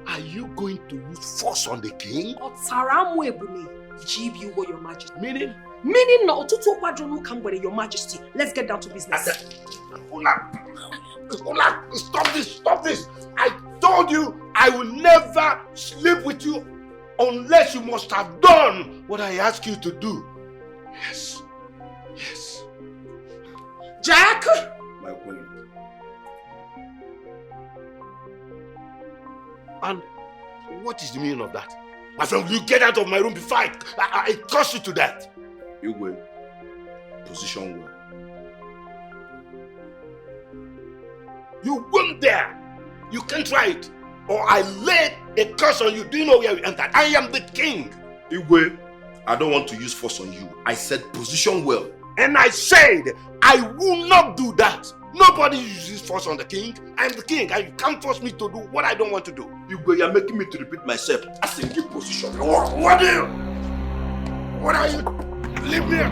Are you going to use force on the king? Your Majesty. Meaning? Meaning no Your Majesty. Let's get down to business. Ulak, stop this. I told you I will never sleep with you unless you must have done what I asked you to do. Yes. Jack! My queen. And what is the meaning of that? My friend, will you get out of my room before I curse you to death? You will. Position well. You won't dare. You can't try it. Or I lay a curse on you. Do you know where you entered? I am the king. Igwe, I don't want to use force on you. I said position well. And I said, I will not do that. Nobody uses force on the king. I am the king, and you can't force me to do what I don't want to do. Igwe, you're making me to repeat myself. I said give position. What are you? What are you? Leave me.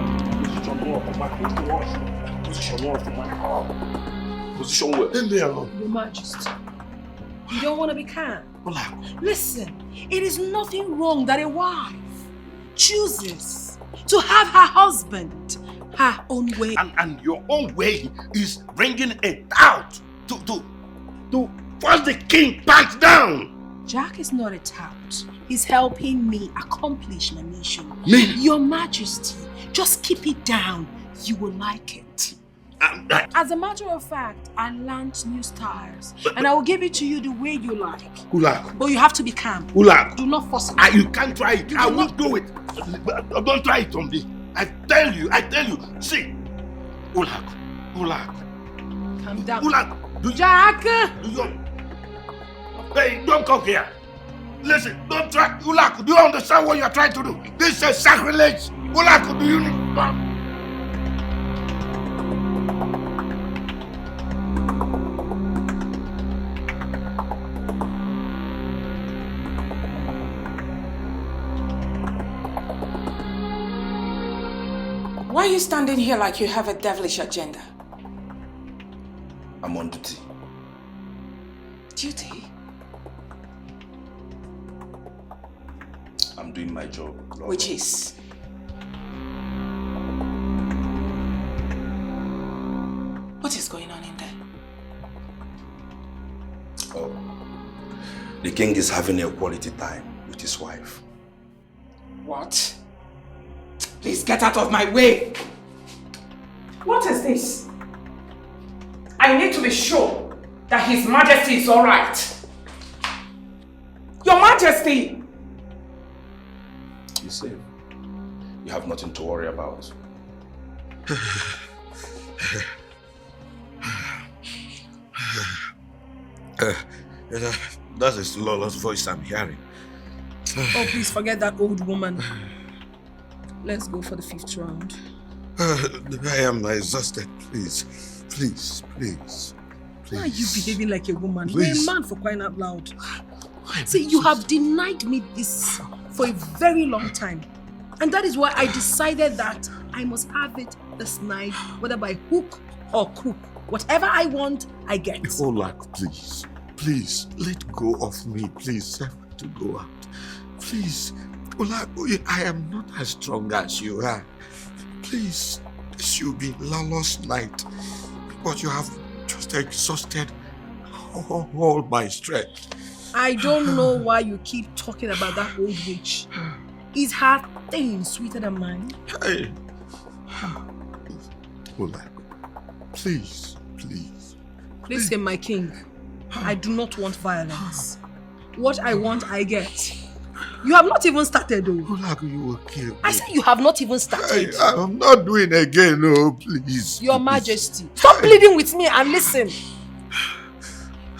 Position well. Leave me alone. Your Majesty, you don't want to be calm. Listen, it is nothing wrong that a wife chooses to have her husband her own way. And your own way is bringing it out to force the king back down. Jack is not a tout. He's helping me accomplish my mission. Me? Your Majesty, just keep it down. You will like it. As a matter of fact, I launched new styles, and I will give it to you the way you like. Ulak. But you have to be calm. Ulak. Do not force it. You can't try it. I won't do it. Don't try it on me. I tell you. See. Ulak. Calm down. Ulak. Jack! Hey, don't come here. Listen, don't try. Ulak, do you understand what you're trying to do? This is sacrilege. Ulak, do you... Why are you standing here like you have a devilish agenda? I'm on duty. Duty? I'm doing my job. Lord. Which is? What is going on in there? Oh, the king is having a quality time with his wife. What? Please get out of my way! What is this? I need to be sure that His Majesty is alright. Your Majesty! You see, you have nothing to worry about. That's a Lola's voice I'm hearing. Oh, please forget that old woman. Let's go for the 5th round. I am exhausted. Please, please, please, Why are you please. behaving like a woman? Please. You're a man, for crying out loud. See, you have denied me this for a very long time. And that is why I decided that I must have it this night, whether by hook or crook. Whatever I want, I get. Olak, please. Please, let go of me. Please, I want to go out. Please. Olak, I am not as strong as you are. Please, this will be lawless night. But you have just exhausted all my strength. I don't know why you keep talking about that old witch. Is her thing sweeter than mine? Hey. Olak, please, please. Listen, my king. I do not want violence. What I want, I get. You have not even started, though. Olak, you will kill me. I said you have not even started. I'm not doing again, no, please. Your Majesty, stop pleading with me and listen.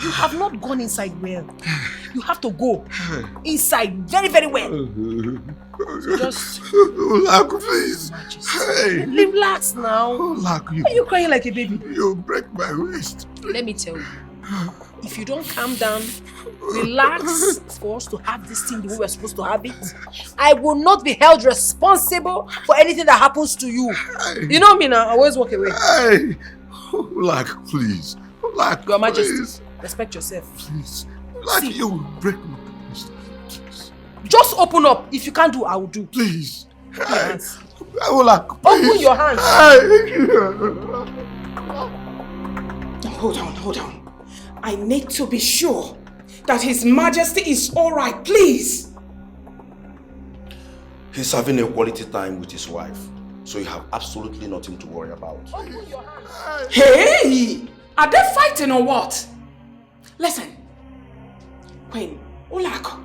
You have not gone inside well. You have to go inside very, very well. So just... Olak, please. Hey. Relax now. Olak, Why are you crying like a baby? You break my waist. Let me tell you. If you don't calm down, relax for us to have this thing the way we're supposed to have it, I will not be held responsible for anything that happens to you. You know me now, I always walk away. Hey. Olak, please. Olak, Your Majesty, please. respect yourself. Please. Olak, you will break my waist. Please. Just open up. If you can't do, I will do. Please. Open your hands. Olak, please. Open your hands. Hold on. I need to be sure that His Majesty is alright, please. He's having a quality time with his wife, so you have absolutely nothing to worry about. Open your hands. Hey! Are they fighting or what? Listen, Queen Olak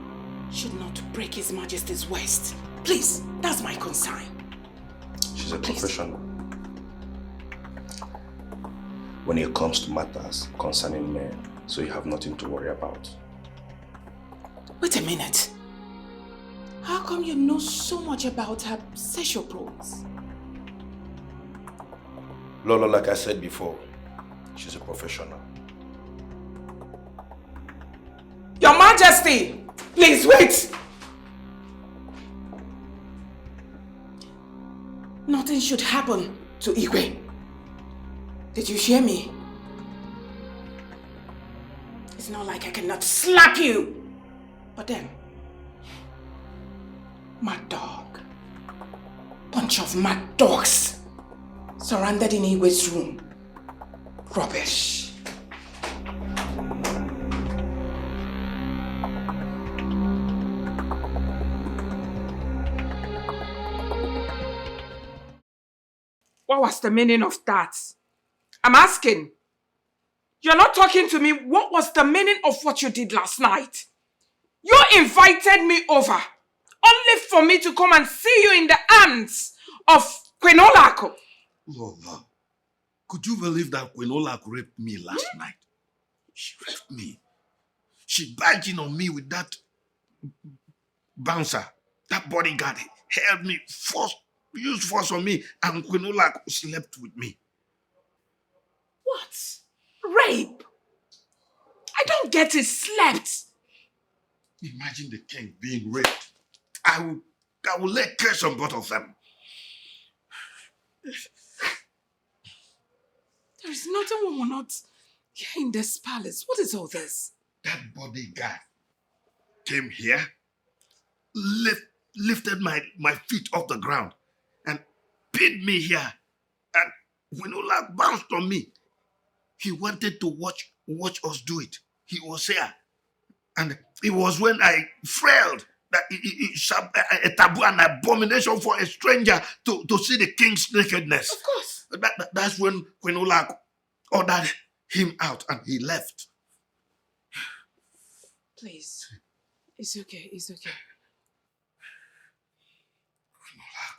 should not break His Majesty's waist. Please, that's my concern. She's a professional. When it comes to matters concerning men, so you have nothing to worry about. Wait a minute. How come you know so much about her sexual probes? Lola, like I said before, she's a professional. Your Majesty! Please wait! Nothing should happen to Igwe. Did you hear me? It's not like I cannot slap you. But then, mad dog. Bunch of mad dogs surrounded in Igwe's room. Rubbish. What was the meaning of that? I'm asking. You're not talking to me. What was the meaning of what you did last night? You invited me over only for me to come and see you in the arms of Queen Olako. Lola, could you believe that Queen Olako raped me last night? She raped me. She barged in on me with that bouncer. That bodyguard held me, used force on me, and Queen Olako slept with me. What? Rape? I don't get it. Slept. Imagine the king being raped. I will lay curse on both of them. There is nothing we will not hear in this palace. What is all this? That bodyguard came here, lifted my feet off the ground, and pinned me here. And when Olak bounced on me, he wanted to watch us do it. He was here. And it was when I failed that it's a taboo and abomination for a stranger to see the king's nakedness. Of course. That's when Queen Olak ordered him out and he left. Please. It's okay. It's okay. Queen Olak,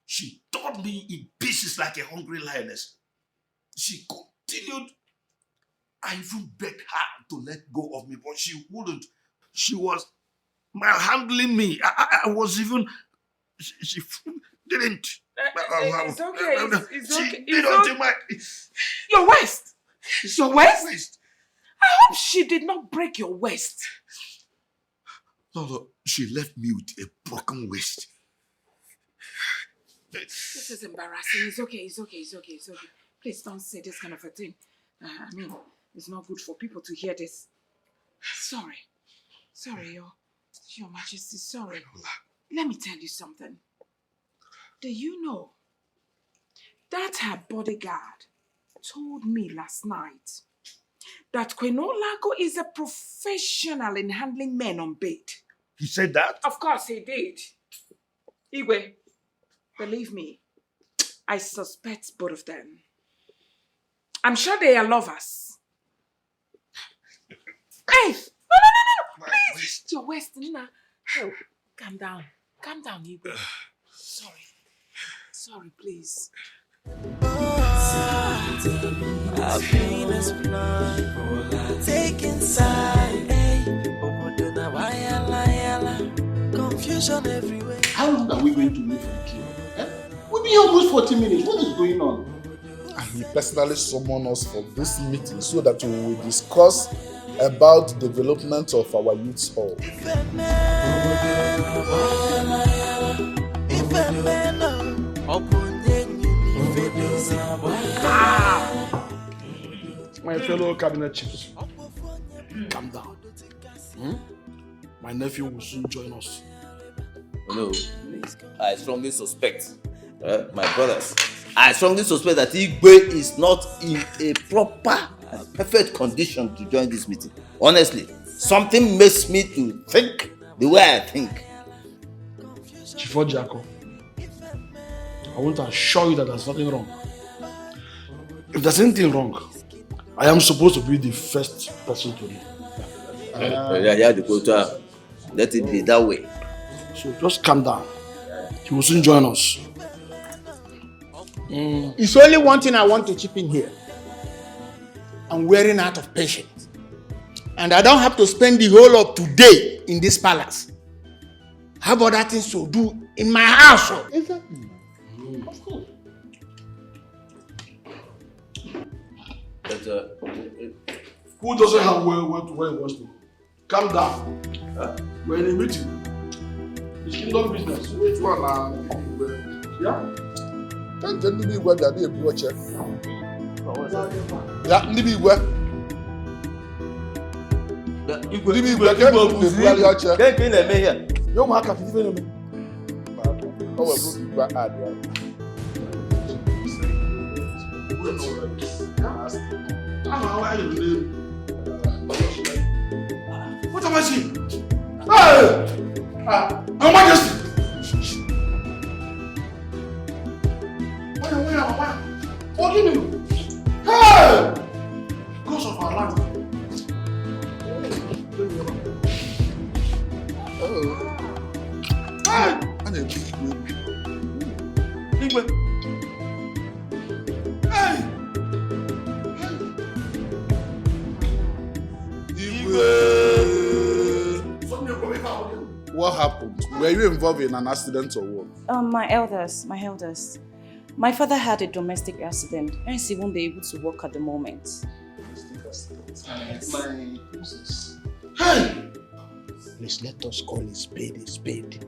she tore me in pieces like a hungry lioness. She continued. I even begged her to let go of me, but she wouldn't. She was malhandling me. I was even... She didn't. It's okay. It's okay. Did until my... Your waist. Your waist? I hope she did not break your waist. No, she left me with a broken waist. This is embarrassing. It's okay. Please don't say this kind of a thing. I mean, it's not good for people to hear this. Sorry, Your Majesty, sorry. Let me tell you something. Do you know that her bodyguard told me last night that Queen Olago is a professional in handling men on bed? He said that? Of course he did. Igwe, believe me, I suspect both of them. I'm sure they are lovers. Hey! No! Please! Your waist, Nina. Oh, calm down, Igwe. Sorry, please. Happiness blood, take inside, confusion everywhere. How long are we going to wait for the king? We'll be almost 40 minutes. What is going on? And he personally summoned us for this meeting so that we will discuss about the development of our youth hall. My fellow cabinet chiefs, calm down. My nephew will soon join us. No, I strongly suspect, my brothers, I strongly suspect that Igwe is not in a proper and perfect condition to join this meeting. Honestly, something makes me to think the way I think. Chief Ojako, I want to assure you that there's nothing wrong. If there's anything wrong, I am supposed to be the first person to know. Let it be that way. So just calm down. He will soon join us. It's only one thing I want to chip in here. I'm wearing out of patience. And I don't have to spend the whole of today in this palace. I have other things to do in my house. Exactly. Of course. But, who doesn't have where he wants to go? Calm down. We're in a meeting. It's kingdom business. Which one? Yeah? Can't tell me where they're there. Yeah, Nibi where? Nibi where? Can't you here? You want to have me? Oh, we're going to add. What am I saying? Hey! Your Majesty! Where? Forgive me! Hey! Because of our land. Hey! And a big way. Hey! What happened? Were you involved in an accident or what? My elders. My father had a domestic accident, hence he won't be able to work at the moment. My princess. Hey! Please let us call a spade.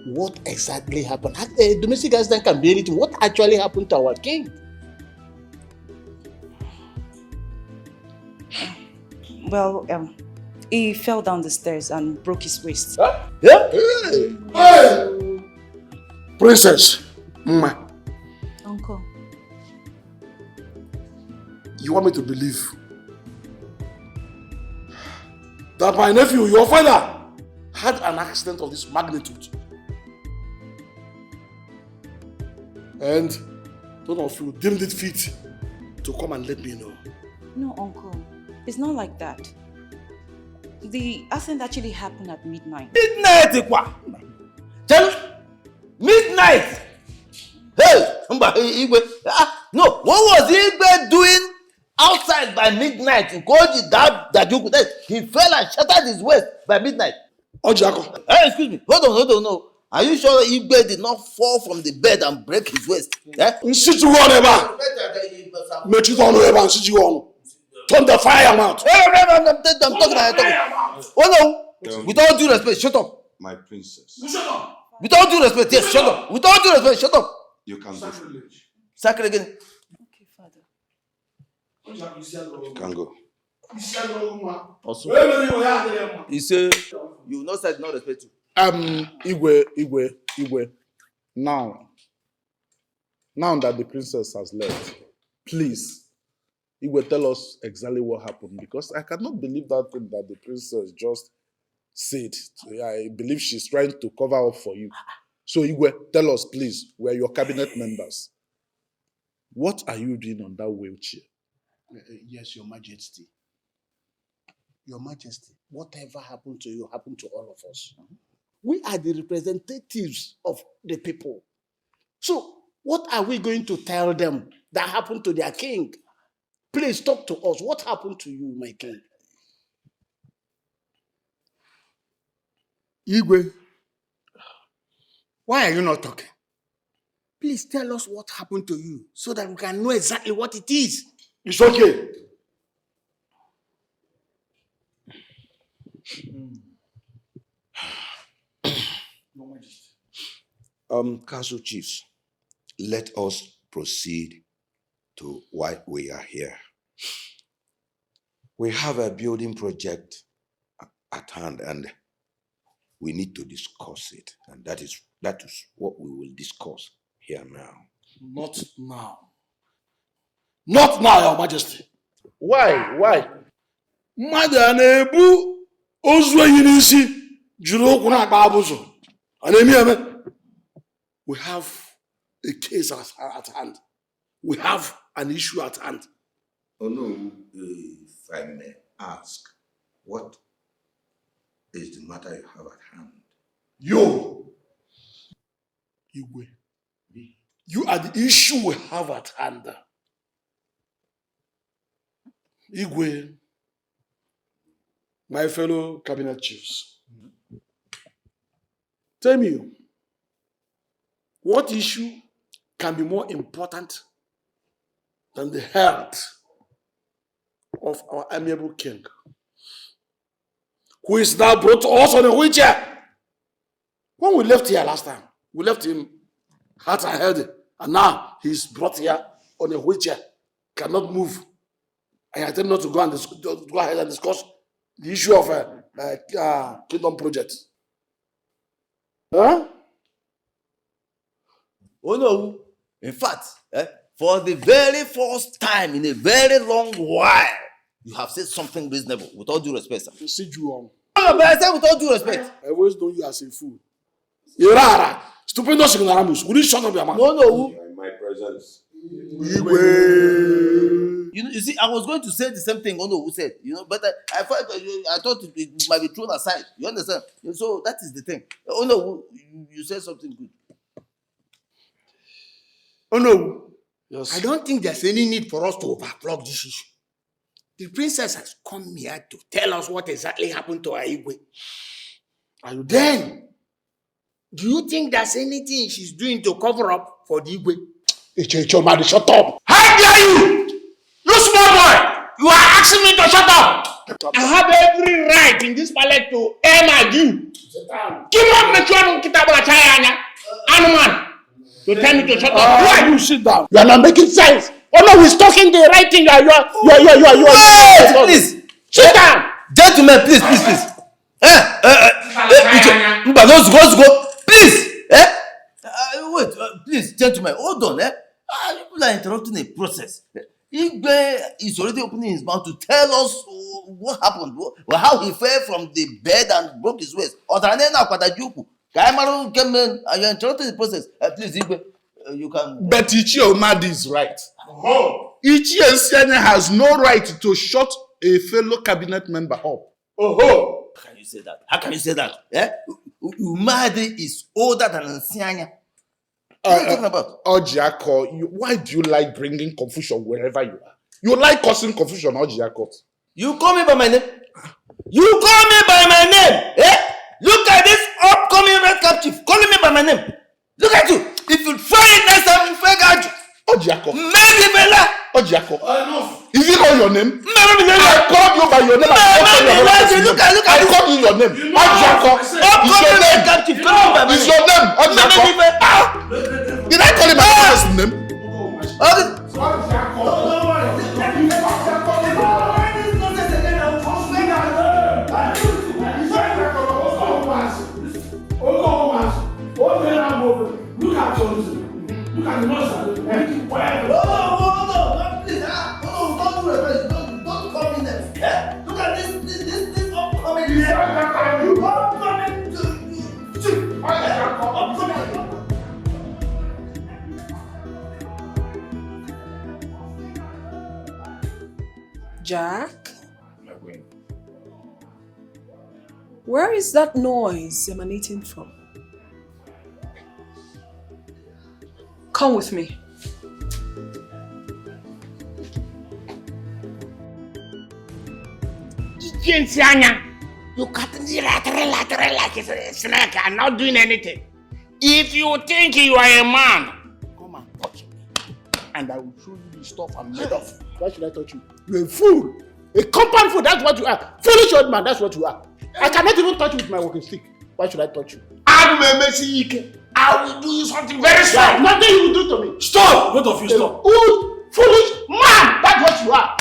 What exactly happened? A domestic accident can be anything. What actually happened to our king? Well, he fell down the stairs and broke his waist. Huh? Yeah? Hey! Princess! Uncle. You want me to believe that my nephew, your father, had an accident of this magnitude? And none of you deemed it fit to come and let me know? No, Uncle. It's not like that. The accident actually happened at midnight. Midnight? Midnight? Hey! No, what was Igwe doing outside by midnight in Koji that he fell and shattered his waist by midnight? Ojako. Hey, excuse me. Hold on. No. Are you sure that Igwe did not fall from the bed and break his waist? Eh? Turn the fire mouth. I'm talking. Oh no! With all due respect, shut up. My princess. Shut up. With all due respect, yes, shut up. With all due respect, shut up. You can go. Sacrilege again. Okay, Father. You can go. Also, he said, you will not say no respect you. Igwe. Now that the princess has left, please, Igwe, tell us exactly what happened, because I cannot believe that thing that the princess just said. I believe she's trying to cover up for you. So Igwe, tell us, please, we're your cabinet members. What are you doing on that wheelchair? Yes, Your Majesty. Your Majesty, whatever happened to you happened to all of us. We are the representatives of the people. So, what are we going to tell them that happened to their king? Please talk to us. What happened to you, my king? Igwe, why are you not talking? Please tell us what happened to you so that we can know exactly what it is. It's okay. Council chiefs, let us proceed to why we are here. We have a building project at hand and we need to discuss it. And that is what we will discuss here now. Not now. Not now, Your Majesty. Why? Mmadụ a na-ebu ozu ehi n'isi jiri ụkwụ na-akpa abụzụ. A na-eme eme. We have a case at hand. We have an issue at hand. Oh no, if I may ask, what is the matter you have at hand? Igwe. You are the issue we have at hand. Igwe, my fellow cabinet chiefs, tell me, what issue can be more important than the health of our amiable king, who is now brought to us on a wheelchair? When we left here last time, we left him heart and healthy, and now he's brought here on a wheelchair, cannot move. And I tell him not to go ahead and discuss the issue of kingdom project. Huh? Oh no! In fact, for the very first time in a very long while, you have said something reasonable. With all due respect, sir. To see you on. No, but I said with all due respect. I always know you as a fool. Irara, stupendous ignoramus. Will you shut up your mouth? No. In my presence. You see, I was going to say the same thing Ono who said, but I thought it might be thrown aside. You understand? So that is the thing. Ono, you said something good. Oh no. Yes. I don't think there's any need for us to overplug this issue. The princess has come here to tell us what exactly happened to her Igwe. Are you then, do you think there's anything she's doing to cover up for the Igwe? Ichomadi, shut up! How dare you! You small boy! You are asking me to shut up! I have every right in this palace to air my due. Keep on making Anuman to tell me to shut up. Why you sit down? You are not making sense. Oh no, he's talking the right thing. You are. Please. Sit down. Gentlemen, please. Let's go. Please. Wait, please, gentlemen, hold on. People are interrupting a process. Igwe is already opening his mouth to tell us what happened, how he fell from the bed and broke his waist. You're interrupting the process. Please, Igwe, you can. But Ichie Omadi is right. Ichie Nsene has no right to shut a fellow cabinet member up. How can you say that? Umadi is older than Nsianya. What are you talking about? Ojiako, why do you like bringing confusion wherever you are? You like causing confusion, Ojiako. You call me by my name? Look at this upcoming red cap handkerchief, calling me by my name. Look at you. If you try it next time, you fake out. Ojiako. Maybe Bella. Ojiako. Is it all your name? Maybe I called you by your name. Look at I called you your name. Ojiako. Is your name? Ojiako. Did I call him my first name? Look at the monster. Don't call me that. Look at this upcoming. Jack? Where is that noise emanating from? Come with me. You cut like it's a snake and not doing anything. If you think you are a man, come and touch me. And I will show you the stuff I'm made of. Why should I touch you? You're a fool. A compound fool, that's what you are. Foolish old man, that's what you are. I cannot even touch you with my walking stick. Why should I touch you? I will do you something very strong. Nothing you will do to me. Stop! Both of you stop. Old, foolish man, that's what you are.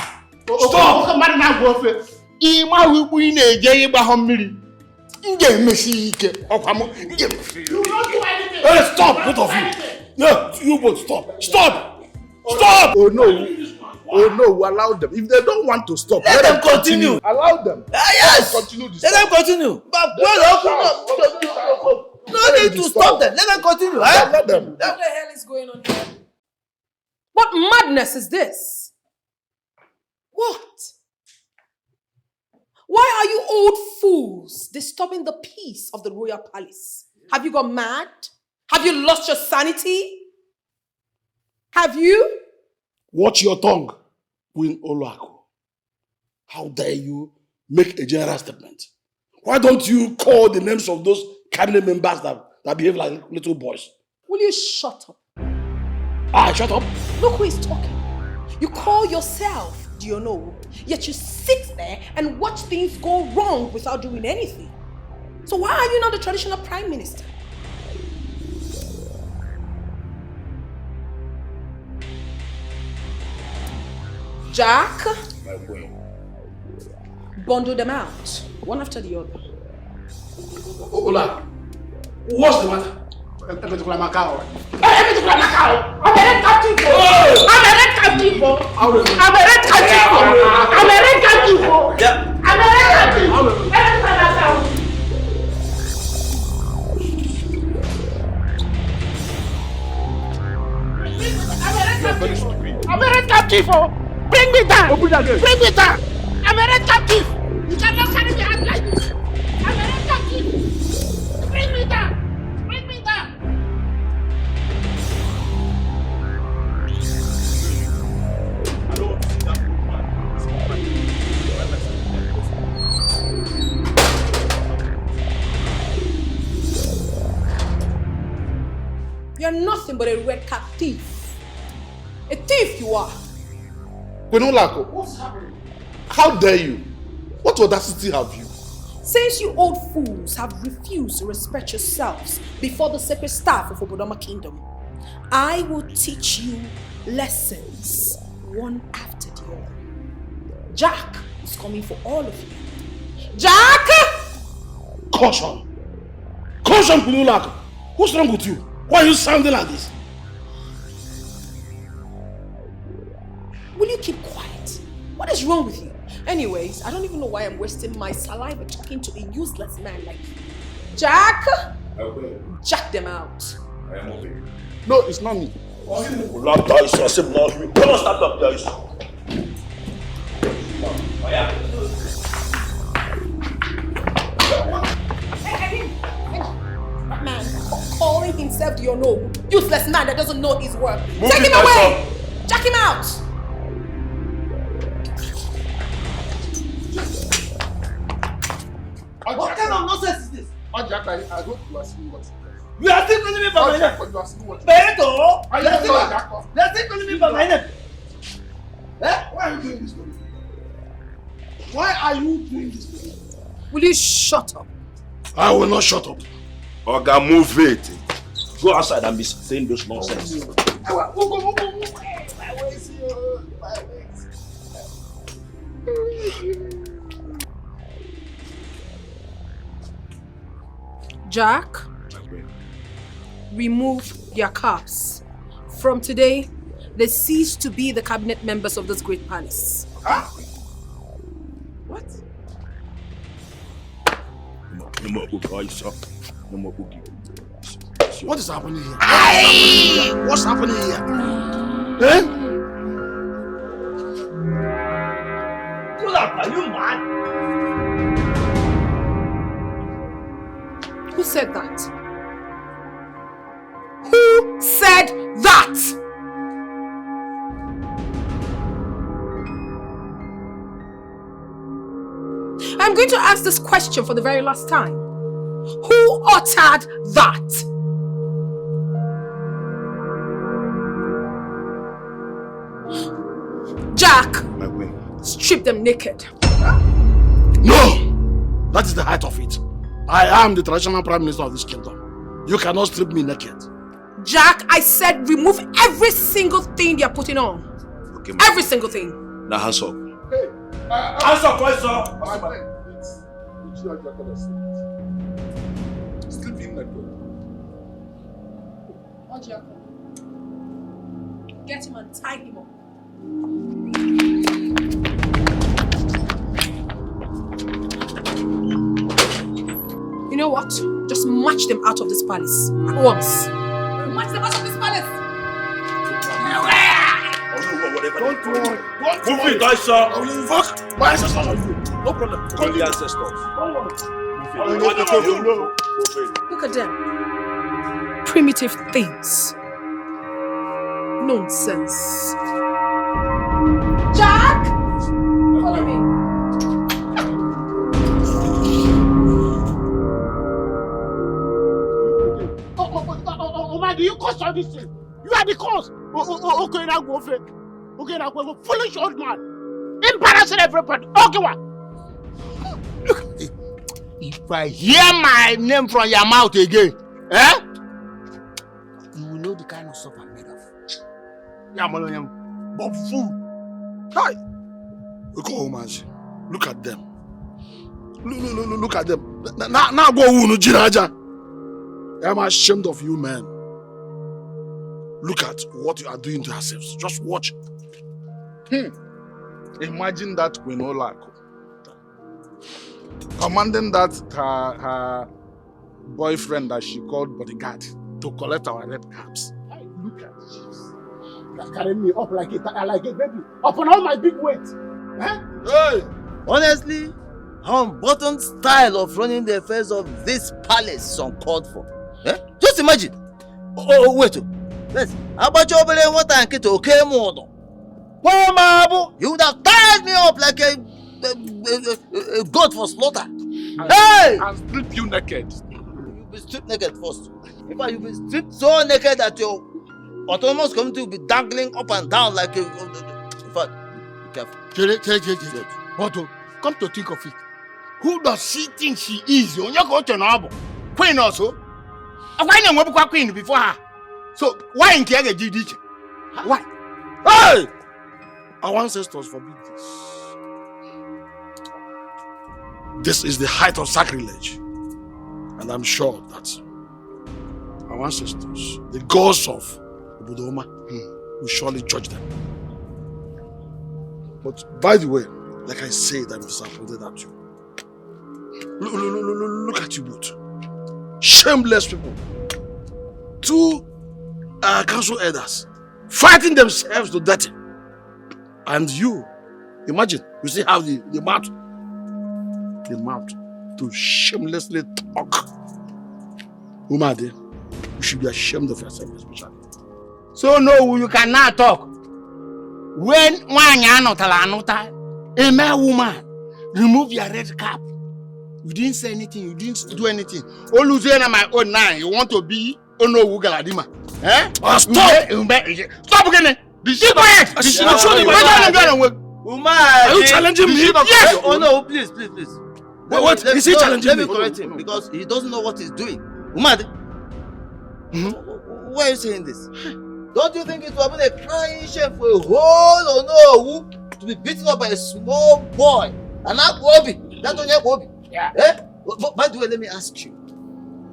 Stop! Okay, man, now go for Ima will win a jay bahomiri. You messy. You don't do anything. Hey, stop! Both of you. Yeah, you both stop. Stop! Stop! Oh no, allow them. If they don't want to stop, let them continue. Allow them. Yes! Continue Let them continue. But no need to stop them. Let them continue. Let them. What the hell is going on here? What madness is this? What? Why are you old fools disturbing the peace of the royal palace? Have you gone mad? Have you lost your sanity? Have you? Watch your tongue, Queen Oluaku. How dare you make a general statement? Why don't you call the names of those cabinet members that behave like little boys? Will you shut up? Shut up. Look who is talking. You call yourself, do you know? Yet you sit there and watch things go wrong without doing anything. So why are you not the traditional prime minister? Jack? My queen. Bundle them out, one after the other. Ola, what's the matter? I'm a red captive. Bring me down. Bring me down. I'm a red captive. You cannot carry me out like this. I'm a red captive. Bring me down. Bring me down. I don't want to see that old man. You're nothing but a red cap thief. A thief you are. Queen Oluaku, what's happening? How dare you? What audacity have you? Since you old fools have refused to respect yourselves before the sacred staff of Obodoma Kingdom, I will teach you lessons one after the other. Jack is coming for all of you. Jack! Caution! Caution, Queen Oluaku! What's wrong with you? Why are you sounding like this? Will you keep quiet? What is wrong with you? Anyways, I don't even know why I'm wasting my saliva talking to a useless man like you. Jack! Jack them out. I am okay. No, it's not me. That man calling himself do you know? Useless man that doesn't know his work. Take him away! Jack him out! What kind of nonsense is this? Jack, I hope you are seeing what it is. You are still calling me by my name. Beto! You are still calling me by my name. Why are you doing this to me? Why are you doing this to me? Will you shut up? I will not shut up. Oga, move it. Go outside and be saying those nonsense. Jack, remove their caps. From today, they cease to be the cabinet members of this great palace. Huh? What? No more book, sir. No more book. What is happening here? Hey! What's happening here? Eh? Pull up, are you mad? Who said that? Who said that? I'm going to ask this question for the very last time. Who uttered that? Jack, strip them naked. No! That is the height of it. I am the traditional prime minister of this kingdom. You cannot strip me naked. Jack, I said remove every single thing you're putting on. Okay, every single thing. Now hands up. Hey, hands up, boys, sir. Sleeping naked. Get him and tie him up. You know what? Just march them out of this palace at once. March them out of this palace. Don't worry. Move it, guys, sir. I will invoke my ancestors on you. No problem. Call the ancestors. Look at them. Primitive things. Nonsense. Jack! Follow me. Do you cause all this thing? You are the cause. Okay, now go for it. Okay, now go for foolish old man. Embarrassing everybody. Okay, what? Look, if I hear my name from your mouth again, you will know the kind of stuff I'm made of. But fool. Hi. Look at them. Look at them. Now go unu jiraja. I'm ashamed of you, man. Look at what you are doing to yourselves. Just watch. Imagine that Queen Olako commanding that her boyfriend that she called bodyguard to collect our red caps. Hey, look at this. That's carrying me up like a baby. Upon all my big weight. Hey! Honestly, unbuttoned style of running the affairs of this palace is uncalled for. Just imagine. Wait. Listen, how about you over there? What I get okay more? You would have tied me up like a goat for slaughter. Hey! And strip you naked. You'll be stripped naked first. In fact, you'll be stripped so naked that your autonomous community will be dangling up and down like a. In fact, be careful. But come to think of it, who does she think she is? You go to Nabo. Queen also. I want to queen before her. So why in Kiaga GD? Why? Hey! Our ancestors forbid this. This is the height of sacrilege. And I'm sure that our ancestors, the gods of Obudoma, will surely judge them. But by the way, like I said, I'm disappointed at you. Look at you both. Shameless people. Two council elders fighting themselves to death. And you, imagine, you see how the mouth to shamelessly talk. Umade, you should be ashamed of yourself, especially. So no, you cannot talk. When one a man woman remove your red cap You didn't say anything. You didn't do anything. Oluziana my own now. You want to be Ono Galadima? Eh? Oh, stop! Stop again! Be quiet! Are you challenging me? Yes! Oh no, please. What? Is he challenging let me? Let me correct him because he doesn't know what he's doing. Umade, why are you saying this? Don't you think it would have been a crying shame for a whole Onowu to be beaten up by a small boy? An Akwobi, that on your Akwobi. Yeah. Eh? But by the way, let me ask you,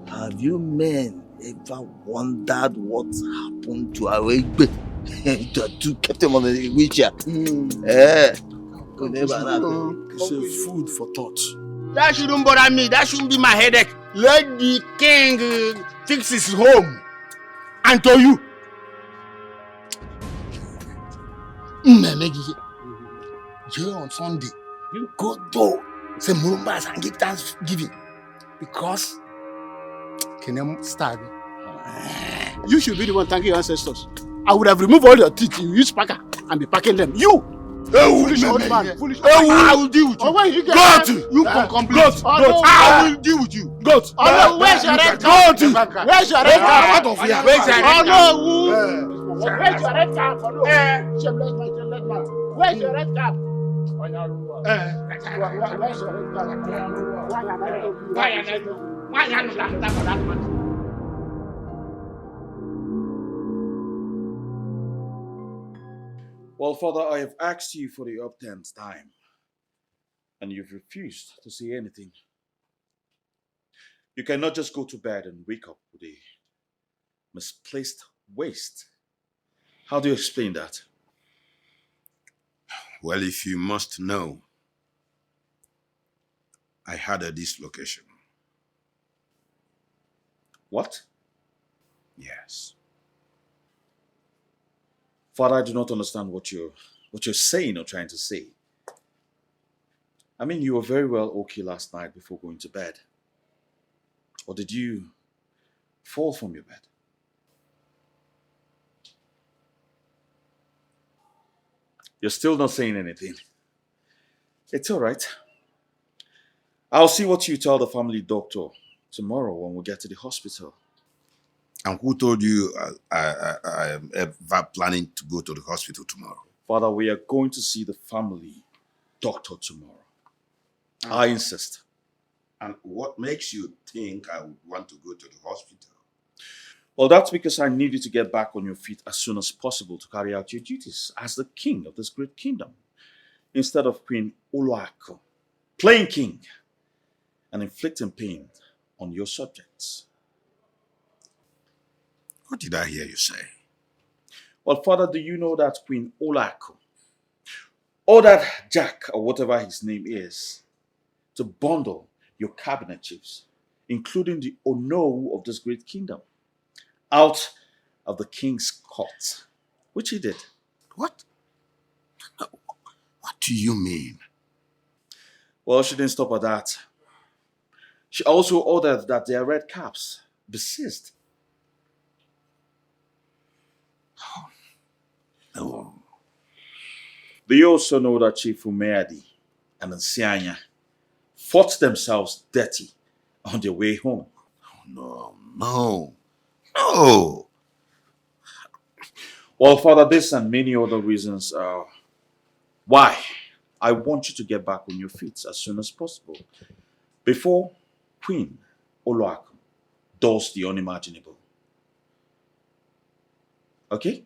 have you men ever wondered what happened to Aregbe that kept him on the wheelchair? It's a food for thought. That shouldn't bother me. That shouldn't be my headache. Let the king fix his home. And to you. On Sunday, you go to say Murumbas and give thanksgiving. Because Kenem starving. You should be the one thanking your ancestors. I would have removed all your teeth. You use packer and be packing them. You! Foolish old man. Foolish old man. I will deal with you. Goat! You can complain. Goat! I will deal with you. Goat! Where's your red card? Where's your red card? Out of here. Where's your red card? Where's your red card? Where's your red card? Well, Father, I have asked you for the uptenth time, and you've refused to say anything. You cannot just go to bed and wake up with a misplaced waist. How do you explain that? Well, if you must know, I had a dislocation. What? Yes. Father, I do not understand what you're saying or trying to say. I mean, you were very well okay last night before going to bed. Or did you fall from your bed? You're still not saying anything. It's all right. I'll see what you tell the family doctor tomorrow when we get to the hospital. And who told you I am ever planning to go to the hospital tomorrow? Father, we are going to see the family doctor tomorrow. I insist. And what makes you think I would want to go to the hospital? Well, that's because I need you to get back on your feet as soon as possible to carry out your duties as the king of this great kingdom, instead of Queen Oluako, playing king and inflicting pain on your subjects. What did I hear you say? Well, Father, do you know that Queen Oluako ordered Jack, or whatever his name is, to bundle your cabinet chiefs, including the Onowu of this great kingdom, out of the king's court, which he did. What? What do you mean? Well, she didn't stop at that. She also ordered that their red caps be seized. Oh. Do you also know that Chief Umeadi and Nsianya fought themselves dirty on their way home? Oh, no. Well, Father, this and many other reasons are why I want you to get back on your feet as soon as possible, before Queen Oluako does the unimaginable. Okay?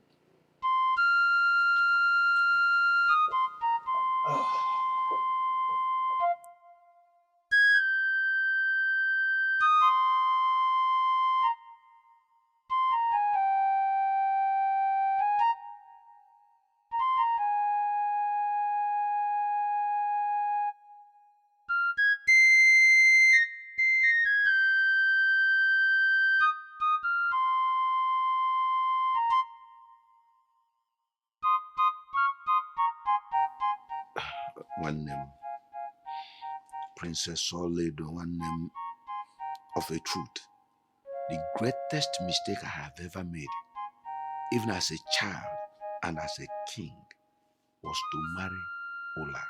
One name, Princess Soledo, one name of a truth. The greatest mistake I have ever made, even as a child and as a king, was to marry Ola.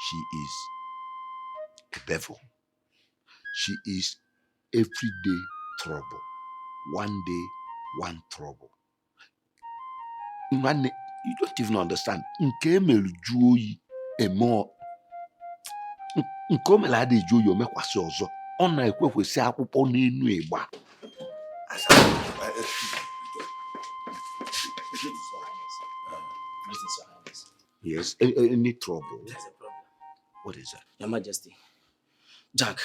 She is Bevel. She is everyday trouble. One day, one trouble. Man, you don't even understand. Nke mere juo yi emo. Nke o mere adị juo yi o mekwasị ọzọ. Ọ na-ekwekwesị akwụkwọ n'enu ịgba. Yes, any trouble? There's a problem. What is that? Your Majesty, Jack,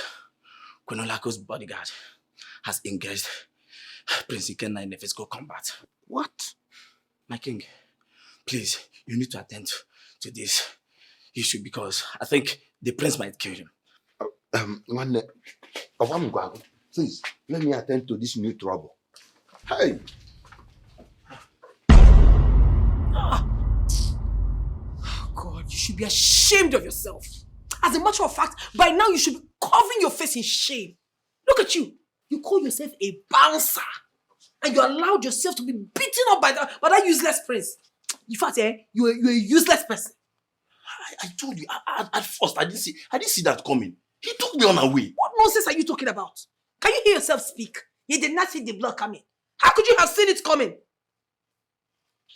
Kwenolako's bodyguard, has engaged Prince Ikenna in a physical combat. What? My king, please, you need to attend to this issue because I think the prince might kill him. Please, let me attend to this new trouble. Hey! Oh God, you should be ashamed of yourself. As a matter of fact, by now you should be covering your face in shame. Look at you. You call yourself a bouncer. And you allowed yourself to be beaten up by that useless prince. In fact, you're a useless person. I told you, at first, I didn't see that coming. He took me on away. What nonsense are you talking about? Can you hear yourself speak? You did not see the blood coming. How could you have seen it coming?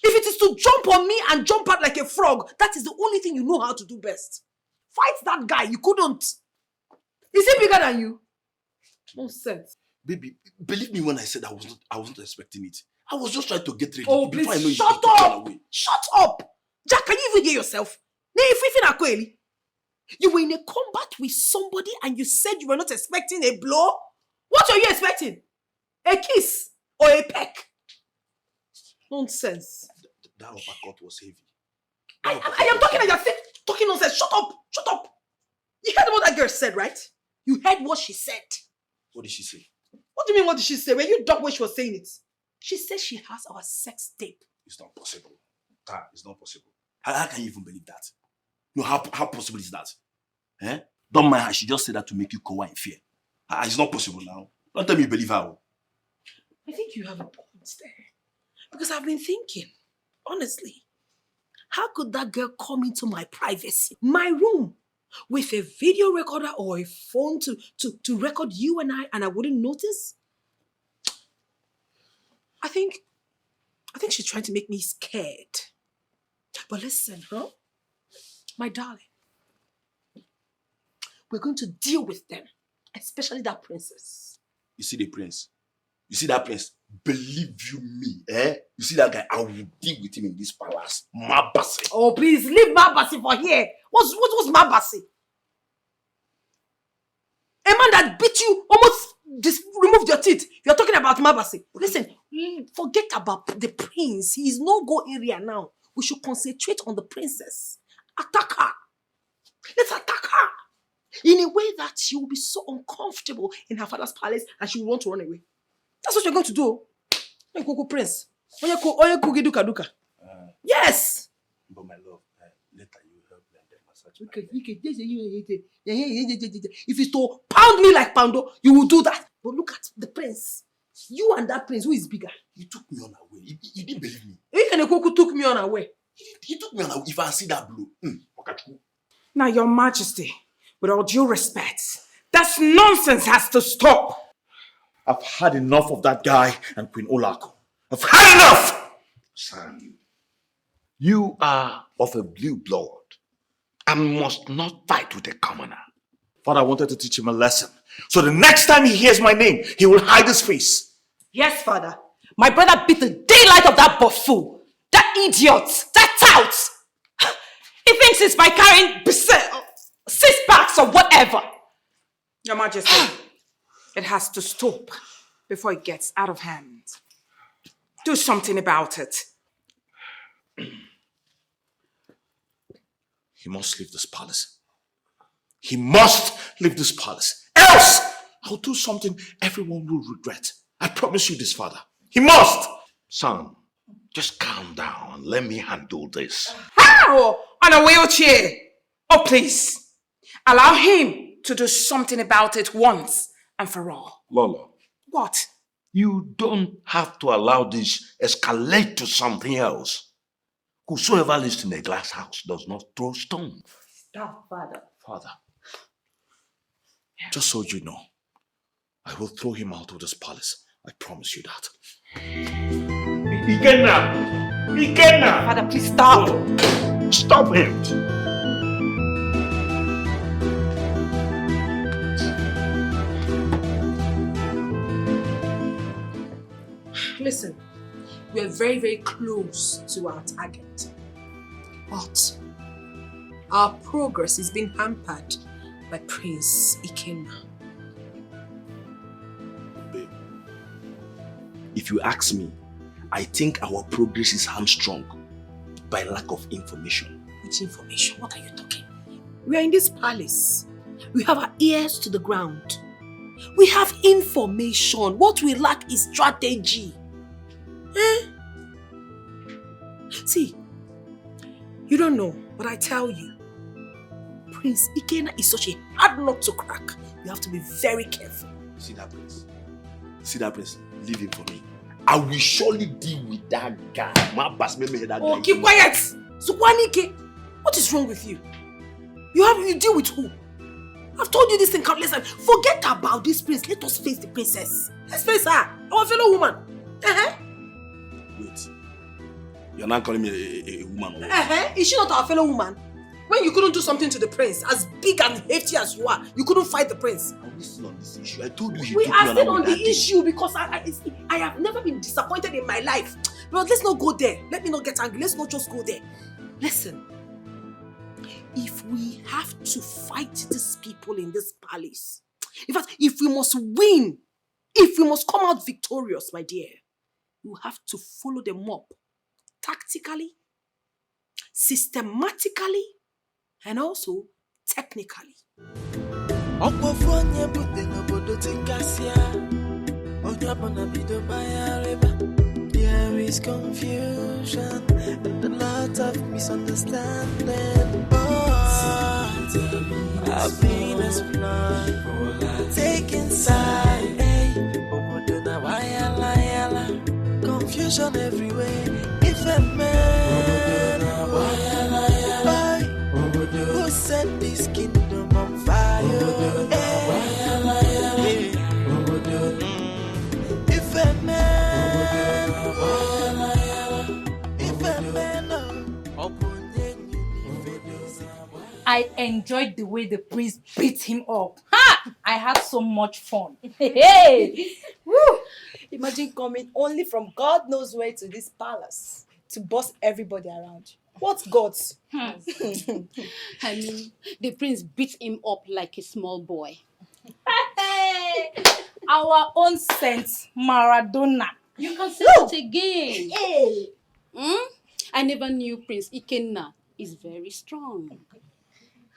If it is to jump on me and jump out like a frog, that is the only thing you know how to do best. Fight that guy. You couldn't. Is he bigger than you? Nonsense. Baby, believe me when I said I wasn't expecting it. I was just trying to get ready. Oh, before please, I know shut up! Shut up! Jack, can you even hear yourself? You were in a combat with somebody and you said you were not expecting a blow? What are you expecting? A kiss or a peck? Nonsense. That uppercut was heavy. I am talking and you're talking nonsense. Shut up! Shut up! You heard what that girl said, right? You heard what she said. What did she say? What do you mean, what did she say? Were you dumb when she was saying it? She said she has our sex tape. It's not possible. It's not possible. How can you even believe that? No, how possible is that? Eh? Don't mind her. She just said that to make you cower in fear. It's not possible now. Don't tell me you believe her. I think you have a point there. Because I've been thinking, honestly, how could that girl come into my privacy, my room, with a video recorder or a phone to record you and I wouldn't notice? I think she's trying to make me scared. But listen, my darling, we're going to deal with them, especially that princess. You see the prince? You see that prince? Believe you me, You see that guy? I will deal with him in this palace. Mabasi. Oh, please, leave Mabasi for here. What's Mabasi? A man that beat you, almost removed your teeth. You're talking about Mabasi. Listen, forget about the prince. He is no-go area now. We should concentrate on the princess. Attack her. Let's attack her. In a way that she will be so uncomfortable in her father's palace and she will want to run away. That's what you're going to do. Prince. Yes. But my love, later you help them massage. If it's to pound me like Pando, you will do that. But look at the prince. You and that prince, who is bigger? He took me on away. You didn't believe me. Who took me on away? He took me on away. If I see that blow. Now, Your Majesty, with all due respect, that nonsense has to stop. I've had enough of that guy and Queen Olako. I've had enough! Son, you are of a blue blood and must not fight with a commoner. Father wanted to teach him a lesson. So the next time he hears my name, he will hide his face. Yes, Father. My brother beat the daylight of that buffoon. That idiot. That tout. He thinks it's by carrying 6 packs or whatever. Your Majesty, it has to stop before it gets out of hand. Do something about it. He must leave this palace. He must leave this palace. Else, I'll do something everyone will regret. I promise you this, Father. He must! Son, just calm down and let me handle this. How? On a wheelchair? Oh, please. Allow him to do something about it once and for all. Lola. What? You don't have to allow this escalate to something else. Whosoever lives in a glass house does not throw stones. Stop, Father. Father, Just so you know, I will throw him out of this palace. I promise you that. Ikenna! Father, please stop. Stop him! Listen, we are very, very close to our target. But our progress is being hampered by Prince Ikenna. Babe, if you ask me, I think our progress is hamstrung by lack of information. Which information? What are you talking? We are in this palace. We have our ears to the ground. We have information. What we lack is strategy. See, you don't know, but I tell you, Prince Ikenna is such a hard nut to crack. You have to be very careful. See that prince? See that prince? Leave him for me. I will surely deal with that guy. Oh, keep quiet! Sukwanike, what is wrong with you? You deal with who? I've told you this thing countless times. Forget about this prince. Let us face the princess. Let's face her, our fellow woman. Wait. You're not calling me a woman? Is she not our fellow woman? When you couldn't do something to the prince, as big and hefty as you are, you couldn't fight the prince. Are we still on this issue? I told you we are still on the issue because I have never been disappointed in my life. But let's not go there. Let me not get angry. Let's not just go there. Listen, if we have to fight these people in this palace, in fact, if we must win, if we must come out victorious, my dear, you have to follow them up tactically, systematically, and also technically. There is confusion and a lot of misunderstanding. Happiness blind, taking side. Confusion everywhere. If a man, who set this kingdom on fire? If a man, I enjoyed the way the prince beat him up. Ha! I had so much fun. Hey! Woo! Imagine coming only from God knows where to this palace to boss everybody around. What gods? I mean, the prince beat him up like a small boy. Hey! Our own Saint Maradona. You can say it again. Hey! I never knew Prince Ikenna is very strong.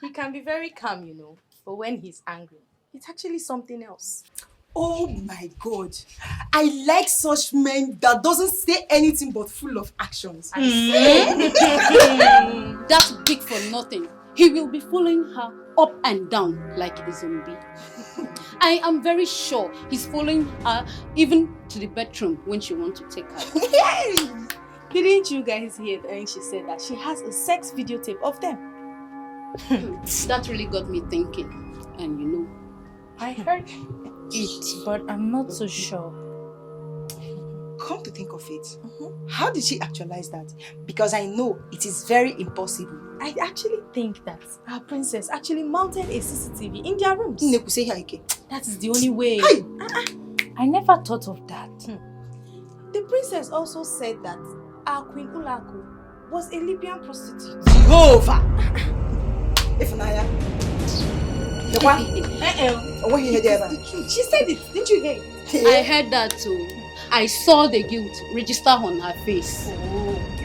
He can be very calm, you know, but when he's angry, it's actually something else. Oh my God. I like such men that doesn't say anything but full of actions. That's big for nothing. He will be following her up and down like a zombie. I am very sure he's following her even to the bedroom when she wants to take her. Didn't you guys hear when she said that she has a sex videotape of them? That really got me thinking. And you know, I heard it, but I'm not so sure. Come to think of it, how did she actualize that? Because I know it is very impossible. I actually think that our princess actually mounted a CCTV in their rooms. That is the only way. Hey. I never thought of that. The princess also said that our Queen Ulaku was a Libyan prostitute. Jehovah! Ifunanya. She said it, didn't you hear it? I heard that too. I saw the guilt register on her face.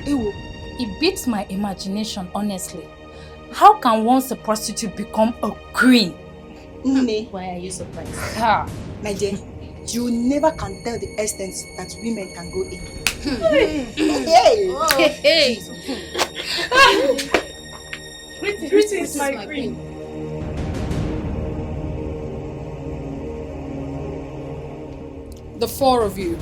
It beats my imagination, honestly. How can once a prostitute become a queen? Why are you surprised? My dear, you never can tell the extent that women can go in. Greetings, my queen. The four of you,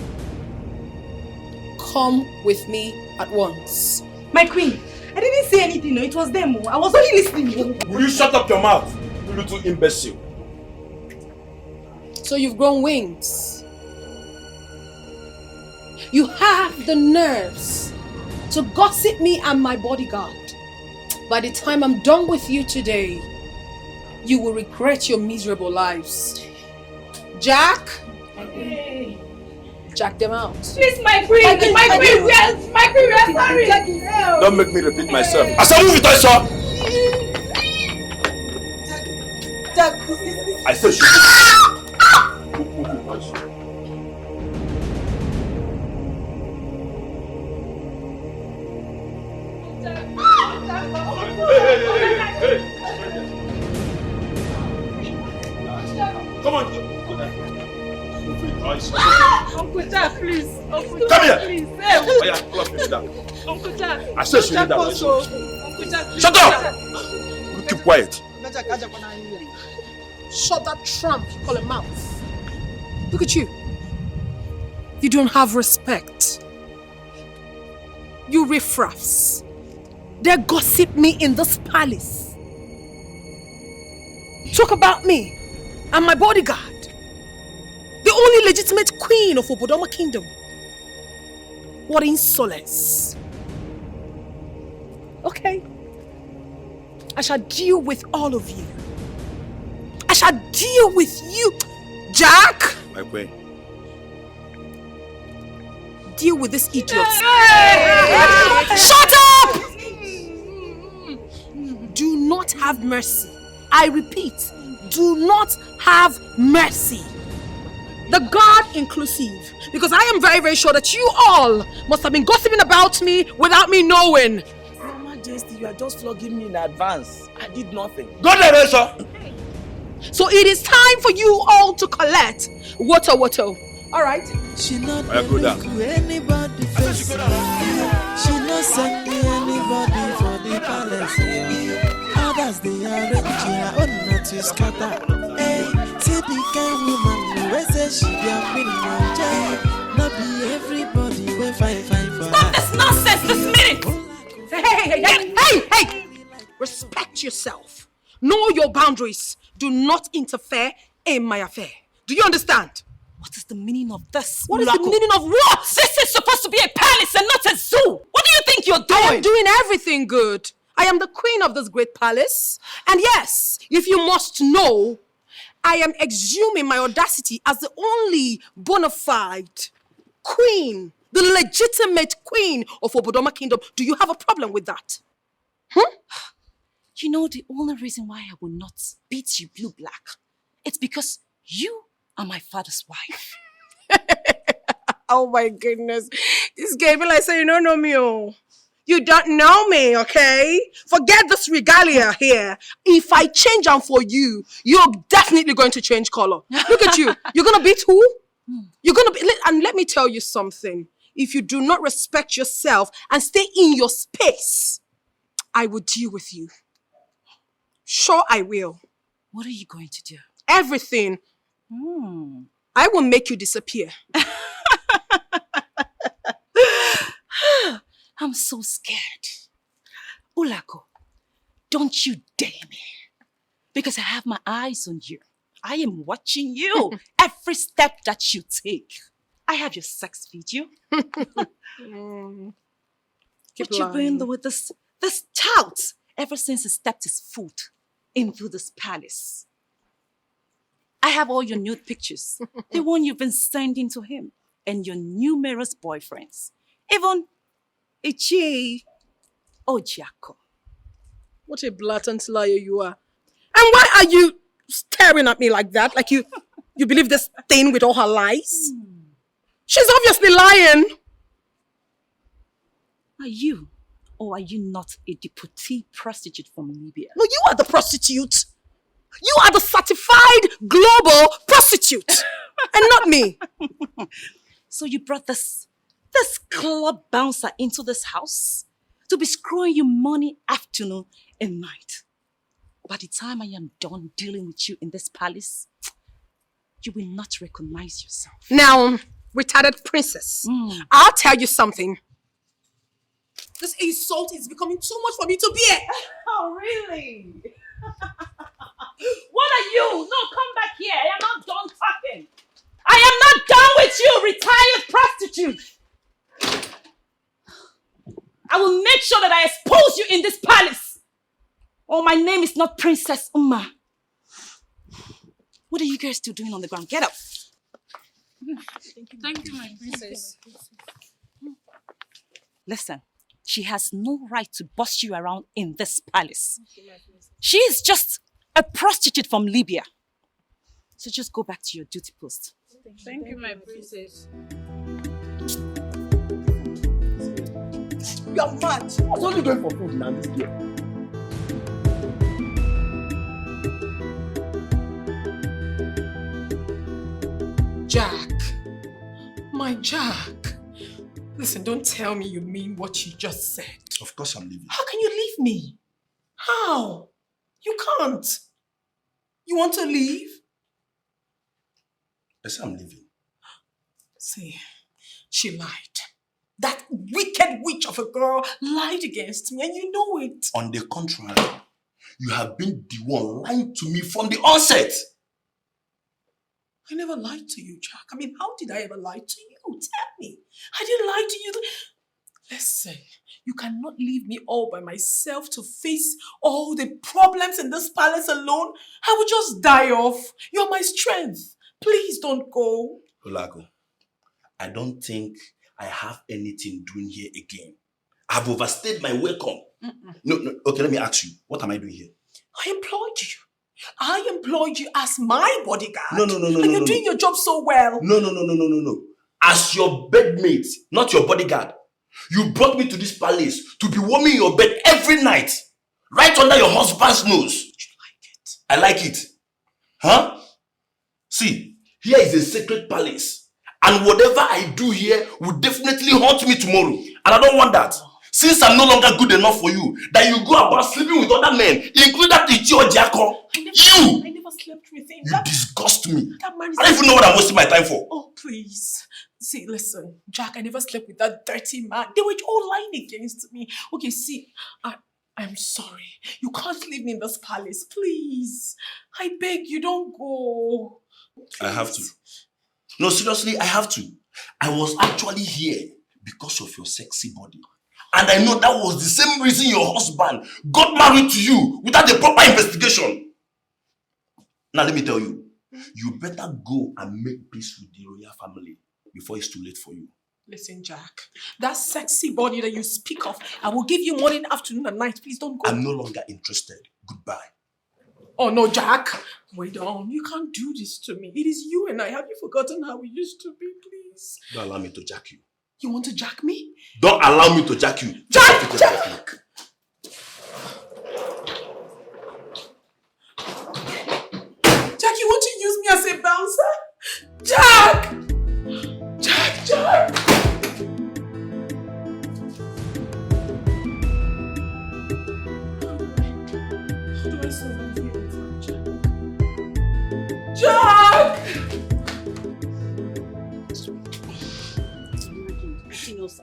come with me at once. My queen, I didn't say anything, no, it was them. I was only listening. Will you shut up your mouth, you little imbecile? So you've grown wings. You have the nerves to gossip me and my bodyguard. By the time I'm done with you today, you will regret your miserable lives. Jack? Jack them out. Please, my queen, we are sorry. Don't make me repeat myself. I said, move it, Aisha. I said, Come on. Uncle Jack, please. Uncle Come here. Please. Oh, yeah, go up and down. Uncle Jack. I said she did that. Uncle Jack. Shut up! Keep quiet. Shut that tramp you call a mouth. Look at you. You don't have respect. You riffraffs. They gossip me in this palace. Talk about me and my bodyguard. The only legitimate queen of Obodoma Kingdom. What insolence. Okay. I shall deal with all of you. I shall deal with you. Jack! my queen. Deal with this idiot. Shut up! Do not have mercy. I repeat, do not have mercy. The God inclusive. Because I am very, very sure that you all must have been gossiping about me without me knowing. Your Majesty, you are just flogging me in advance. I did nothing. Go there, sir. So it is time for you all to collect. Woto. All right. She not go down. anybody face. She not send anybody for the palace. Others they arrange her own not to scatter. Hey, see the kind woman who say she be a queen of joy. Not be everybody we fight for. Stop this nonsense this minute. Hey! Respect yourself. Know your boundaries. Do not interfere in my affair. Do you understand? What is the meaning of this? What is the meaning of what? This is supposed to be a palace and not a zoo. What do you think you're doing? I am doing everything good. I am the queen of this great palace. And yes, if you must know, I am exhuming my audacity as the only bona fide queen, the legitimate queen of Obodoma Kingdom. Do you have a problem with that? You know, the only reason why I will not beat you blue-black, it's because you are my father's wife. Oh my goodness. This gave me like saying, you don't know me. Oh. You don't know me, okay? Forget this regalia here. If I change them for you, you're definitely going to change color. Look at you. You're going to beat who? You're going to be, and let me tell you something. If you do not respect yourself and stay in your space, I will deal with you. Sure, I will. What are you going to do? Everything. I will make you disappear. I'm so scared. Ulako, don't you dare me. Because I have my eyes on you. I am watching you. Every step that you take. I have your sex video. What you been with this tout ever since he stepped his foot into this palace? I have all your nude pictures. The one you've been sending to him and your numerous boyfriends. Even Ichi Ojiako. What a blatant liar you are. And why are you staring at me like that? Like you believe this thing with all her lies? She's obviously lying. Are you or are you not a deputy prostitute from Libya? No, you are the prostitute. You are the certified global prostitute. And not me. So you brought this club bouncer into this house to be screwing you money afternoon and night. By the time I am done dealing with you in this palace, you will not recognize yourself. Now, retarded princess, I'll tell you something. This insult is becoming too much for me to bear. Oh, really? What are you? No, come back here. I am not done talking. I am not done with you, retired prostitute. I will make sure that I expose you in this palace. Oh, my name is not Princess Uma. What are you guys still doing on the ground? Get up. Thank you, my princess. Listen, she has no right to boss you around in this palace. She is just a prostitute from Libya. So just go back to your duty post. Thank you, my princess. You are mad. I was only going for food now this year. Jack. My Jack. Listen, don't tell me you mean what you just said. Of course I'm leaving. How can you leave me? How? You can't. You want to leave? Yes, I'm leaving. See, she lied. That wicked witch of a girl lied against me and you know it. On the contrary, you have been the one lying to me from the onset. I never lied to you, Jack. I mean, how did I ever lie to you? Tell me. I didn't lie to you. Listen, you cannot leave me all by myself to face all the problems in this palace alone. I would just die off. You're my strength. Please don't go. Olago, I don't think I have anything doing here again. I've overstayed my welcome. No, okay, let me ask you. What am I doing here? I employed you. I employed you as my bodyguard. No. And you're doing your job so well. No. As your bedmate, not your bodyguard. You brought me to this palace to be warming your bed every night. Right under your husband's nose. You like it? I like it. Huh? See, here is a sacred palace. And whatever I do here will definitely haunt me tomorrow. And I don't want that. Since I'm no longer good enough for you, that you go about sleeping with other men, including that Ichio Jacko. I never slept with him. You disgust me. That man is I don't even know what I'm wasting my time for. Oh, please. See, listen, Jack, I never slept with that dirty man. They were all lying against me. Okay, see, I'm sorry. You can't leave me in this palace, please. I beg you, don't go. Please. I have to. No, seriously, I have to. I was actually here because of your sexy body. And I know that was the same reason your husband got married to you without a proper investigation. Now let me tell you, you better go and make peace with the royal family before it's too late for you. Listen, Jack, that sexy body that you speak of, I will give you morning, afternoon, and night. Please don't go. I'm no longer interested. Goodbye. Oh, no, Jack. Wait on. You can't do this to me. It is you and I. Have you forgotten how we used to be, please? Don't allow me to jack you. You want to jack me? Don't allow me to jack you. Jack! Jack, you want to use me as a bouncer? Jack! Jack! How do I survive here without Jack? Jack!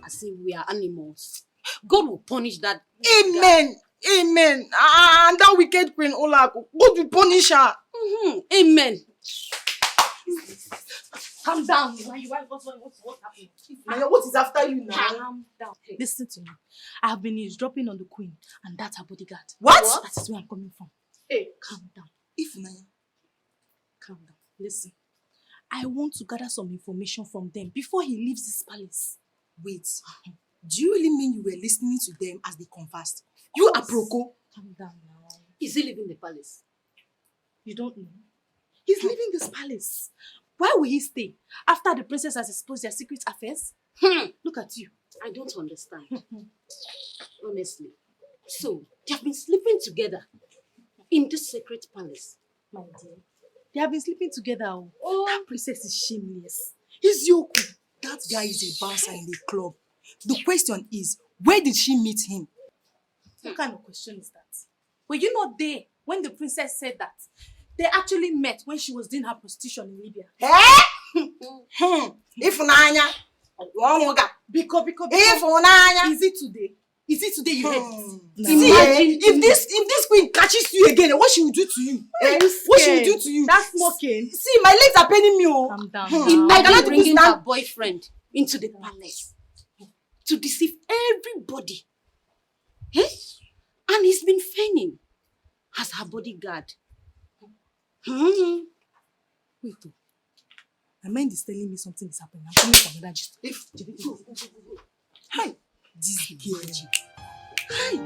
As if we are animals. God will punish that. Amen. Amen. And that wicked Queen Olago, God will punish her. Amen. Calm down. What's happening? Maya, what is after you now? Calm down. Hey. Listen to me. I have been eavesdropping on the queen, and that's her bodyguard. What? That is where I'm coming from. Hey, calm down. Calm down. Listen, I want to gather some information from them before he leaves this palace. Wait, do you really mean you were listening to them as they conversed? You are Proko. Calm down now. Is he leaving the palace? You don't know. He's leaving this palace. Why will he stay? After the princess has exposed their secret affairs? Look at you. I don't understand. Honestly. So, they have been sleeping together in this sacred palace. My dear. They have been sleeping together. Oh. That princess is shameless. He's Yoku. That guy is a bouncer in the club. The question is, where did she meet him? What kind of question is that? Were you not there when the princess said that? They actually met when she was doing her prostitution in Libya. If Nanya, Because. If Nanya. Is it today? Is it today you heard it? Imagine if this queen catches you again, what she will do to you? What she will do to you? That's smoking. See, my legs are paining me. Oh. Calm down. I Imagine cannot bringing stand- her boyfriend into the palace to deceive everybody. Eh? And he's been feigning as her bodyguard. Wait, oh. My mind is telling me something is happening. I'm coming for another gist. Hi. This girl. Hi.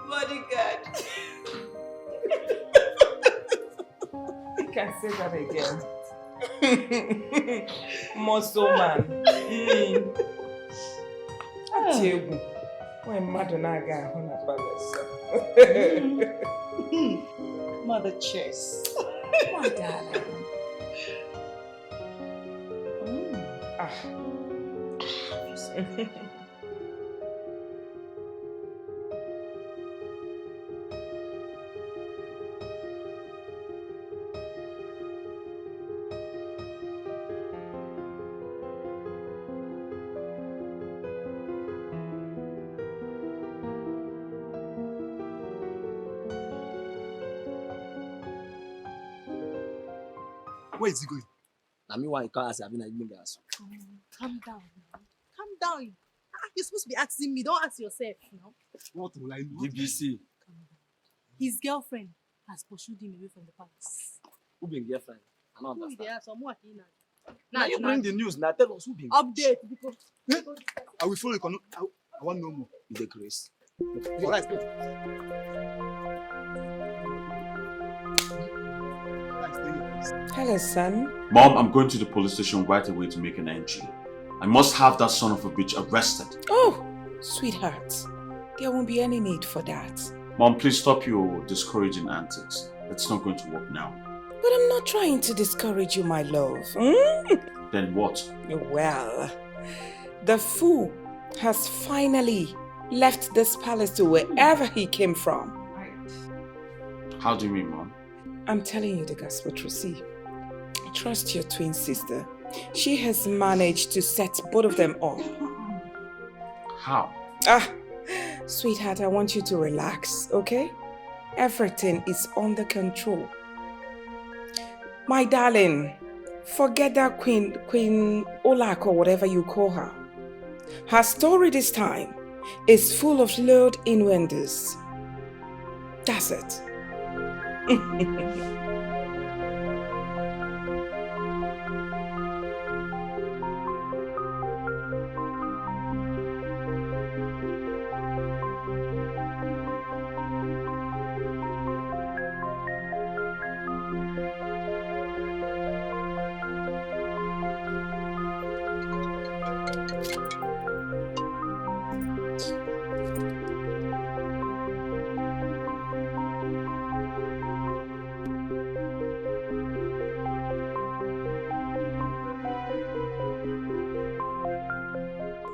Bodyguard. You can say that again. Muscle man. Atiegu. When Madonaga on a palace. Mother chess. My darling. Where is he going? I mean, why you can't ask Abina even gas? Calm down. Calm down. You're supposed to be asking me. Don't ask yourself, you know. What will I do? BBC. His girlfriend has pursued him away from the palace. Who been girlfriend? I don't Who understand. there? Someone here Now you bring the news. Now tell us who been. Update because. I will follow you. I want no more. In the grace. All right, go. Hello, son. Mom, I'm going to the police station right away to make an entry. I must have that son of a bitch arrested. Oh, sweetheart. There won't be any need for that. Mom, please stop your discouraging antics. It's not going to work now. But I'm not trying to discourage you, my love. Then what? Well, the fool has finally left this palace to wherever he came from. How do you mean, Mom? I'm telling you the gospel truth. See, trust your twin sister. She has managed to set both of them up. How? Sweetheart, I want you to relax, okay? Everything is under control. My darling, forget that Queen Olak or whatever you call her. Her story this time is full of lurid innuendos. That's it.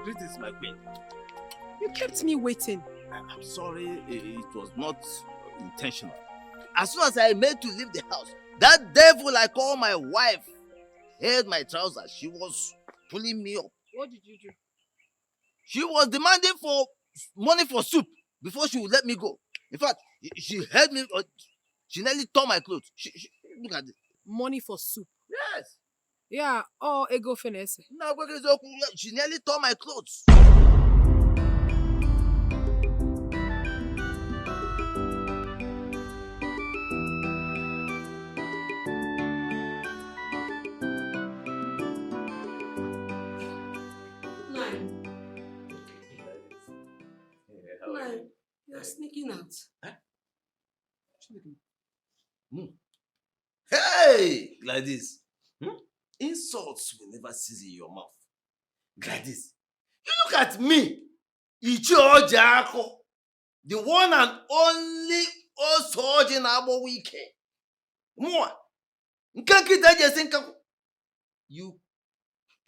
Greetings, my queen. You kept me waiting. I'm sorry, it was not intentional. As soon as I made to leave the house, that devil I call my wife held my trousers. She was pulling me up. What did you do? She was demanding for money for soup before she would let me go. In fact, she held me, she nearly tore my clothes. Look at this. Money for soup? Yes. Yeah, or ego finesse. No, she nearly tore my clothes. You're sneaking out. Huh? Hey, Gladys. Insults will never cease in your mouth. Gladys, you look at me. Ichio Jako. The one and only Osojin Abo Wike. More. You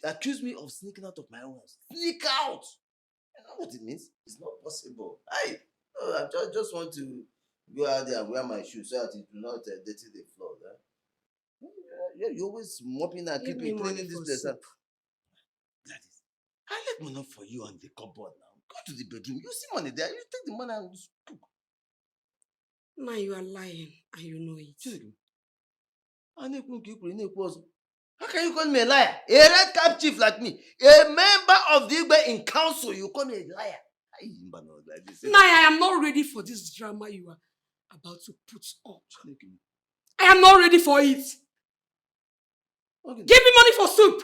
accuse me of sneaking out of my own house. Sneak out. You know what it means? It's not possible. I just want to go out there and wear my shoes so that it will not dirty the floor. Yeah, you're always mopping and keeping cleaning this place. Gladys, I left money for you on the cupboard now. Go to the bedroom. You see money there. You take the money and cook. Now you are lying and you know it. How can you call me a liar? A red cap chief like me, a member of the Igbe in council, you call me a liar? Now I am not ready for this drama you are about to put up. I am not ready for it. Okay. Give me money for soup.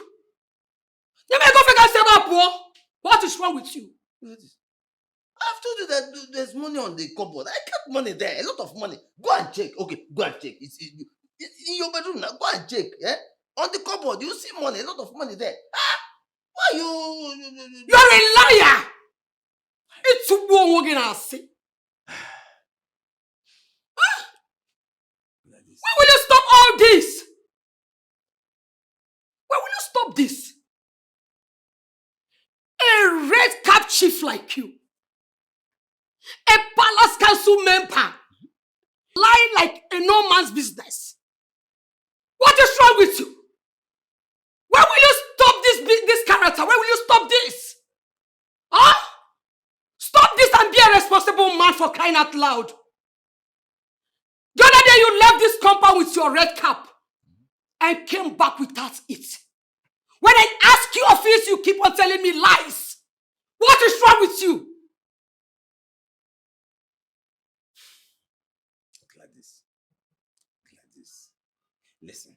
What is wrong with you? I've told you that there's money on the cupboard. I kept money there, a lot of money. Go and check. Okay, go and check. It's in your bedroom now. Go and check. Yeah? On the cupboard, you see money, a lot of money there. Why you? You're a liar. It's when will you stop all this? When will you stop this? A red cap chief like you, a palace council member, lying like a no man's business. What is wrong with you? When will you stop this character? When will you stop this? Huh? Stop this and be a responsible man, for crying out loud. The other day you left this compound with your red cap and came back without it. When I ask you of this, you keep on telling me lies. What is wrong with you? Gladys, listen.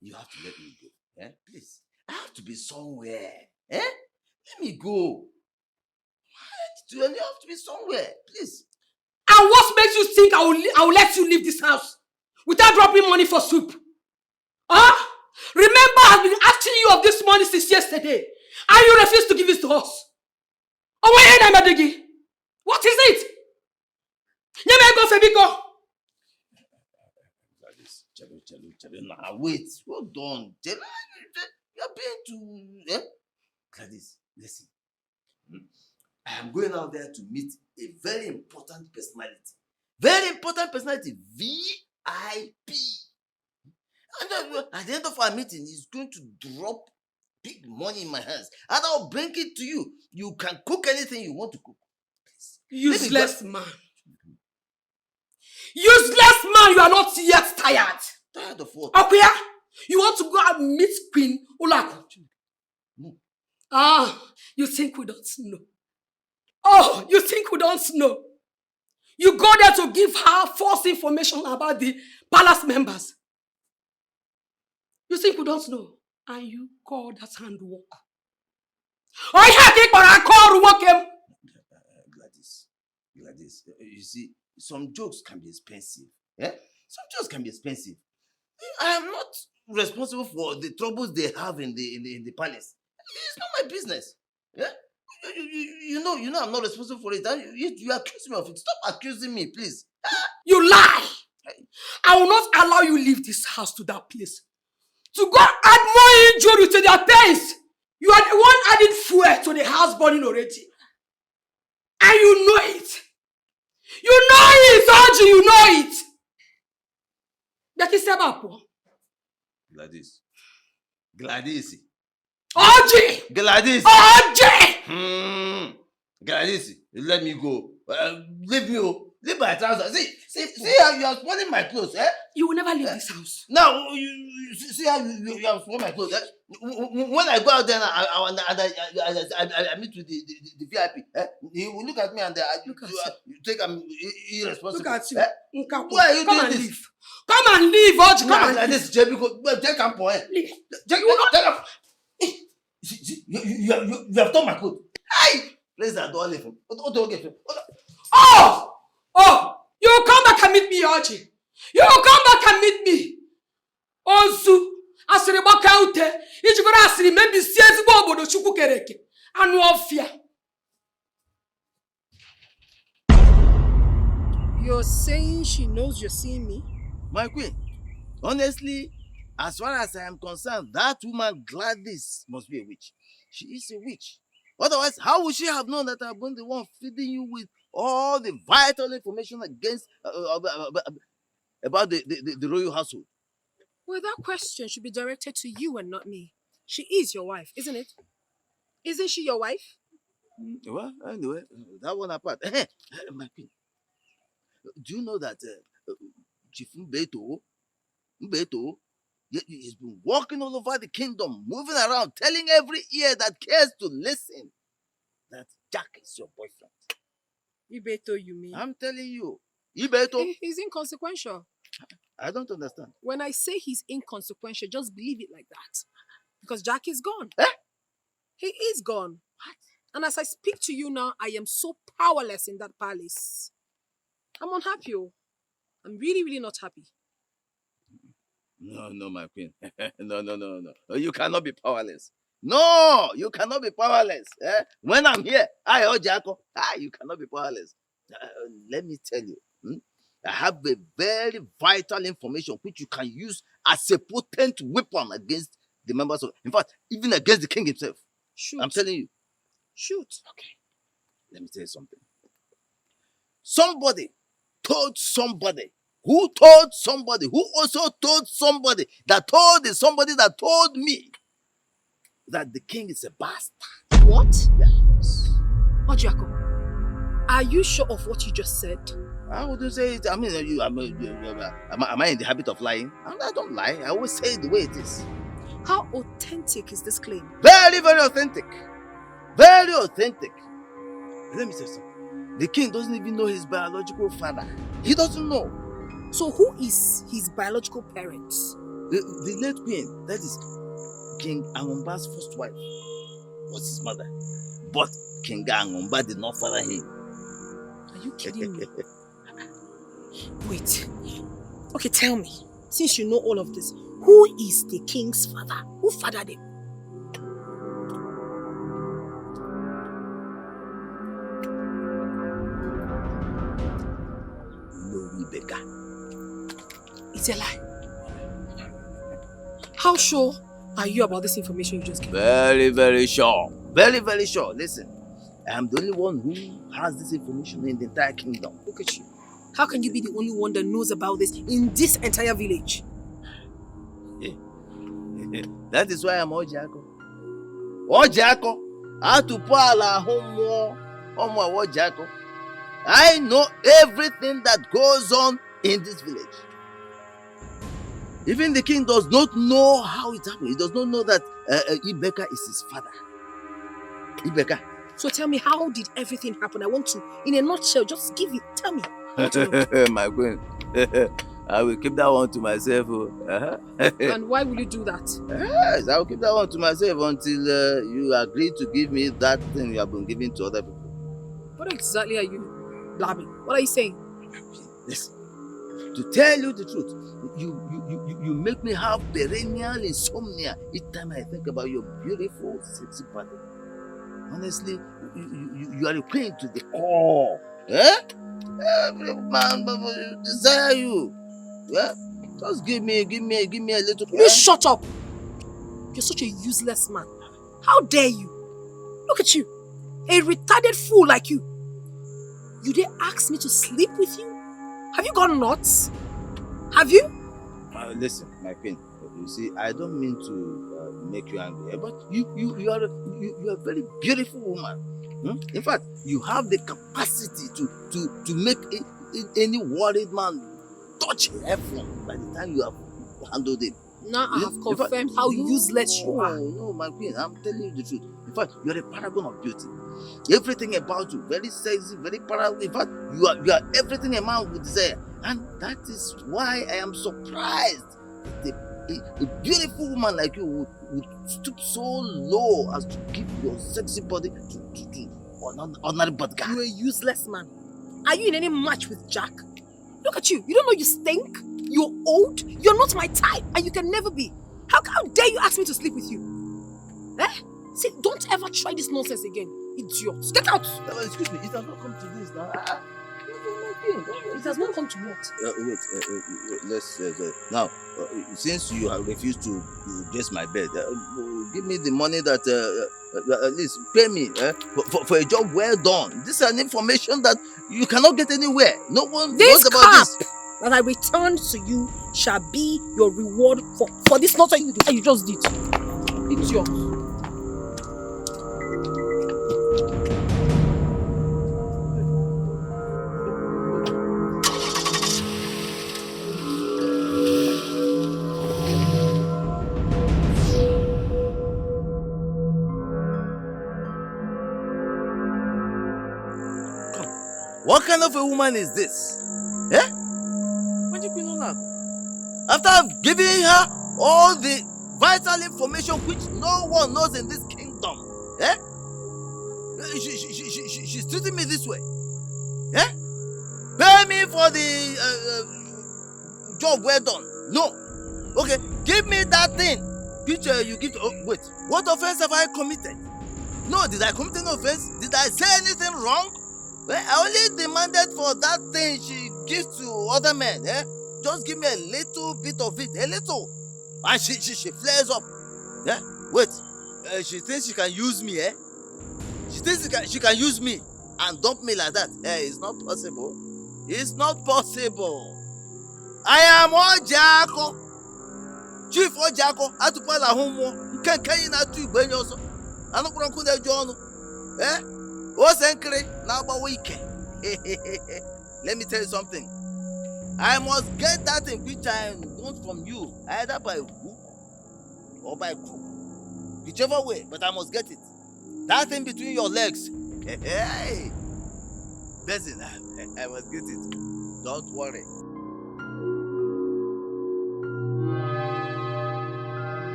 You have to let me go. Eh? Please. I have to be somewhere. Eh? Let me go. You have to be somewhere. Please. And what makes you think I will let you leave this house without dropping money for soup? Huh? Remember, I've been asking you of this money since yesterday, and you refuse to give it to us. What is it? Now wait, hold on. You're being too. Eh? Gladys, listen. I am going out there to meet a very important personality. Very important personality. VIP. And at the end of our meeting, he's going to drop big money in my hands. And I'll bring it to you. You can cook anything you want to cook. Please. Useless man. Useless man, you are not yet tired. Tired of what? Akuya, you want to go and meet Queen Ulaku? No. You think we don't know? Oh, you think we don't know? You go there to give her false information about the palace members. You think we don't know? And you call that handwork. Gladys, you see, some jokes can be expensive. Yeah? Some jokes can be expensive. I am not responsible for the troubles they have in the palace. It's not my business. Yeah? You know I'm not responsible for it. You accuse me of it. Stop accusing me, please. You lie! I will not allow you leave this house to that place to go add more injury to their pains. You are the one adding fuel to the house burning already. And you know it. You know it, Oji, you know it. That is about Gladys. Oji! Gladys! Oji! Gladys, let me go. Leave me. Leave my trousers. See how you are spoiling my clothes, eh? You will never leave this house. Now, you see how you are spoiling my clothes, eh? When I go out there I meet with the VIP, eh? He will look at me and you think I'm irresponsible. Look at you. Eh? Why are you doing this? Leave. Come and leave, Oji. Come and leave. This take a point. You have torn my clothes. Hey! Please, I don't leave. Oh! Oh! You come back and meet me, Archie. You come back and meet me. Ozu. Asiri baka ute. Ichigora asiri maybe siezi bobo chukwu kereke. Anu ofia. You're saying she knows you're seeing me? My queen, honestly, as far as I am concerned, that woman Gladys must be a witch. She is a witch. Otherwise, how would she have known that I've been the one feeding you with all the vital information against about the royal household? Well, that question should be directed to you and not me. She is your wife, isn't it? Isn't she your wife? Well, anyway, that one apart. My queen, do you know that Chief Mbeto, he's been walking all over the kingdom, moving around, telling every ear that cares to listen that Jack is your boyfriend. Ibeto, you mean? I'm telling you. Ibeto. He's inconsequential. I don't understand. When I say he's inconsequential, just believe it like that. Because Jack is gone. Eh? He is gone. What? And as I speak to you now, I am so powerless in that palace. I'm unhappy. I'm really, really not happy. No, my queen. No. You cannot be powerless. No, you cannot be powerless. When I'm here, Jacko, you cannot be powerless. Let me tell you, I have a very vital information which you can use as a potent weapon against the members of, in fact, even against the king himself. Shoot. I'm telling you. Shoot. Okay. Let me tell you something. Somebody told somebody who told somebody who also told somebody that told somebody that told me that the king is a bastard. What? Yes. Ojiako, are you sure of what you just said? I wouldn't say it. I mean, am I in the habit of lying? I don't lie. I always say it the way it is. How authentic is this claim? Very, very authentic. Very authentic. Let me say something. The king doesn't even know his biological father. He doesn't know. So who is his biological parents? The late queen, that is King Angomba's first wife, was his mother. But King Angomba did not father him. Are you kidding me? Wait. Okay, tell me, since you know all of this, who is the king's father? Who fathered him? It's a lie. How sure are you about this information you just gave? Very, very sure. Very, very sure. Listen, I am the only one who has this information in the entire kingdom. Look at you. How can you be the only one that knows about this in this entire village? That is why I'm Ojako. Ojako. Ojako. I know everything that goes on in this village. Even the king does not know how it happened. He does not know that Ibeka is his father. Ibeka. So tell me, how did everything happen? I want to, in a nutshell, just give it. Tell me. My queen, I will keep that one to myself. And why will you do that? Yes, I will keep that one to myself until you agree to give me that thing you have been giving to other people. What exactly are you blabbing? What are you saying? Listen, to tell you the truth, you make me have perennial insomnia each time I think about your beautiful, sexy body. Honestly, you are a queen to the core. Every man desire you. Yeah? Just give me a little. You shut up! You're such a useless man. How dare you? Look at you, a retarded fool like you. You dare ask me to sleep with you? Have you gone nuts? Have you? Listen, my queen. You see, I don't mean to make you angry, but you are a very beautiful woman. In fact, you have the capacity to make any worried man touch heaven by the time you have handled him. Now I have confirmed how useless you are. No, my queen, I'm telling you the truth. In fact, you are a paragon of beauty. Everything about you, very sexy, very paragon. In fact, you are everything a man would desire. And that is why I am surprised that a beautiful woman like you would stoop so low as to give your sexy body to ordinary bodyguard. You're a useless man. Are you in any match with Jack? Look at you. You don't know you stink? You're old? You're not my type, and you can never be. How dare you ask me to sleep with you? Eh? See, don't ever try this nonsense again. Idiots. Get out! Excuse me, it has not come to this now. It has not come to what? Wait, let's now, since you have refused to dress my bed, give me the money that at least pay me for a job well done. This is an information that you cannot get anywhere. No one knows about this. That I returned to you shall be your reward for this nonsense you just did. Idiot. What kind of a woman is this? Eh? After I've given her all the vital information which no one knows in this kingdom, eh? She's treating me this way. Eh? Pay me for the job well done. No. Okay, give me that thing which you give to... Oh, wait, what offense have I committed? No, did I commit any offense? Did I say anything wrong? Well, I only demanded for that thing she gives to other men. Eh? Just give me a little bit of it, a little. And she flares up. Yeah? Wait, she thinks she can use me, eh? She thinks she can use me and dump me like that. Eh, it's not possible. It's not possible. I am Ojako. Chief Ojako. Atupala homo. Nkenkenyi na tu igbenye oso. Anokura nkude jono. Eh? Let me tell you something. I must get that thing which I want from you, either by hook or by crook. Whichever way, but I must get it. That thing between your legs. Hey! Listen, I must get it. Don't worry.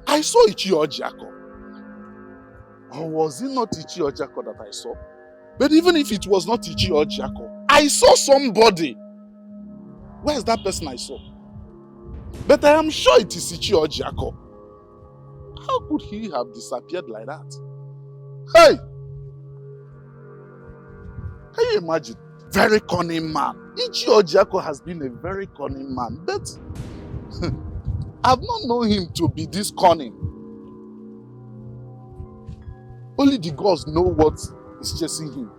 I saw Ichi Ojako. Or was it not Ichi Ojako that I saw? But even if it was not Ichi Ojako, I saw somebody. Where is that person I saw? But I am sure it is Ichi Ojako. How could he have disappeared like that? Hey! Can you imagine? Very cunning man. Ichi Ojako has been a very cunning man, but I've not known him to be this cunning. Only the gods know what is chasing him.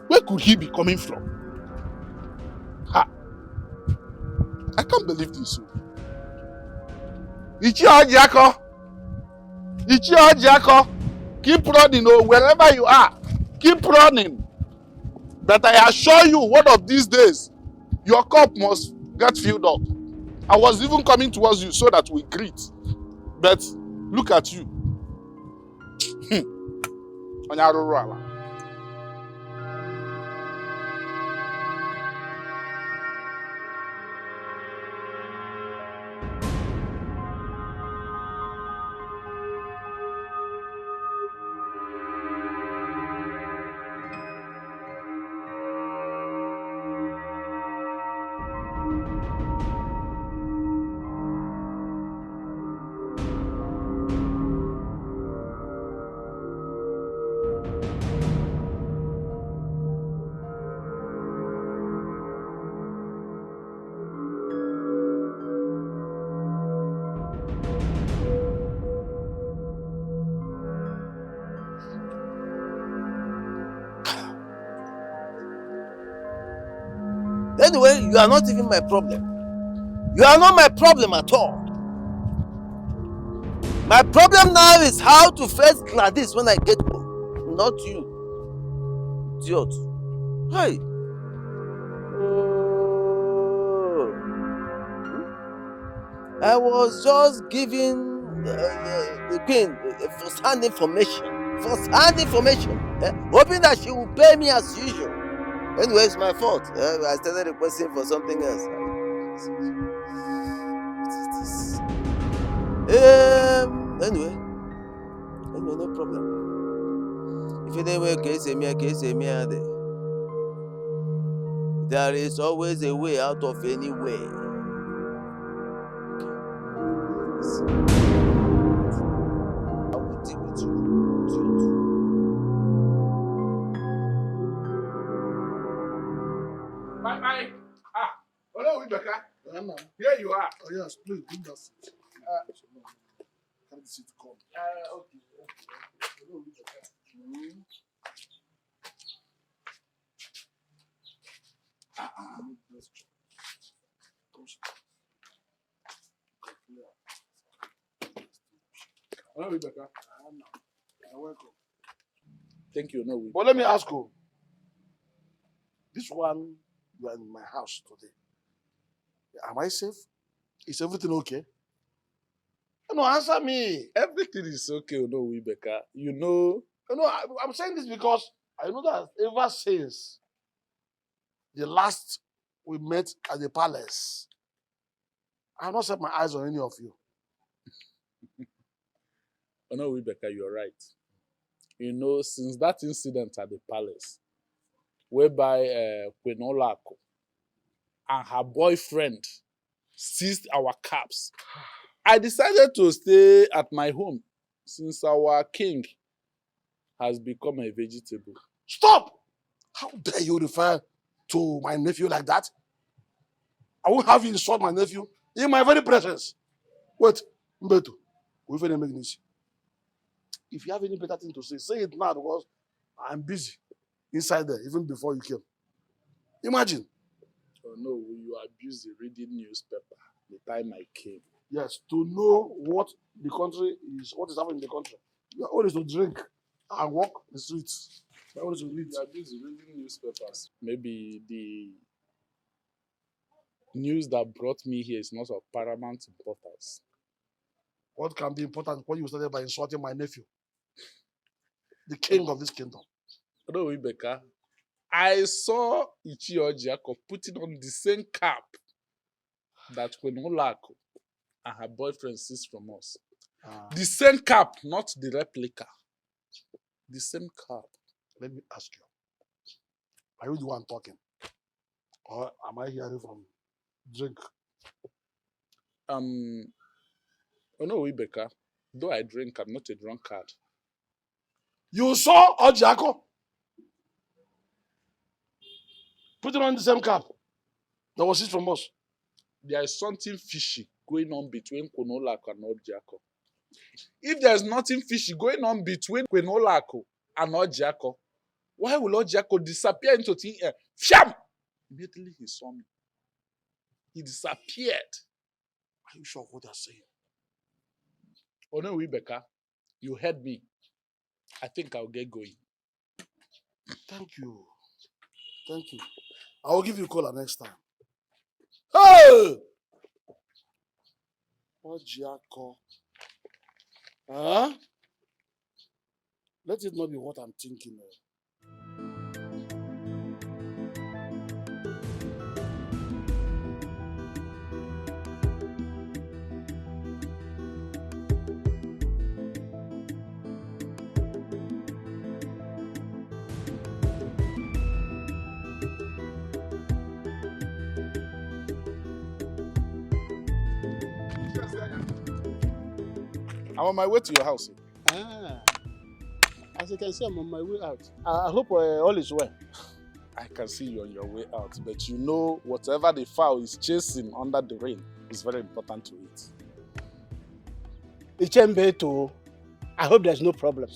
Where could he be coming from? Ha! I can't believe this. Ichi Ojako! Ichi Ojako! Keep running, oh, wherever you are. Keep running. But I assure you, one of these days, your cup must get filled up. I was even coming towards you so that we greet. But look at you. Anyway, you are not even my problem. You are not my problem at all. My problem now is how to face Gladys when I get home. Not you. Idiot. Hey. Oh. I was just giving the queen first-hand information. First-hand information. Hoping that she will pay me as usual. Anyway, it's my fault. I started requesting for something else. What is this? Anyway, no problem. If anyway, there is always a way out of any way. I will deal with you. Bye. Hello, Rebecca. Here you are. Oh, yes, please, bring that seat. Can the seat come? Okay. Hello, Rebecca. Hello, Rebecca. You're welcome. Thank you. No, But let me ask you. This one, you are in my house today. Am I safe? Is everything okay? No, answer me. Everything is okay, no, Rebecca. You know. No, I'm saying this because I know that ever since the last we met at the palace, I have not set my eyes on any of you. Oh, no, Rebecca, you're right. You know, since that incident at the palace, whereby Queen Olako and her boyfriend seized our caps, I decided to stay at my home since our king has become a vegetable. Stop! How dare you refer to my nephew like that? I won't have you insult my nephew in my very presence. Wait, Mbeto, if you have any better thing to say it now because I'm busy inside there even before you came. Imagine. Oh no, you are busy reading newspaper the time I came. Yes, to know what the country is, what is happening in the country. You are always to drink and walk the streets. You are always to read. You are busy reading newspapers. Maybe the news that brought me here is not of paramount importance. What can be important when you started by insulting my nephew? The king of this kingdom. No, Rebecca. I saw Ichi Ojiako putting on the same cap that Queen Olako and her boyfriend seized from us. The same cap, not the replica. The same cap. Let me ask you. Are you the one talking? Or am I hearing from drink? Oh no, Rebecca. Though I drink, I'm not a drunkard. You saw Ojiako putting on the same cap that was seized from us. There is something fishy going on between Queen Olako and Ojiako. If there's nothing fishy going on between Queen Olako and Ojiako, why will Ojiako disappear into thin air? Fiam! Immediately he saw me. He disappeared. Are you sure of what you're saying? Oh no, Rebecca, you heard me. I think I'll get going. Thank you. Thank you. I will give you a call next time. Hey! Ojiako. Huh? Let it not be what I'm thinking of. I'm on my way to your house. As you can see, I'm on my way out. I hope all is well. I can see you on your way out, but you know whatever the fowl is chasing under the rain is very important to it. Ichembe too. I hope there's no problem.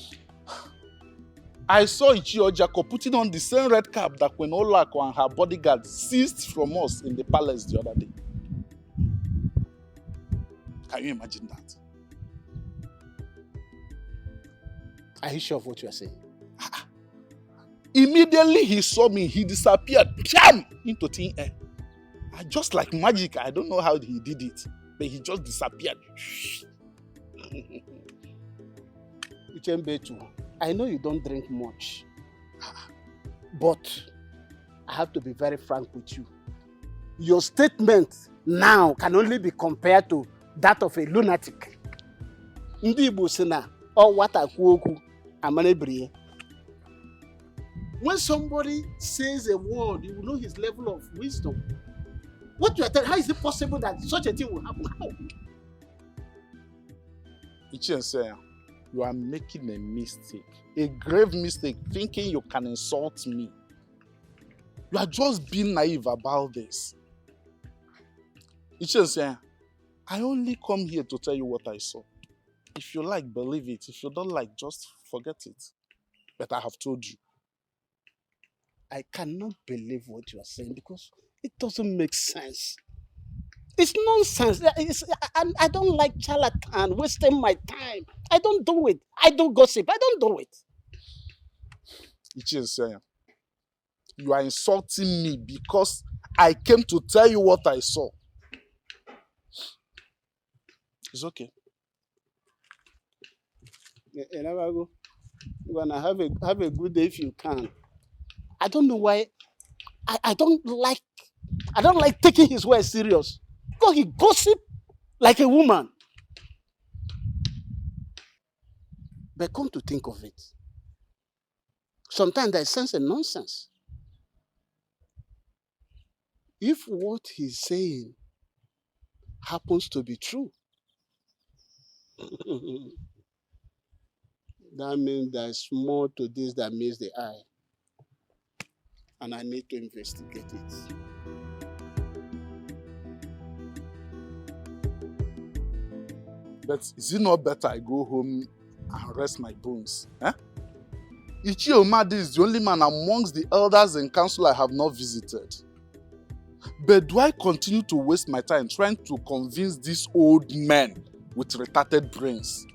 I saw Ichio Jaco putting on the same red cap that Queen Olako and her bodyguard seized from us in the palace the other day. Can you imagine that? Are you sure of what you are saying? Immediately he saw me, he disappeared into thin air. Just like magic, I don't know how he did it, but he just disappeared. Uchembetu, I know you don't drink much, but I have to be very frank with you. Your statement now can only be compared to that of a lunatic. Ndi Igbo sị na ọ nwata kwuo okwu amara ebiri. When somebody says a word, you will know his level of wisdom. What you are telling, how is it possible that such a thing will happen? How? Ichie, you are making a mistake, a grave mistake, thinking you can insult me. You are just being naive about this. Ichie, I only come here to tell you what I saw. If you like, believe it. If you don't like, just forget it. But I have told you. I cannot believe what you are saying because it doesn't make sense. It's nonsense. I don't like charlatan, wasting my time. I don't do it. I don't gossip. I don't do it. Ichie, you are insulting me because I came to tell you what I saw. It's okay. You're gonna have a good day if you can. I don't know why. I don't like taking his words serious. Because he gossip like a woman. But come to think of it, sometimes I sense a nonsense. If what he's saying happens to be true, that means there's more to this than meets the eye. And I need to investigate it. But is it not better I go home and rest my bones? Eh? Ichie Omadi is the only man amongst the elders and council I have not visited. But do I continue to waste my time trying to convince these old men with retarded brains?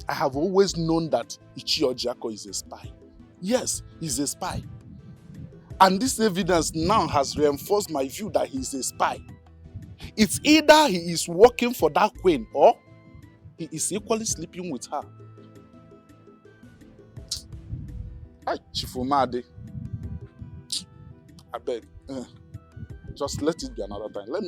I have always known that Ichio Jaco is a spy. Yes, he's a spy. And this evidence now has reinforced my view that he's a spy. It's either he is working for that queen or he is equally sleeping with her. Hey, Chifumade. I beg. Just let it be another time. Let me